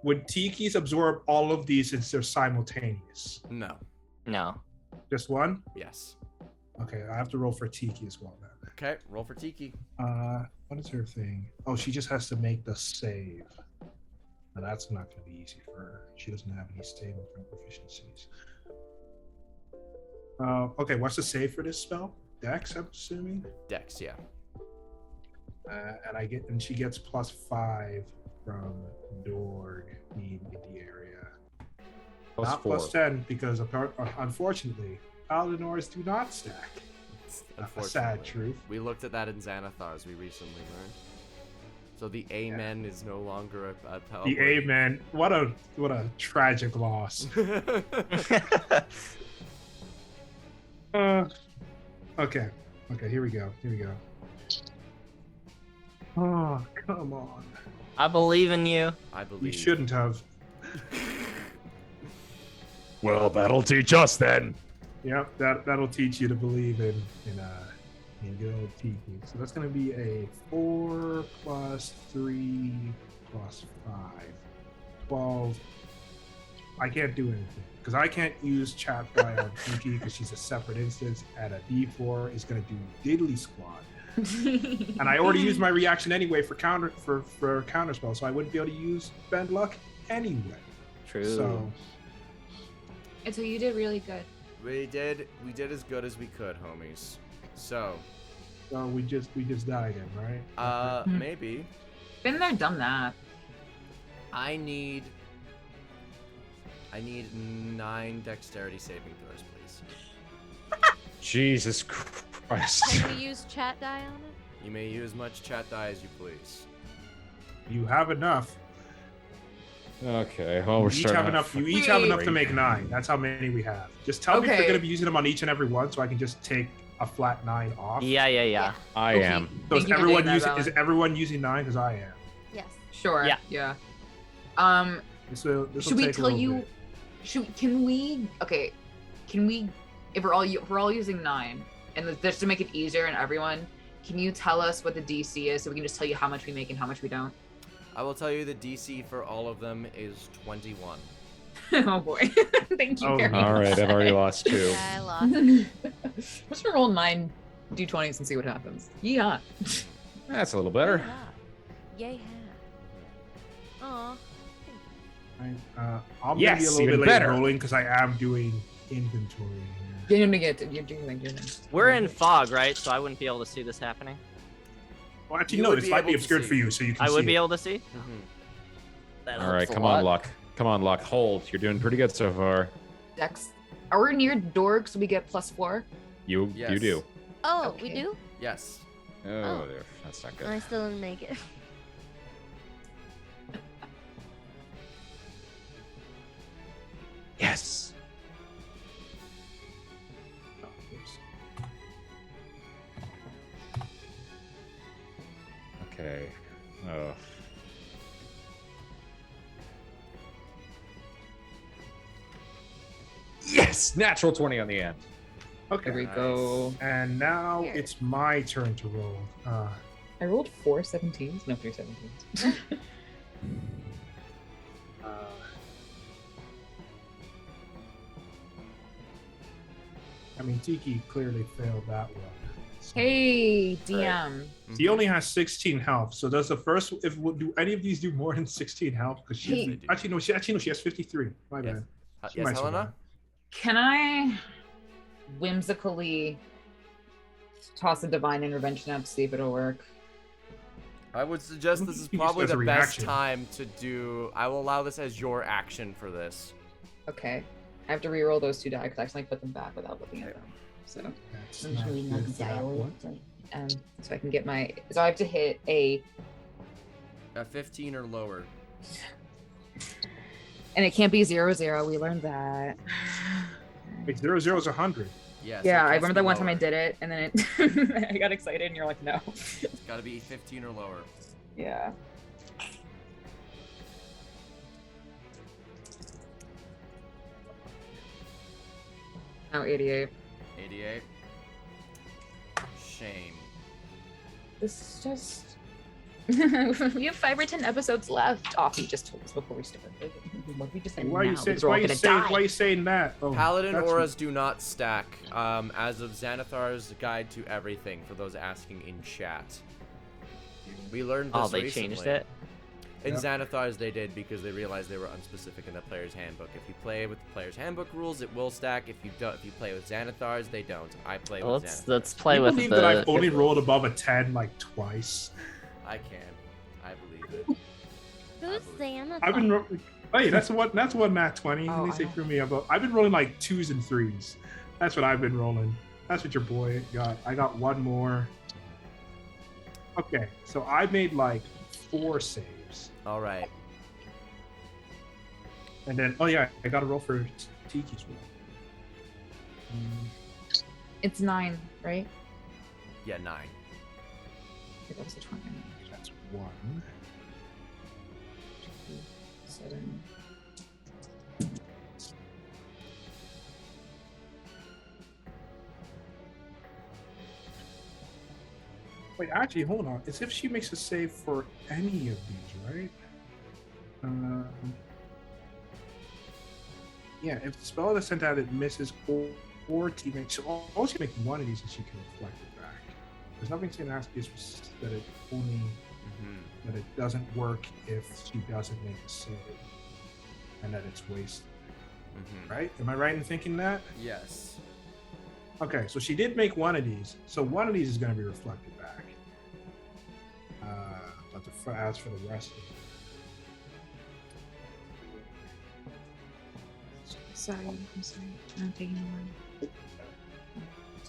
Would Tiki's absorb all of these since they're simultaneous? No. No. Just one? Yes. Okay, I have to roll for Tiki as well then. Okay, roll for Tiki. What is her thing? Oh, she just has to make the save. Now that's not going to be easy for her. She doesn't have any saving throw proficiencies. Okay, what's the save for this spell? Dex, I'm assuming. Dex, yeah. And she gets +5 from Dorg being in the area. Not +4. +10 because unfortunately, Paladinors do not stack. A sad truth. We looked at that in Xanathar, as we recently learned. So the Amen is no longer a The Amen. What a tragic loss. Okay, here we go. Oh, come on. I believe in you. I believe. You shouldn't have. Well, that'll teach us then. Yep, that'll teach you to believe in good old Tiki. So that's going to be a 4 + 3 + 5. 12. I can't do anything because I can't use chat die on Tiki because she's a separate instance, and a D4 is going to do diddly squat. And I already used my reaction anyway for counter spell, so I wouldn't be able to use Bend Luck anyway. True. So And so you did really good. We did as good as we could, homies. So we just died in, right? Maybe. Been there, done that. I need 9 dexterity saving throws, please. Jesus Christ. Can we use chat die on it? You may use much chat die as you please. You have enough. Okay, well, we're You each starting have off enough. You fucking each have enough to great. make 9. That's how many we have. Just tell me if Okay. you're going to be using them on each and every one, so I can just take a flat 9 off. Yeah. I Okay. am. So Thank you for doing that, is Valor. everyone using 9? Because I am. Yes. Sure. Yeah. Yeah. This will Should we take a tell little you? bit. Can we? If we're all using 9, and just to make it easier on everyone, can you tell us what the DC is so we can just tell you how much we make and how much we don't? I will tell you the DC for all of them is 21. Oh boy. Thank you. Oh, very All right, much. I've already lost 2. Yeah, I lost. Let's roll 9 d20s and see what happens. Yeah. That's a little better. Yay, ha. Aw. I'm Yes, going to be a little even bit late better. rolling because I am doing inventory here. You're doing it. We're in fog, right? So I wouldn't be able to see this happening. Well, actually, You no, would this be might be able to obscured see. for you, so you can I see would be it. able to see. That All right, helps a come on, lot. Luck. Come on, Luck. Hold. You're doing pretty good so far. Dex. Are we near Dorg so we get +4? You Yes. do. Oh, we Okay. do? Yes. Oh, there. That's not good. I still didn't make it. Yes. Oh, oops. Okay. Oh. Yes! Natural 20 on the end. Okay. There we Nice. go. And now Here. it's my turn to roll. I rolled 4 17s. No, 3 17s. I mean, Tiki clearly failed that one. So- Hey, DM. He only has 16 health. So does the first? Do any of these do more than 16 health? Because Hey. she actually no, she has 53. My Yes. bad. She Yes, might Helena? survive. Can I whimsically toss a divine intervention out to see if it'll work? I would suggest this is You just probably as a the best reaction. time to do. I will allow this as your action for this. Okay. I have to re-roll those 2 die because I accidentally put them back without looking at them. So, That's I'm not just reading good the for that dial. one. So I can get my. So I have to hit a, A 15 or lower. and it can't be 0-0. We learned that. Wait, 0-0 is 100. Yes. Yeah, it I has to remember be that one time I lower. did it, and then it, I got excited, and you're like, no. It's gotta be 15 or lower. Yeah. Oh, 88. 88. Shame. This is just. We have 5 or 10 episodes left. Oh, he just told us before we started. We just said Why are you now, saying? because we're all gonna die. Why are you saying that? Oh, Paladin that's- auras do not stack. As of Xanathar's Guide to Everything, for those asking in chat. We learned this Oh, they recently. changed it. In Yep. Xanathar's, they did because they realized they were unspecific in the player's handbook. If you play with the player's handbook rules, it will stack. If you don't, if you play with Xanathar's, they don't. I play with Xanathar's. Let's play You with believe the. that I've only rolled above a 10 like twice. I can. I believe it. Who's Xanathar? I've been. Hey, that's one nat 20. Oh, At least I they know. threw me up. I've been rolling like 2s and 3s. That's what I've been rolling. That's what your boy got. I got one more. Okay, so I made like 4 saves, All right. and then oh yeah, I got a roll for Tiki's roll. It's 9, right? Yeah, 9. I think that was the 20. That's 1. 2, 7. Wait, actually, hold on. It's if she makes a save for any of these, right? Yeah, if the spell is sent out, it misses or teammates. So all she make one of these, and she can reflect it back. There's nothing saying that it only that it doesn't work if she doesn't make a save, and that it's wasted. Right? Am I right in thinking that? Yes. Okay, so she did make one of these, so one of these is going to be reflected back. But as for the rest of it, Sorry, I'm sorry. I'm taking one.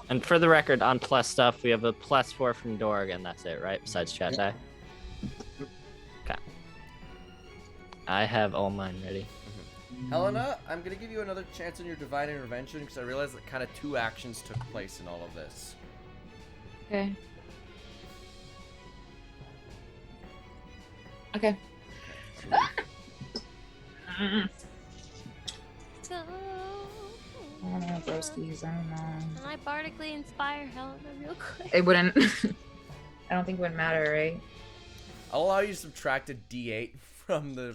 And for the record, on plus stuff, we have a +4 from Dorg, and that's it, right? Besides chat die. Okay. I have all mine ready. Helena, I'm gonna give you another chance on your divine intervention because I realized that kind of 2 actions took place in all of this. Okay. Okay. So, I don't know, broskies. I don't know. can I bardically inspire Helena real quick? It wouldn't. I don't think it would matter, right? I'll allow you to subtract a D8 from the.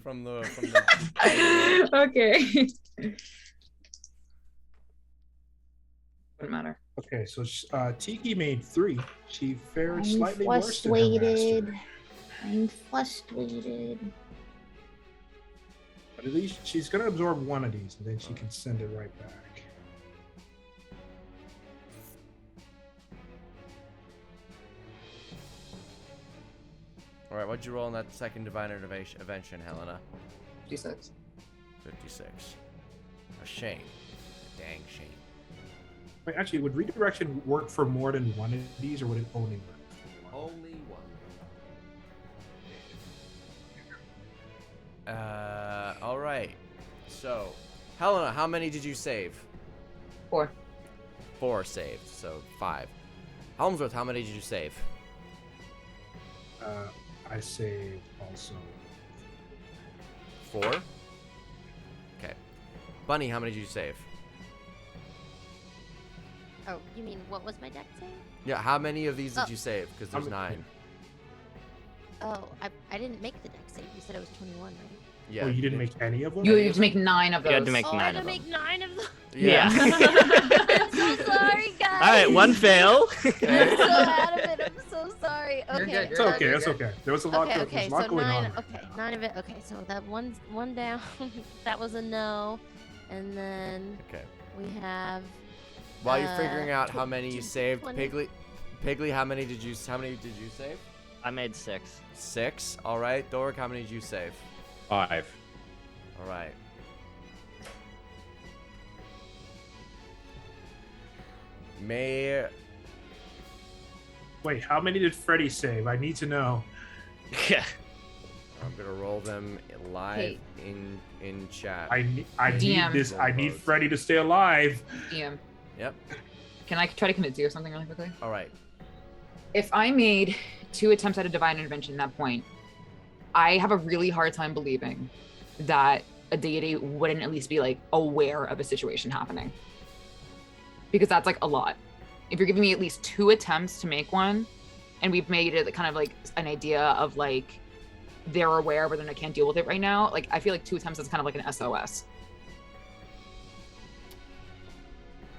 Okay. Wouldn't matter. okay, so Tiki made 3. She fared I'm slightly worse than her frustrated. master. I'm frustrated. But at least she's going to absorb one of these, and then she can send it right back. All right, what'd you roll in that second divine intervention, Helena? 56. 56. A shame. A dang shame. Wait, actually, would redirection work for more than one of these, or would it only work for one? Only one. All right. So, Helena, how many did you save? 4. 4 saved, so 5. Helmsworth, how many did you save? I saved also. 4? Okay. Bunny, how many did you save? Oh, you mean what was my deck save? Yeah, how many of these did Oh. you save? Because there's 9. Oh, I didn't make the deck save. You said it was 21, right? Yeah. Oh, you didn't make any of them? You have to make 9 of those. You had to make Oh, I 9 had to of them. make 9 of them. Yeah. I'm so sorry, guys. All right, one fail. I'm so out of it. I'm so sorry. Okay. You're good, It's okay. It's okay. There was a lot, Okay, there's okay, a lot so going 9. on. Okay, 9 of it. Okay, so that one down. That was a no, and then Okay. we have. While you're figuring out how many you 20. saved, Piggly, how many did you save? I made 6. 6. All right. Dork, how many did you save? 5. All right. Wait, how many did Freddy save? I need to know. Yeah. I'm gonna roll them live Hey. in chat. I need DM. this. I need Vote. Freddy to stay alive. DM. Yep. Can I try to convince you of something really quickly? All right. If I made 2 attempts at a divine intervention at that point, I have a really hard time believing that a deity wouldn't at least be like aware of a situation happening. because that's like a lot. If you're giving me at least 2 attempts to make one, and we've made it kind of like an idea of like they're aware but then I can't deal with it right now, like I feel like 2 attempts is kind of like an SOS.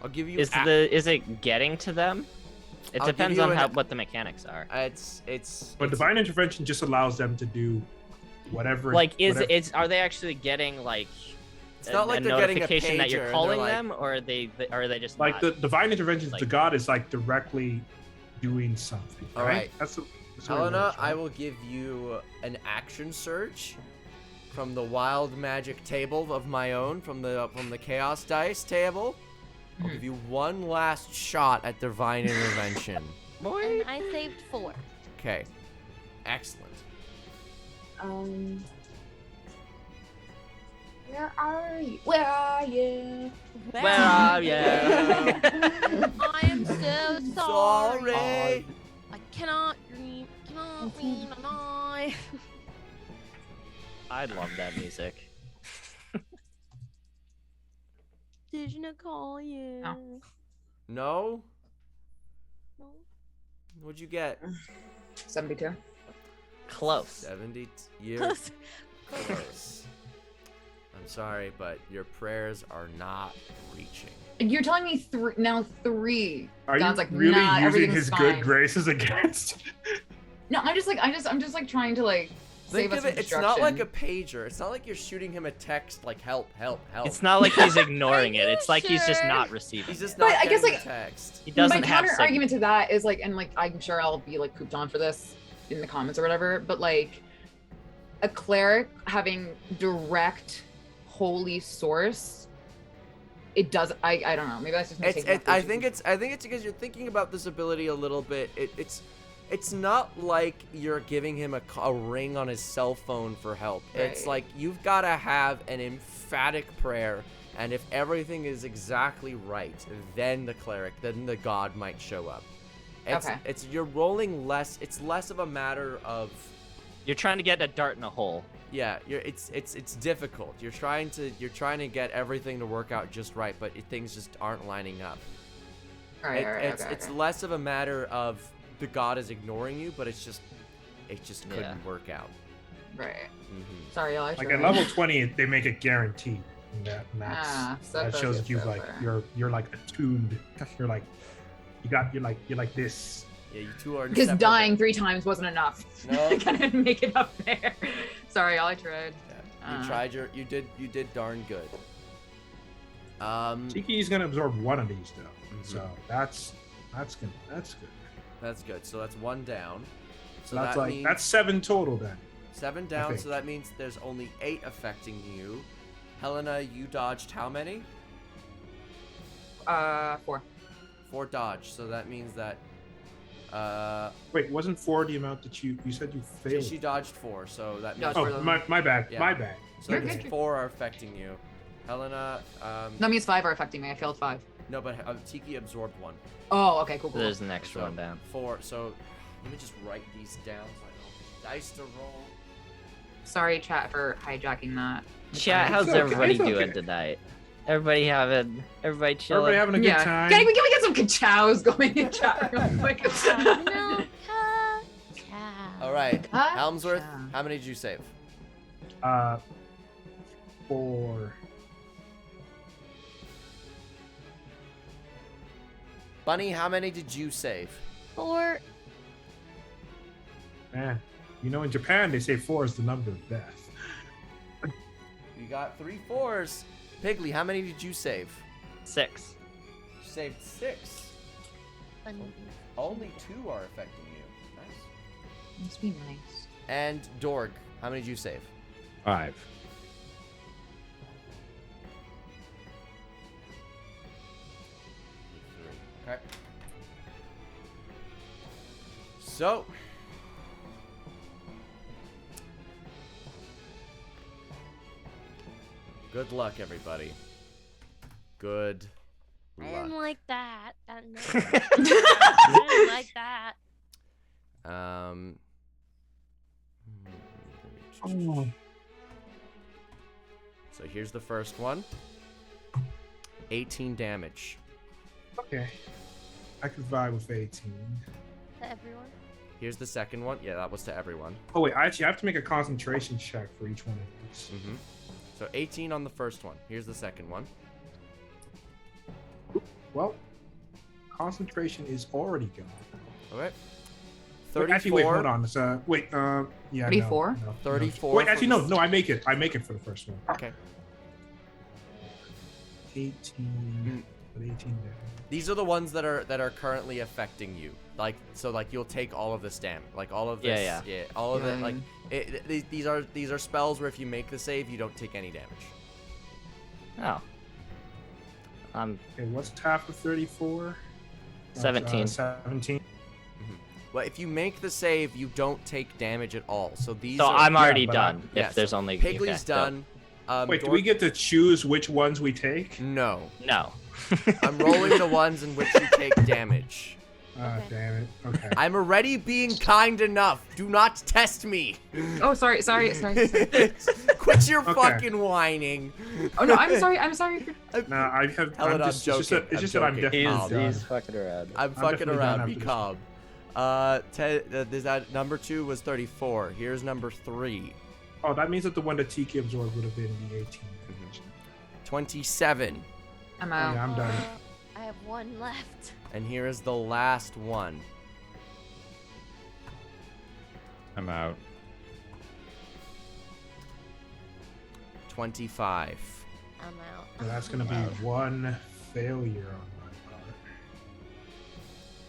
I'll give you. Is it getting to them? It I'll give depends you on an- what the mechanics are. But divine intervention just allows them to do whatever. Like, whatever. are they actually getting like It's not like they're getting a notification that pager you're and calling they're like- them, or are they just like not? the divine intervention to like- God is like directly doing something. All right. That's the way it Helena, works, right? I will give you an action surge from the wild magic table of my own, from the chaos dice table. I'll give you one last shot at divine intervention. And I saved 4. Okay. Excellent. Where are you? Where are you? Where are you? I am so sorry. Sorry. I cannot dream. Cannot dream an eye. I love that music. Did I call you? No. No? No. What'd you get? 72. Close. 70 years. Close. I'm sorry, but your prayers are not reaching. You're telling me 3. Are God's you like, really nah, using everything's his fine. good graces against? No, I'm just like trying to like save Think us of from it, it's not like a destruction. pager. It's not like you're shooting him a text like help, help, help. It's not like he's ignoring Are it. you It's like he's just sure? not receiving He's just it. not But I guess, getting like- the text. He doesn't My have counter argument to that is like, and like I'm sure I'll be like pooped on for this in the comments or whatever, but like a cleric having direct holy source, it does. I don't know. Maybe that's just me taking that I too think it's because you're thinking about this ability a little bit. It's not like you're giving him a ring on his cell phone for help. It's Right. like you've got to have an emphatic prayer, and if everything is exactly right, then the god might show up. Okay. You're rolling less. It's less of a matter of You're trying to get a dart in a hole. yeah. It's difficult. You're trying to get everything to work out just right, but things just aren't lining up. All right, all right, It's okay. less of a matter of the god is ignoring you, but it just couldn't Yeah. work out. Right. Mm-hmm. Sorry, y'all. I Like tried. at level 20, they make it guaranteed. And that's, so that far, shows so that you've like far. you're like attuned. You're like you're like this. Yeah, you two are Because inseparable. dying 3 times wasn't enough. No. I couldn't make it up there. Sorry, y'all. I tried. Yeah, you did darn good. Tiki's gonna absorb one of these though, Mhm. so that's good. That's good. So that's 1 down. So That's that like means that's 7 total then. 7 down. think. So that means there's only 8 affecting you. Helena, you dodged how many? 4. 4 dodge. So that means that Wait, wasn't 4 the amount that you said you failed? she dodged 4. So that means Dodged Oh, for them. my bad. Yeah. My bad. so You're that means good. 4 are affecting you. Helena, That means 5 are affecting me. I failed 5. no, but Tiki absorbed 1. Oh, okay, cool, cool. There's an extra So, one down. 4. So let me just write these down so I know dice to roll. Sorry, chat, for hijacking that. Chat, how's okay, everybody it's okay. doing tonight? Everybody chilling? Everybody having a good Yeah. time. Can we get some ka-chows going in chat real quick? No, All right, Huh? Helmsworth, Yeah. how many did you save? 4. Bunny, how many did you save? 4. Man, you know in Japan they say 4 is the number of death. You got 3 4s. Piggly, how many did you save? 6. You saved 6. Only 2 are affecting you. Nice. Must be nice. And Dorg, how many did you save? 5. 3. Okay. So. Good luck, everybody. Good I didn't luck. like that. I didn't like that. So here's the first one. 18 damage. Okay. I could vibe with 18. To everyone. Here's the second one. Yeah, that was to everyone. Oh wait, I actually have to make a concentration check for each one of these. Mm-hmm. So 18 on the first one. Here's the second one. Well, concentration is already gone. Okay. Wait, 34. actually, wait, hold on. It's, yeah. 34? No, 34 Wait, actually, for the- no, I make it. I make it for the first one. Okay. 18. But 18 damage. These are the ones that are currently affecting you. Like you'll take all of this damage. Like all of this. Yeah. All of it. Like these are spells where if you make the save, you don't take any damage. Oh. Okay, what's half of 34? 17. 17. Well, if you make the save, you don't take damage at all. So these. So are, I'm already but done. yeah, If there's so only Pigley's okay, done. Wait, do we get to choose which ones we take? No. No. I'm rolling the ones in which you take damage. Ah, damn it. Okay. I'm already being kind enough. Do not test me. Oh, sorry. Quit your Okay. fucking whining. Oh no, I'm sorry. Nah, I have. Helen, I'm It's just joking. it's just I'm that I'm joking. definitely done. fucking around. I'm fucking definitely done around. after Be this. calm. There's that number 2 was 34. Here's number 3. Oh, that means that the one that Tiki absorbed would have been the 18. 27. I'm Oh, out. yeah, I'm done. I have one left. And here is the last one. I'm out. 25. I'm out. And that's gonna be one failure on my part.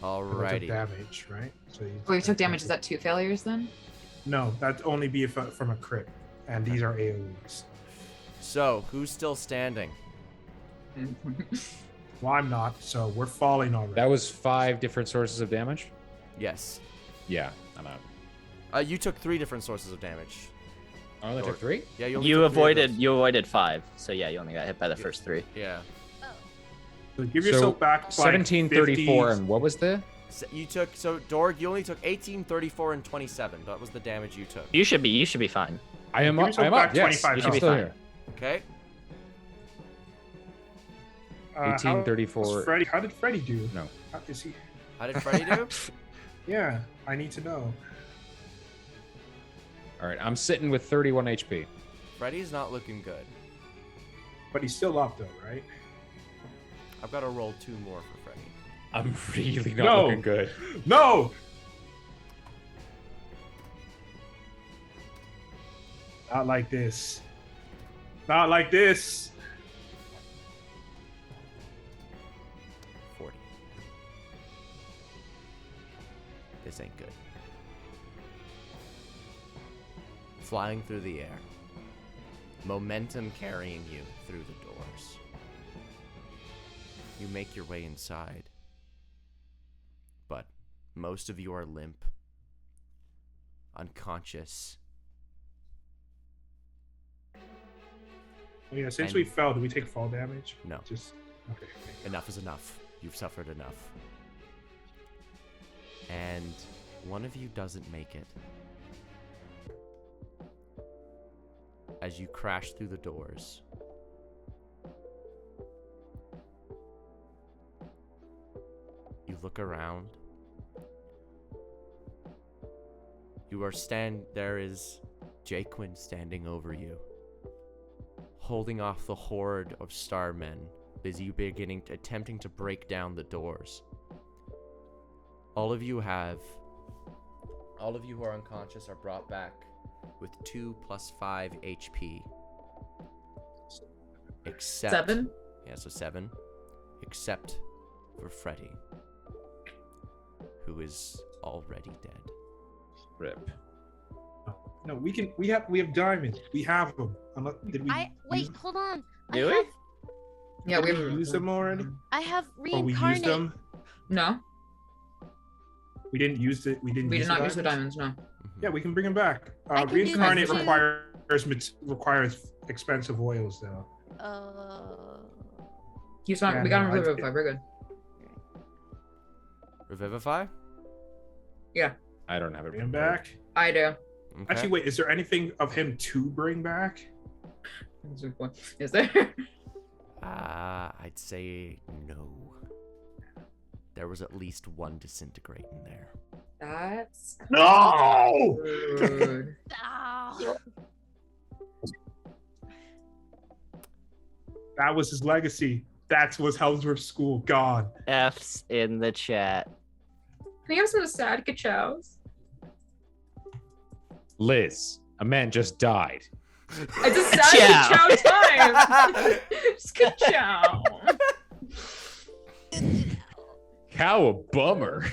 Because of Alrighty. damage, right? So Wait, we took damage. Is that 2 failures then? No, that'd only be if, from a crit, and these are AoEs. So, who's still standing? Well, I'm not, so we're falling already. That was 5 different sources of damage. Yes. Yeah, I'm out. You took 3 different sources of damage. I only took 3. Yeah, only You took 3 of avoided those. 5. So yeah, you only got hit by the first 3. Yeah. So give yourself back like 1734, 50. and what was the? So Dorg, you only took 18, 34, and 27. That was the damage you took. You should be fine. I am Give up. yourself I'm back up. Yes, 25 You should I'm be still fine. here. Okay. 1834. How did Freddy do? No. How is he? How did Freddy do? Yeah, I need to know. All right, I'm sitting with 31 HP. Freddy's not looking good. But he's still up though, right? I've got to roll 2 more for Freddy. I'm really not No. looking good. No! Not like this. Not like this. 40. This ain't good. Flying through the air. Momentum carrying you through the doors. You make your way inside. But most of you are limp, unconscious. Oh, yeah, since And- we fell, do we take fall damage? No. Just okay. Enough is enough. You've suffered enough. And one of you doesn't make it. As you crash through the doors. You look around. There is Jaquin standing over you, holding off the horde of starmen as you attempting to break down the doors. All of you who are unconscious are brought back with 2 + 5 HP. Except 7? Yeah, so 7. Except for Freddy, who is already dead. Rip. No, we have diamonds. We have them. Did we Wait, hold on. Do I we? have, Yeah, we use them already? I have Or we used reincarnate. them? No, We didn't use it. We didn't. we use did not use the diamonds. No. Yeah, we can bring them back. I can do Reincarnate that too. requires expensive oils though. He's fine. Yeah, We got no, him I- revivify. We're good. Revivify? I don't have it. Bring him back. I do. Okay. Actually, wait. Is there anything of him to bring back? Is there? I'd say no. there was at least one disintegrating there. That's No! rude. Oh. That was his legacy. That was Helmsworth School gone. F's in the chat. Can we have some sad ka-chows? Liz, a man just died. It's a sad ka-chow time. Just ka-chow. How a bummer.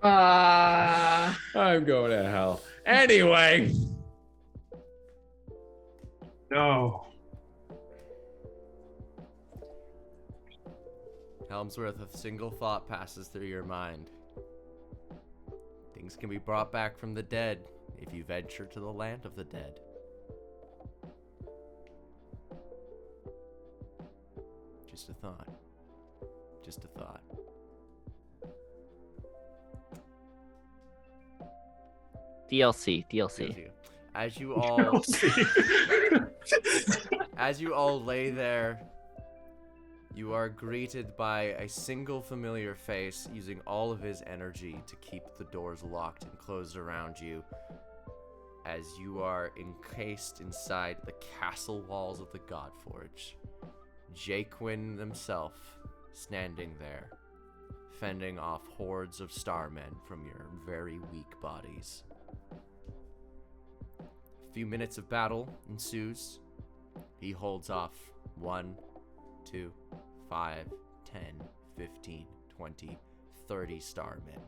I'm going to hell. Anyway. No. Helmsworth, a single thought passes through your mind. Things can be brought back from the dead if you venture to the land of the dead. Just a thought. Just a thought. DLC. As you all as you all lay there, you are greeted by a single familiar face using all of his energy to keep the doors locked and closed around you, as you are encased inside the castle walls of the Godforge. Jaquin himself standing there, fending off hordes of starmen from your very weak bodies. A few minutes of battle ensues. He holds off 1, 2, 5, 10, 15, 20, 30 starmen.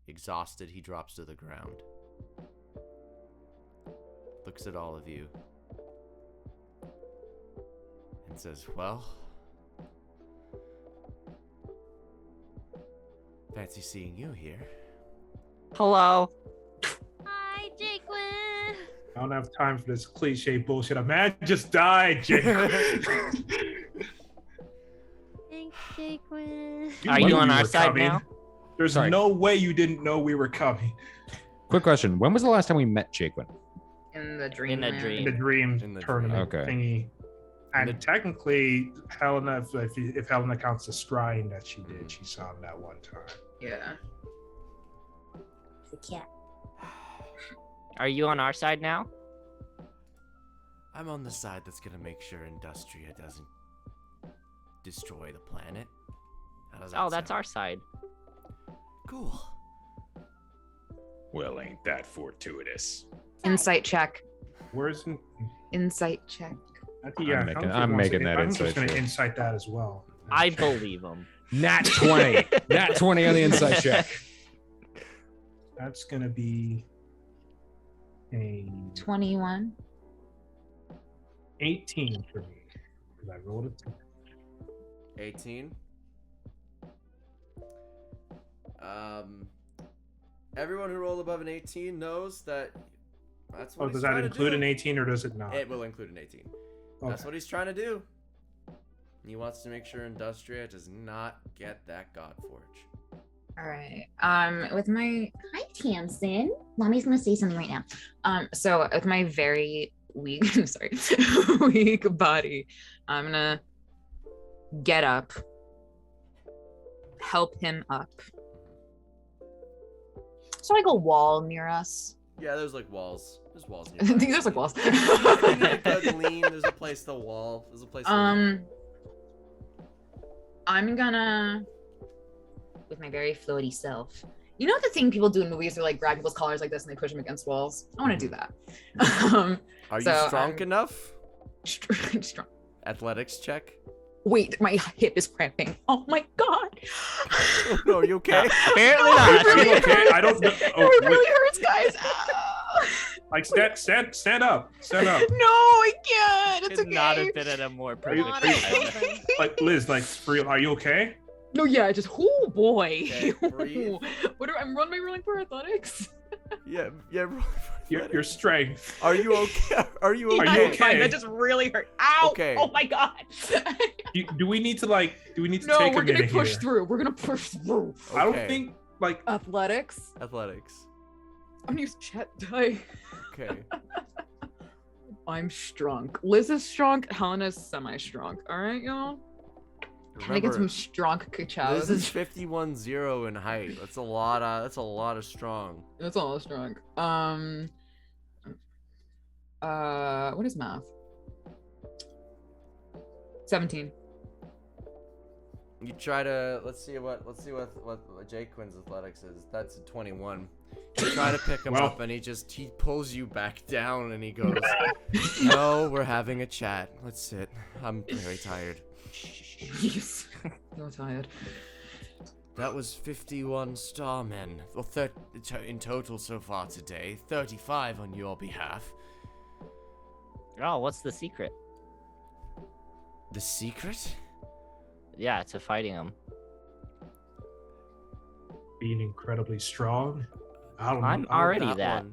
Exhausted, he drops to the ground. Looks at all of you. And says, well, fancy seeing you here. Hello. Hi, Jaquin. I don't have time for this cliche bullshit. A man just died, Jake. Thanks, Jaquin. Are you on our side now? There's Sorry. no way you didn't know we were coming. Quick question. When was the last time we met Jaquin? In the dream. In a land. dream. In the dream In the tournament dream. Okay. thingy. And technically, Helena, if Helena counts the scrying that she did, she saw him that one time. Yeah. The cat. Are you on our side now? I'm on the side that's gonna make sure Industria doesn't destroy the planet. How does that Oh, that's sound? our side. Cool. Well, ain't that fortuitous? Insight check. Where's Insight check. I'm making that I'm just insight going to check. insight that as well. I believe him. Nat 20. Nat 20 on the inside check. That's going to be a 21. 18 for me. Because I rolled a 2. 18. Everyone who rolled above an 18 knows that that's what Oh, he's does that trying to include do. an 18 or does it not? It will include an 18. That's Okay. what he's trying to do. He wants to make sure Industria does not get that Godforge. All right. With my Hi, Tamsin. Mommy's gonna say something right now. so with my very weak, sorry, weak body, I'm gonna get up, help him up. So like a wall near us. Yeah, there's like walls. There's walls I nearby. think there's like walls. You need a good lean. There's a place to wall. There's a place to lean. I'm gonna, with my very floaty self. You know the thing people do in movies? They like grab people's collars like this and they push them against walls. I want to do that. Are you so, strong enough? strong. Athletics check. Wait, my hip is cramping. Oh my god. No, are you okay? Apparently No, not. it really Okay, hurts. I don't know. It Oh, really hurts, guys. Ah. like stand up. Stand up. No, I can't. It's Could okay. not have been at a more Are you- perfect are you- time. Like Liz, like for real, are you okay? No, yeah, just oh boy. Okay, breathe. What am I rolling for athletics? Yeah. roll for Your athletics. strength. Are you okay? Are you Are okay? you okay? That just really hurt. Ow! Okay. Oh my god. Do we need to No, take a we're gonna minute push here? through. We're gonna push through. I don't Okay. think like Athletics. Athletics. I'm gonna use chat die. Okay. I'm strong. Liz is strong. Helena's semi-strong. All right, y'all. Can I get some strong kachows? This is 51-0 in height. That's a lot of. That's a lot of strong. That's all strong. What is math? 17. You try to let's see what Jake Quinn's athletics is. That's a 21. You try to pick him up and he pulls you back down and he goes, "No, we're having a chat. Let's sit. I'm very tired." Jeez. So tired. That was 51 starmen. Well, in total so far today. 35 on your behalf. Oh, what's the secret? The secret? Yeah, to fighting him. Being incredibly strong. I don't know. I'm already That that. one.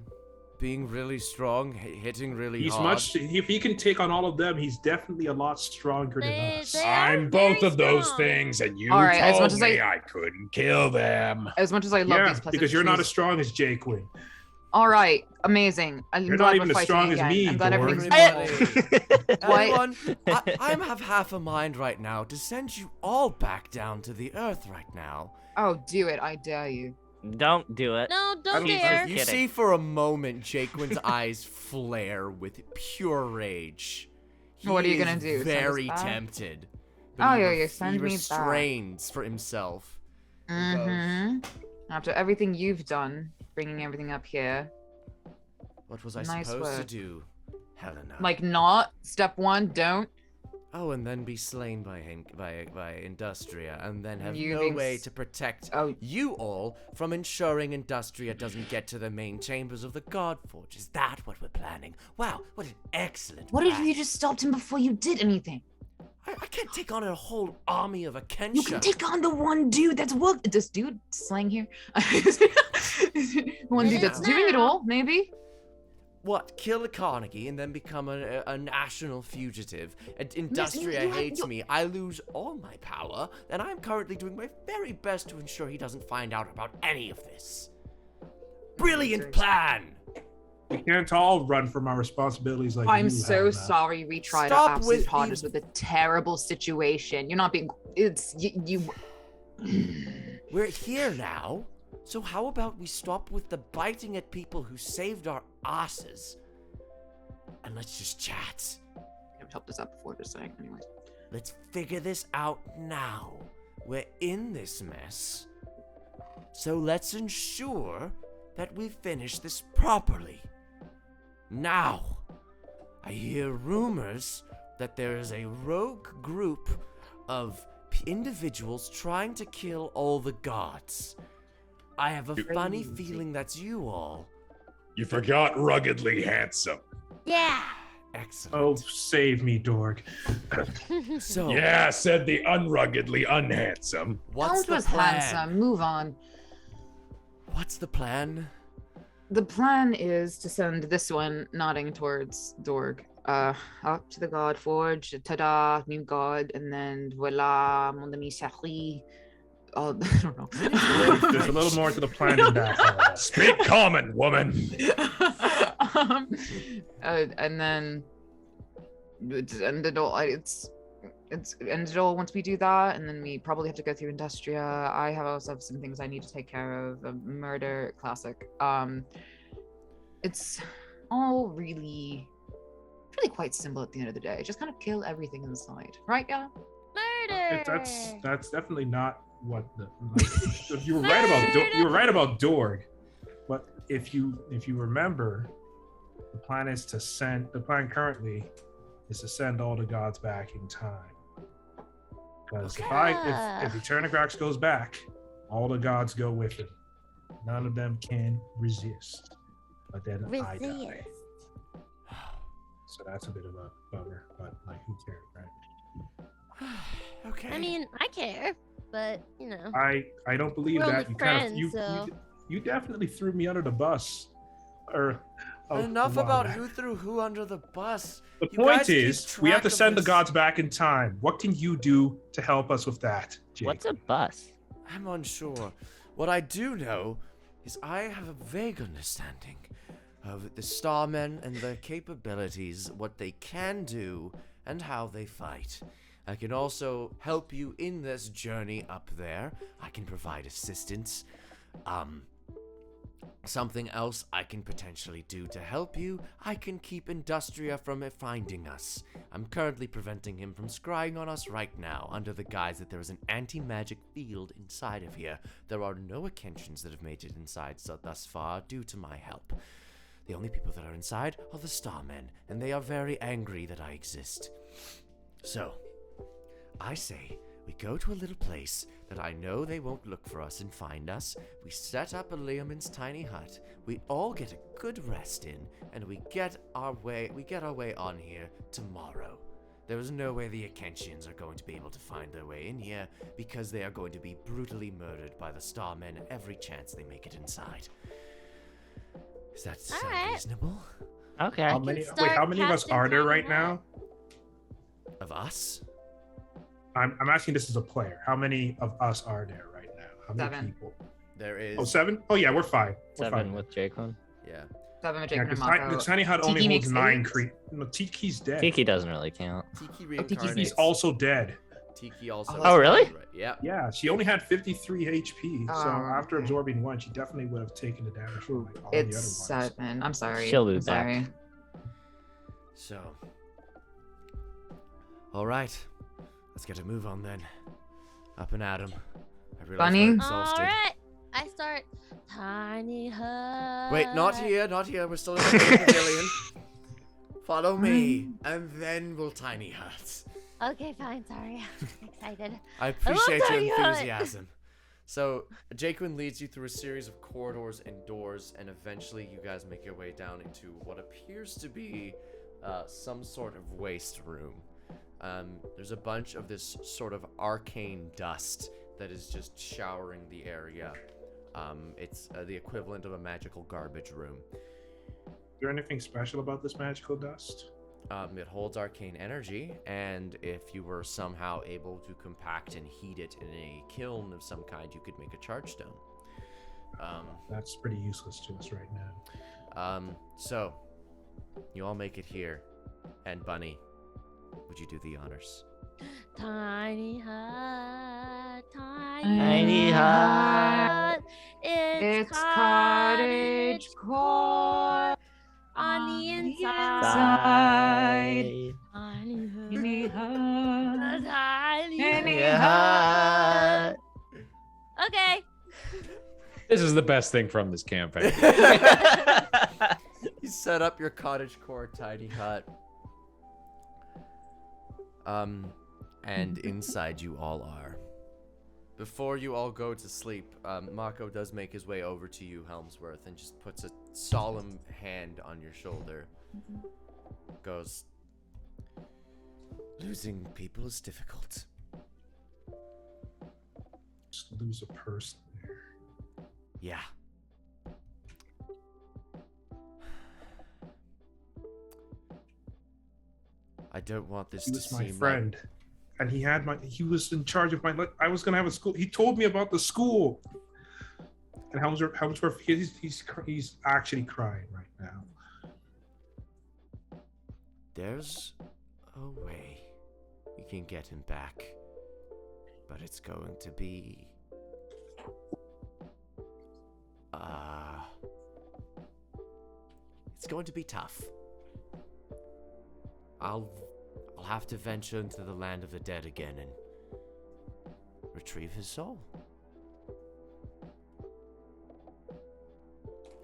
Being really strong, hitting really He's hard. if he can take on all of them, he's definitely a lot stronger than us. They are I'm both very of those strong. things, and you All right, as told much as me I couldn't kill them. As much as I love Yeah, these because you're not as pleasantries. strong as Jay Quinn. All right, amazing. I'm You're glad not even we're as strong fighting as again. me, I'm glad Dorg. everything's Everyone, I have half a mind right now to send you all back down to the earth right now. Oh, do it! I dare you. Don't do it. No, don't don't- dare. You Kidding. see for a moment Jaquin's eyes flare with pure rage. He What are you is gonna do, send us very back? tempted. Oh, he yeah, ref- yeah, send he me back. restrains for himself. Mm-hmm. After everything you've done, bringing everything up here, What was I Nice supposed to work. do, Helena? like not step one, don't. Oh, and then be slain by Industria, and then have You no being way s- to protect Oh, you all from ensuring Industria doesn't get to the main chambers of the God Forge. Is that what we're planning? Wow, what an excellent what if plan. you just stopped him before you did anything? I can't take on a whole army of Akensha. You can take on the one dude that's worked. This dude slang here. One It dude is that's doing it now. all, maybe. What? Kill a Carnegie and then become a national fugitive. And Industria you- hates me. I lose all my power, and I'm currently doing my very best to ensure he doesn't find out about any of this. Brilliant plan! We can't all run from our responsibilities like I'm you so Helena. sorry we tried Stop our absolute with the- hardest with a terrible situation. You're not being. It's you. We're here now, so how about we stop with the biting at people who saved our asses, and let's just chat. I've helped us out before, just saying. Anyway. Let's figure this out now. We're in this mess, so let's ensure that we finish this properly. Now, I hear rumors that there is a rogue group of individuals trying to kill all the gods. I have a funny feeling that's you all. You forgot ruggedly handsome. Yeah. Excellent. Oh, save me, Dorg. So, Yeah, said the unruggedly unhandsome. what's Don't the was plan? handsome. Move on. What's the plan? The plan is to send this one nodding towards Dorg. Up to the God Forge, ta-da, new god, and then voila, mon ami chéri. Oh, I don't know. There's a little more to the plan than that. Helena. Speak common, woman. And then it's ended all. It's ended all once we do that, and then we probably have to go through Industria. I also have some things I need to take care of. A murder classic. It's all really quite simple at the end of the day. Just kind of kill everything inside, right? Yeah. Murder. That's definitely not what the. Like, you were right about you were right about Dorg, but if you remember, the plan is to send. The plan currently is to send all the gods back in time. Because if Eternagrax goes back, all the gods go with him. None of them can resist. But then I die. Resist. So that's a bit of a bummer, but like who cares, right? Okay. I mean, I care, but you know. I don't believe We're that. only You kind friends, of you, so. you definitely threw me under the bus. Or Enough a while about back. who threw who under the bus. The You point guys keep is, we have to track of send the this. gods back in time. What can you do to help us with that, Jake? What's a bus? I'm unsure. What I do know is I have a vague understanding of the Starmen and their capabilities, what they can do, and how they fight. I can also help you in this journey up there. I can provide assistance. Something else I can potentially do to help you, I can keep Industria from finding us. I'm currently preventing him from scrying on us right now, under the guise that there is an anti-magic field inside of here. There are no Akenshians that have made it inside thus far due to my help. The only people that are inside are the Starmen, and they are very angry that I exist. So, I say we go to a little place that I know they won't look for us and find us. We set up a Leoman's tiny hut. We all get a good rest in, and we get our way on here tomorrow. There is no way the Akenshians are going to be able to find their way in here because they are going to be brutally murdered by the Starmen every chance they make it inside. Does that sound reasonable? Okay. How many of us are there right now? Of us? I'm asking this as a player. How many of us are there right now? How many 7. people? There is... Oh, 7? Oh, yeah, we're 5. We're 7 5. with Jacqueline. Yeah. 7 with Yeah, Jacob and because Mako. the tiny hut only Tiki holds makes 9 8. creep. No, Tiki's dead. Tiki doesn't really count. Tiki Tiki's reincarnates. Tiki's also dead. Tiki also... Oh, really? Right. Yeah. Yeah, she only had 53 HP. So Oh, after okay. absorbing 1, she definitely would have taken the damage from like all It's the other ones. 7. I'm sorry. She'll be I'm back. sorry. So... Alright. Let's get a move on then. Up and at 'em. I realize Bunny? we're exhausted. All right. I start tiny hut. Wait, not here, not here. We're still in the pavilion. Follow me, and then we'll tiny hut. Okay, fine. Sorry. I'm excited. I appreciate your tiny hut. enthusiasm. So, Jaquin leads you through a series of corridors and doors, and eventually you guys make your way down into what appears to be some sort of waste room. There's a bunch of this sort of arcane dust that is just showering the area. It's the equivalent of a magical garbage room. Is there anything special about this magical dust? It holds arcane energy, and if you were somehow able to compact and heat it in a kiln of some kind, you could make a charge stone. That's pretty useless to us right now. So, you all make it here, and Bunny, would you do the honors? Tiny hut, Tiny hut. It's cottage core on the inside. Side. Tiny hut. Tiny hut. Tiny Tiny hut. Okay. This is the best thing from this campaign. You set up your cottage core tiny hut. And inside you all are. Before you all go to sleep, Mako does make his way over to you, Helmsworth, and just puts a solemn hand on your shoulder. Goes, losing people is difficult. Just lose a person there. Yeah. I don't want this He to was my seem friend. And he was in charge of I was gonna have a school. He told me about the school. And Helmsworth, he's actually crying right now. There's a way we can get him back, but it's going to be it's going to be tough. I'll have to venture into the land of the dead again and retrieve his soul.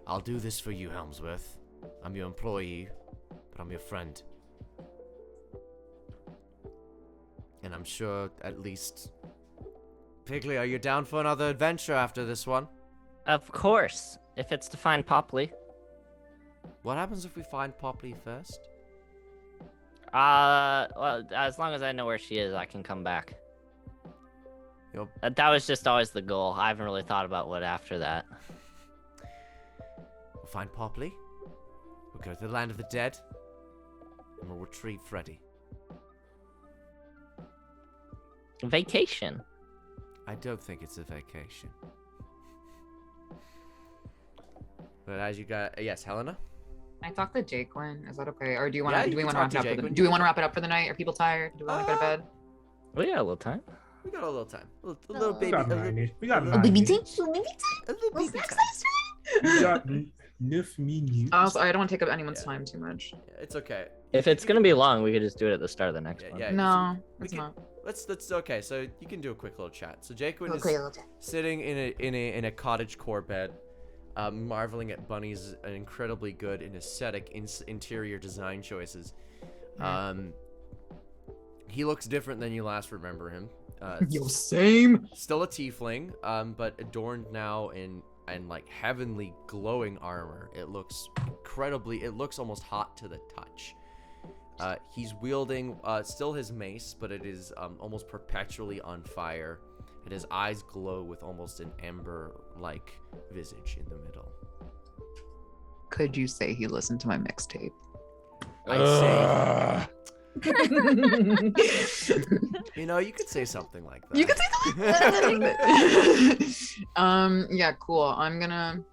I'll do this for you, Helmsworth. I'm your employee, but I'm your friend. And I'm sure at least... Piggly, are you down for another adventure after this one? Of course, if it's to find Popley. What happens if we find Popley first? Well, as long as I know where she is, I can come back. Yep. That was just always the goal. I haven't really thought about what after that. We'll find Popley. We'll go to the land of the dead. And we'll retrieve Freddy. Vacation. I don't think it's a vacation. But as you got... Yes, Helena? I talked to Jaqueline. Is that okay? Or do you want Yeah, to? you Do we can want to talk wrap to it up? Jaqueline. Do we want to wrap it up for the night? Are people tired? Do we want to go to bed? Oh yeah, a little time. We got a little time. A little Oh. baby. We got a little- 90. We got a A little- 9 baby minutes. tea? A baby tea? a little Well, baby snacks time. We got 9 minutes. Also, I don't want to take up anyone's Yeah. time too much. Yeah, it's okay. If it's gonna be long, we could just do it at the start of the next one. Yeah, No, we it's can- not. Let's okay. So you can do a quick little chat. So Jaqueline is Okay, little chat. sitting in a cottage core bed, marveling at Bunny's incredibly good and aesthetic interior design choices. He looks different than you last remember him. Same. Still a tiefling, but adorned now in like heavenly glowing armor. It looks incredibly. It looks almost hot to the touch. He's wielding still his mace, but it is almost perpetually on fire, and his eyes glow with almost an ember-like visage in the middle. Could you say he listened to my mixtape? I'd say, you know, you could say something like that. You could say something. Yeah, cool. I'm gonna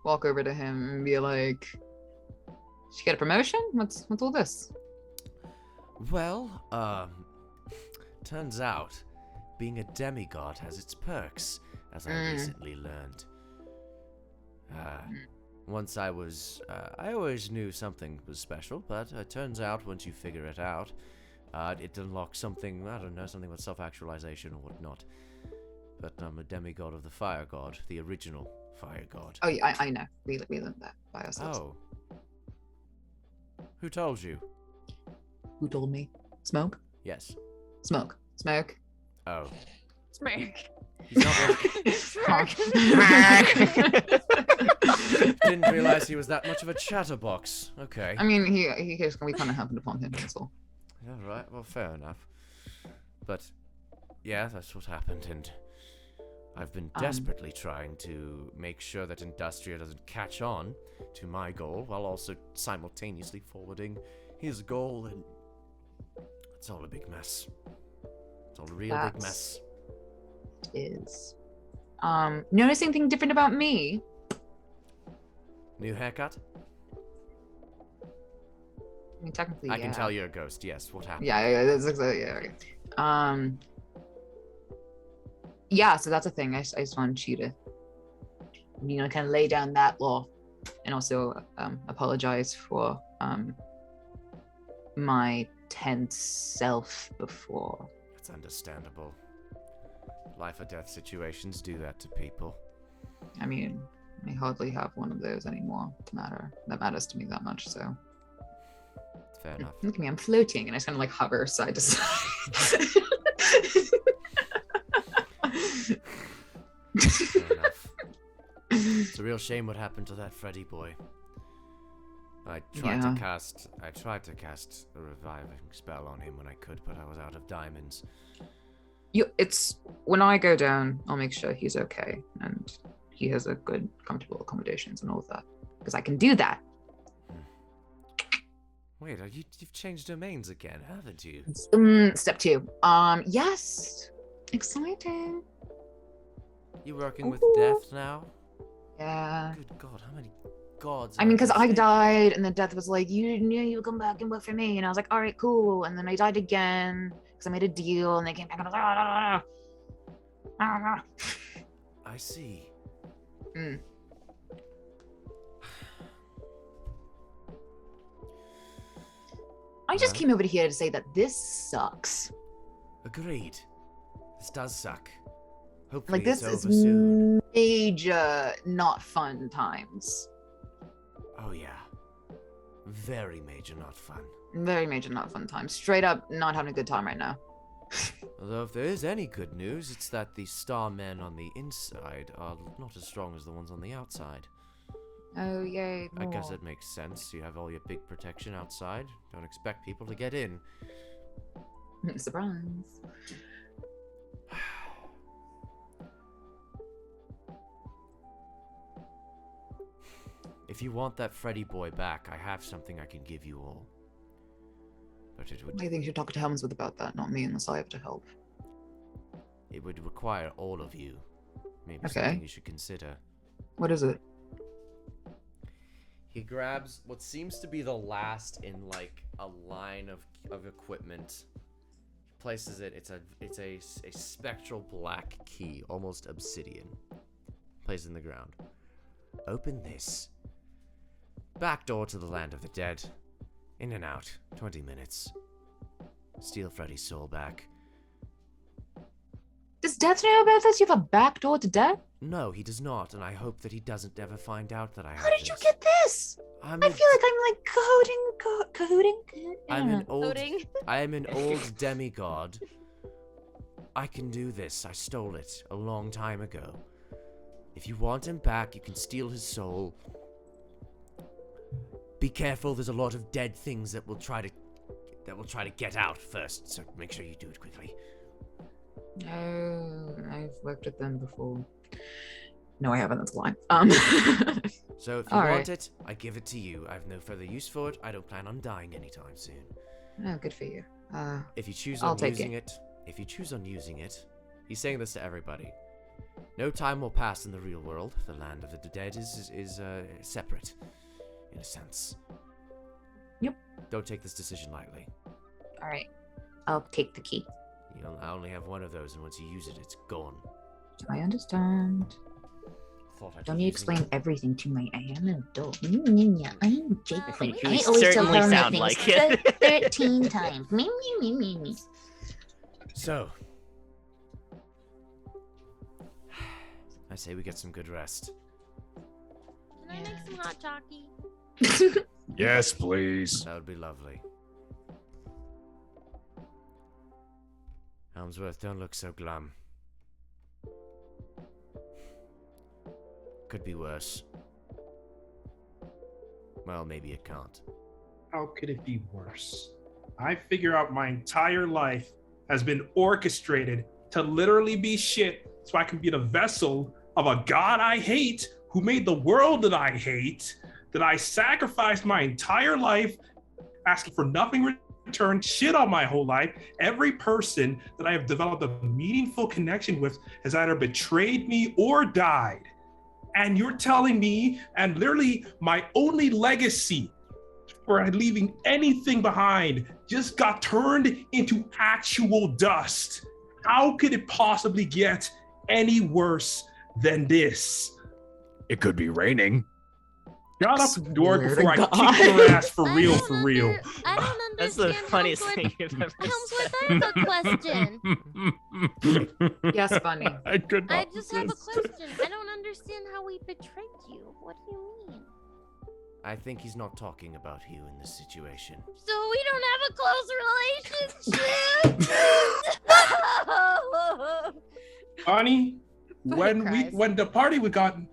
walk over to him and be like, "Did you get a promotion? What's all this?" Well, turns out being a demigod has its perks, as I recently learned. Once I always knew something was special, but it turns out once you figure it out, it unlocks something, I don't know, something with self-actualization or whatnot. But I'm a demigod of the fire god, the original fire god. Oh yeah, I know. We learned that by ourselves. Oh. Who told you? Who told me? Smoke? Yes. Smoke. Smoke. Oh. Smirk. He's not Didn't realize he was that much of a chatterbox. Okay. I mean, we kind of happened upon him. That's all. All right. Well, fair enough. But yeah, that's what happened, and I've been desperately trying to make sure that Industria doesn't catch on to my goal, while also simultaneously forwarding his goal, and it's all a big mess. It's all a real big mess. Is notice anything different about me? New haircut? I mean, technically, I can tell you're a ghost. Yes. What happened? Yeah, that's exactly. Yeah. Okay. Yeah. So that's a thing. I just wanted you to, kind of lay down that law, and also apologize for my tense self before. It's understandable. Life or death situations do that to people. I mean, I hardly have one of those anymore that matters to me that much, so. Fair enough. Look at me, I'm floating, and I just kind of like hover side to side. Fair enough. It's a real shame what happened to that Freddy boy. I tried to cast a reviving spell on him when I could, but I was out of diamonds. It's when I go down, I'll make sure he's okay and he has a good, comfortable accommodations and all of that, because I can do that. Wait, you've changed domains again, haven't you? Step 2. Yes, exciting. You working with Ooh. death now? Yeah. Good God, how many gods? I mean, because I died. died, and then Death was like, "You knew you would come back and work for me," and I was like, "All right, cool." And then I died again because I made a deal, and they came back, and I was like, "Ah." I see. I just Well. came over here to say that this sucks. Agreed. This does suck. Hopefully Like, this it's is over soon. major not fun times. Oh yeah. Very major, not fun. Very major not fun times. Straight up not having a good time right now. Although if there is any good news, it's that the star men on the inside are not as strong as the ones on the outside. Oh, yay. I guess more. it makes sense. You have all your big protection outside. Don't expect people to get in. Surprise. If you want that Freddy boy back, I have something I can give you all. But it I would think you should talk to Helmsworth about that, not me, unless I have to help. require all of you. Maybe Okay. something you should consider. What is it? He grabs what seems to be the last in like a line of equipment. He places it. It's a spectral black key, almost obsidian. Places in the ground. Open this. Back door to the land of the dead. In and out. 20 minutes. Steal Freddy's soul back. Does Death know about this? You have a back door to Death? No, he does not, and I hope that he doesn't ever find out that I have How did you this. get this? I feel like I'm like cahooting. I am an old demigod. I can do this. I stole it a long time ago. If you want him back, you can steal his soul. Be careful, there's a lot of dead things that will try to get out first, so make sure you do it quickly. No, I've worked with them before. No, I haven't. That's a lie. So if you want it, I give it to you. I have no further use for it. I don't plan on dying anytime soon. Oh, good for you. If you choose I'll on take using it, he's saying this to everybody. No time will pass in the real world. The land of the dead is separate, in a sense. Yep. Don't take this decision lightly. All right, I'll take the key. I only have one of those, and once you use it, it's gone. I understand. Don't you explain everything to me? I am an adult. I'm Jake. You I always tell certainly her sound things like it. 13 times. Me. So, I say we get some good rest. Can I make some hot chocolate? Yes, please. That would be lovely. Helmsworth, don't look so glum. Could be worse. Well, maybe it can't. How could it be worse? I figure out my entire life has been orchestrated to literally be shit so I can be the vessel of a god I hate who made the world that I hate, that I sacrificed my entire life asking for nothing in return, shit on my whole life. Every person that I have developed a meaningful connection with has either betrayed me or died. And you're telling me, and literally my only legacy for leaving anything behind just got turned into actual dust. How could it possibly get any worse than this? It could be raining. Shut up, Dork, Swear to before I God. kick your ass for I real, don't for real. I don't understand. That's the funniest Helmsworth. thing you've ever Helmsworth, said. I have a question. Yes, Bunny. I could I not just have a resist. question. I don't understand how we betrayed you. What do you mean? I think he's not talking about you in this situation. So we don't have a close relationship? Bonnie, Bunny cries. when the party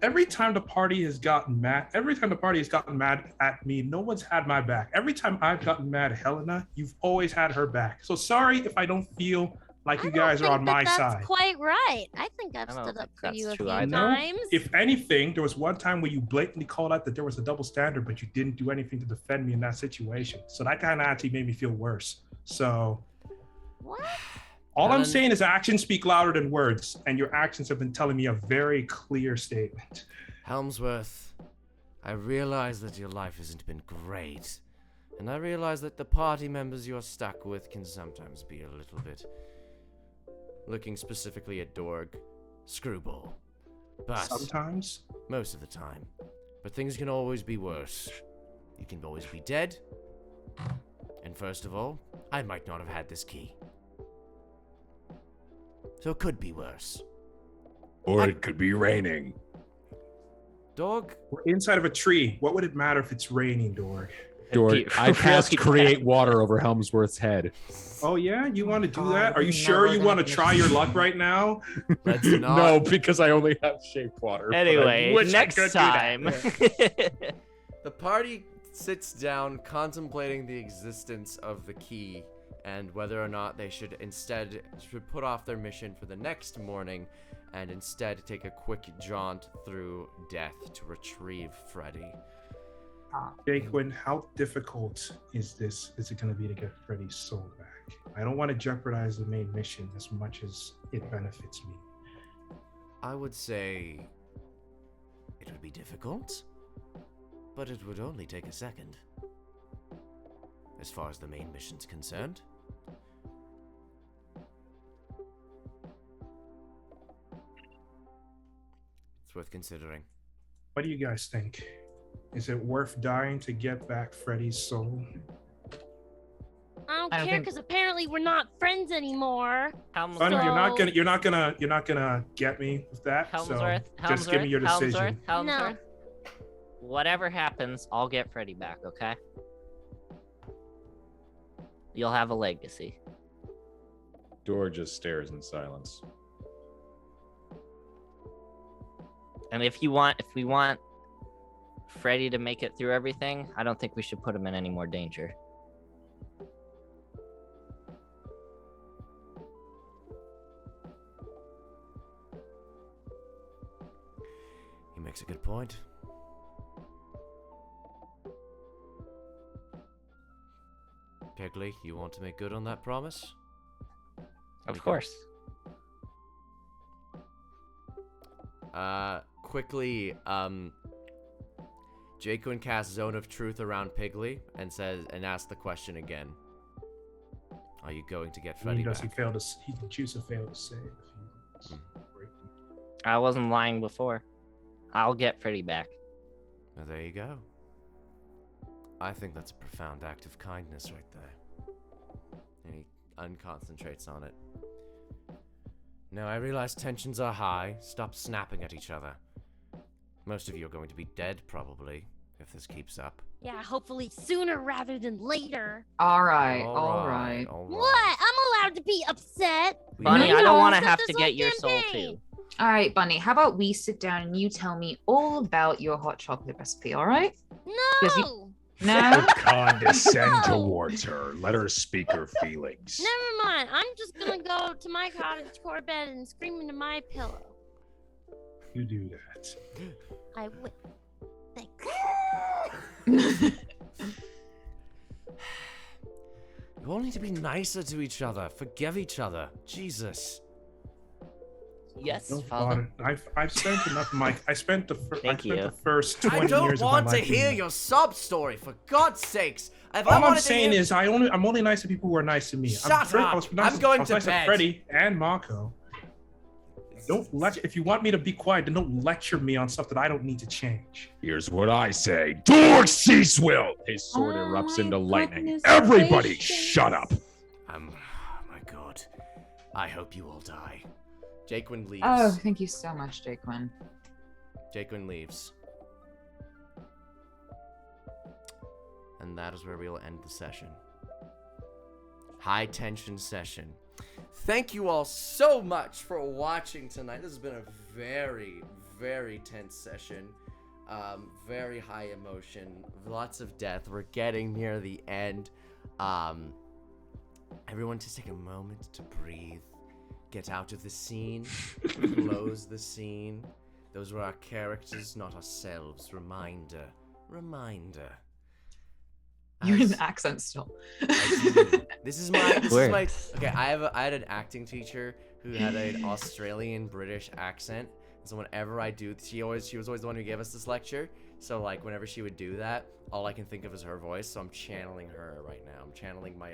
every time the party has gotten mad at me, no one's had my back. Every time I've gotten mad at Helena, you've always had her back. So sorry if I don't feel like you guys are on my that's side. quite right. I think I've I don't stood up think for that's you a true few either. times. If anything, there was one time where you blatantly called out that there was a double standard, but you didn't do anything to defend me in that situation. So that kind of actually made me feel worse. So What? all I'm Helen- saying is actions speak louder than words, and your actions have been telling me a very clear statement. Helmsworth, I realize that your life hasn't been great, and I realize that the party members you're stuck with can sometimes be a little bit, looking specifically at Dorg, screwball. But Sometimes. most of the time. But things can always be worse. You can always be dead. And first of all, I might not have had this key. So it could be worse. Or it could be raining. Dog, We're inside of a tree. What would it matter if it's raining, Dorg? George, I cast create water over Helmsworth's head. Oh yeah, you want to do God, that? Are you I'm sure never you gonna want to finish try your this. luck right now? let's not. No, because I only have shape water. but I Anyway, wish I next could do that. time. The party sits down contemplating the existence of the key and whether or not they should put off their mission for the next morning and instead take a quick jaunt through death to retrieve Freddy. Jaquin, how difficult is it going to be to get Freddy's soul back? I don't want to jeopardize the main mission as much as it benefits me. I would say it would be difficult, but it would only take a second. As far as the main mission's concerned. It's worth considering. What do you guys think? Is it worth dying to get back Freddy's soul? I don't I don't care think- because apparently we're not friends anymore. Helmsworth. Bunny, you're not So- gonna get me with that. Helmsworth. So just give me your decision. Helmsworth. Whatever happens, I'll get Freddy back, okay? You'll have a legacy. Door just stares in silence. And if we want Freddy to make it through everything, I don't think we should put him in any more danger. He makes a good point. Pigley, you want to make good on that promise? Of course. Quickly, Jaquin casts Zone of Truth around Pigley and asks the question again. Are you going to get Freddy Does back? he can choose to fail to save. I wasn't lying before. I'll get Freddy back. Well, there you go. I think that's a profound act of kindness right there. And he unconcentrates on it. Now, I realize tensions are high. Stop snapping at each other. Most of you are going to be dead, probably, if this keeps up. Yeah, hopefully sooner rather than later. All right. What? I'm allowed to be upset. Bunny, No, I don't want to Set have this to whole get your soul campaign. too. All right, Bunny. How about we sit down and you tell me all about your hot chocolate recipe? All right? Does No. No. Condescend No. towards her. Let her speak her feelings. Never mind. I'm just gonna go to my cottage core bed and scream into my pillow. You do that. I will. Thanks. You all need to be nicer to each other. Forgive each other. Jesus. Yes, No, Father. I've spent enough of my. I spent the first 20 I don't years of my want life. to hear being- your sob story, for God's sakes. If I All I'm wanted to saying hear- is I'm only nice to people who are nice to me. Shut I was up. nice, I'm going I was to nice bed. Freddy and Marco. If you want me to be quiet, then don't lecture me on stuff that I don't need to change. Here's what I say. Dork cease will! His sword Oh erupts my into lightning. goodness Everybody gracious. shut up! Oh my God. I hope you all die. Jaquin leaves. Oh, thank you so much, Jaquin. Jaquin leaves. And that is where we will end the session. High tension session. Thank you all so much for watching tonight. This has been a very, very tense session. Very high emotion. Lots of death. We're getting near the end. Everyone just take a moment to breathe. Get out of the scene. Close the scene. Those were our characters, not ourselves. Reminder. You're in As- an accent still. I do. This is my. Works. Okay, I had an acting teacher who had an Australian British accent. So whenever I do, she was always the one who gave us this lecture. So like whenever she would do that, all I can think of is her voice. So I'm channeling her right now. I'm channeling my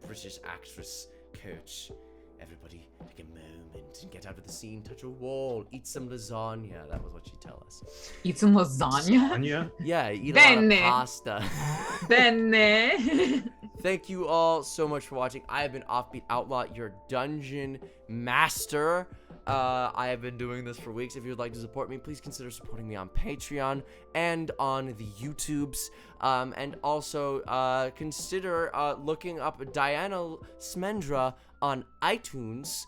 British actress coach. Everybody take a moment and get out of the scene, touch a wall, eat some lasagna. That was what she'd tell us. Eat some lasagna. Anya? Yeah, eat a lot of Bene. pasta. Bene. Thank you all so much for watching. I have been Offbeat Outlaw, your dungeon master. I have been doing this for weeks. If you would like to support me, please consider supporting me on Patreon and on the YouTubes. And also consider looking up Diana Smendra on iTunes.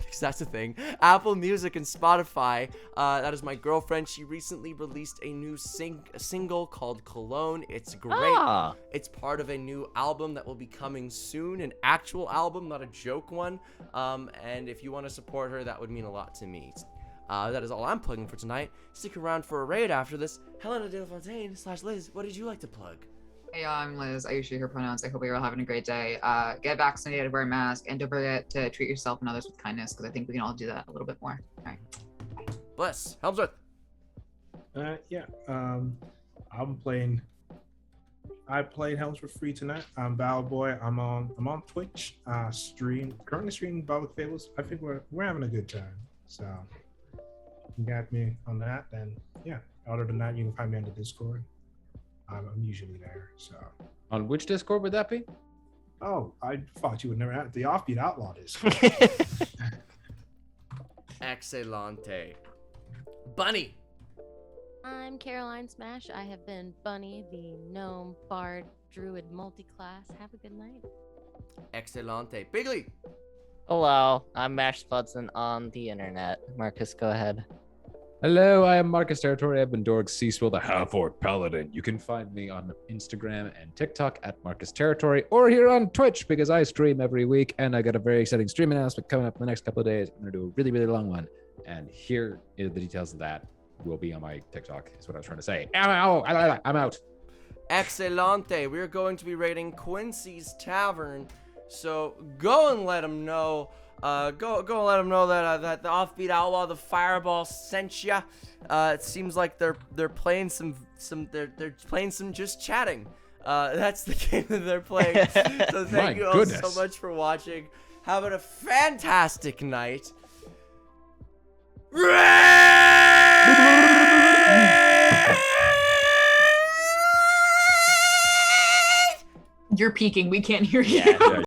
Because that's a thing. Apple Music and Spotify. That is my girlfriend. She recently released a new single called Cologne. It's great. Ah. It's part of a new album that will be coming soon. An actual album, not a joke one. And if you want to support her, that would mean a lot to me. That is all I'm plugging for tonight. Stick around for a raid after this. Helena De La Fontaine / Liz, what did you like to plug? Hey, I'm Liz. I usually hear pronouns. I hope you're all having a great day. Get vaccinated, wear a mask, and don't forget to treat yourself and others with kindness, because I think we can all do that a little bit more. All right. Bless. Helmsworth. I played Helms for free tonight. I'm Ballad Boi. I'm on Twitch. Currently streaming Ballad Fables. I think we're having a good time. So you got me on that. Then yeah. Other than that, you can find me on the Discord. I'm usually there. So On which Discord would that be? oh, I thought you would never have the Offbeat Outlaw Discord. Excellente. Bunny. I'm Caroline Smash. I have been Bunny, the gnome, bard, druid, multi-class. Have a good night. Excellente. Bigly. Hello, I'm Mash Spudson on the internet. Marcus, go ahead. Hello, I am Marcus Territory. I've been Dorg Ceasewell, the half-orc paladin. You can find me on Instagram and TikTok at Marcus Territory, or here on Twitch because I stream every week, and I got a very exciting stream announcement coming up in the next couple of days. I'm gonna do a really, really long one, and here are the details of that. Will be on my TikTok. Is what I was trying to say. I'm out. Excellente. We're going to be raiding Quincy's Tavern, so go and let him know. Go and let them know that the Offbeat Outlaw, the Fireball, sent ya. It seems like they're playing they're playing some just chatting. That's the game that they're playing. So thank you all so much for watching. Having a fantastic night. You're peeking. We can't hear you. Yeah.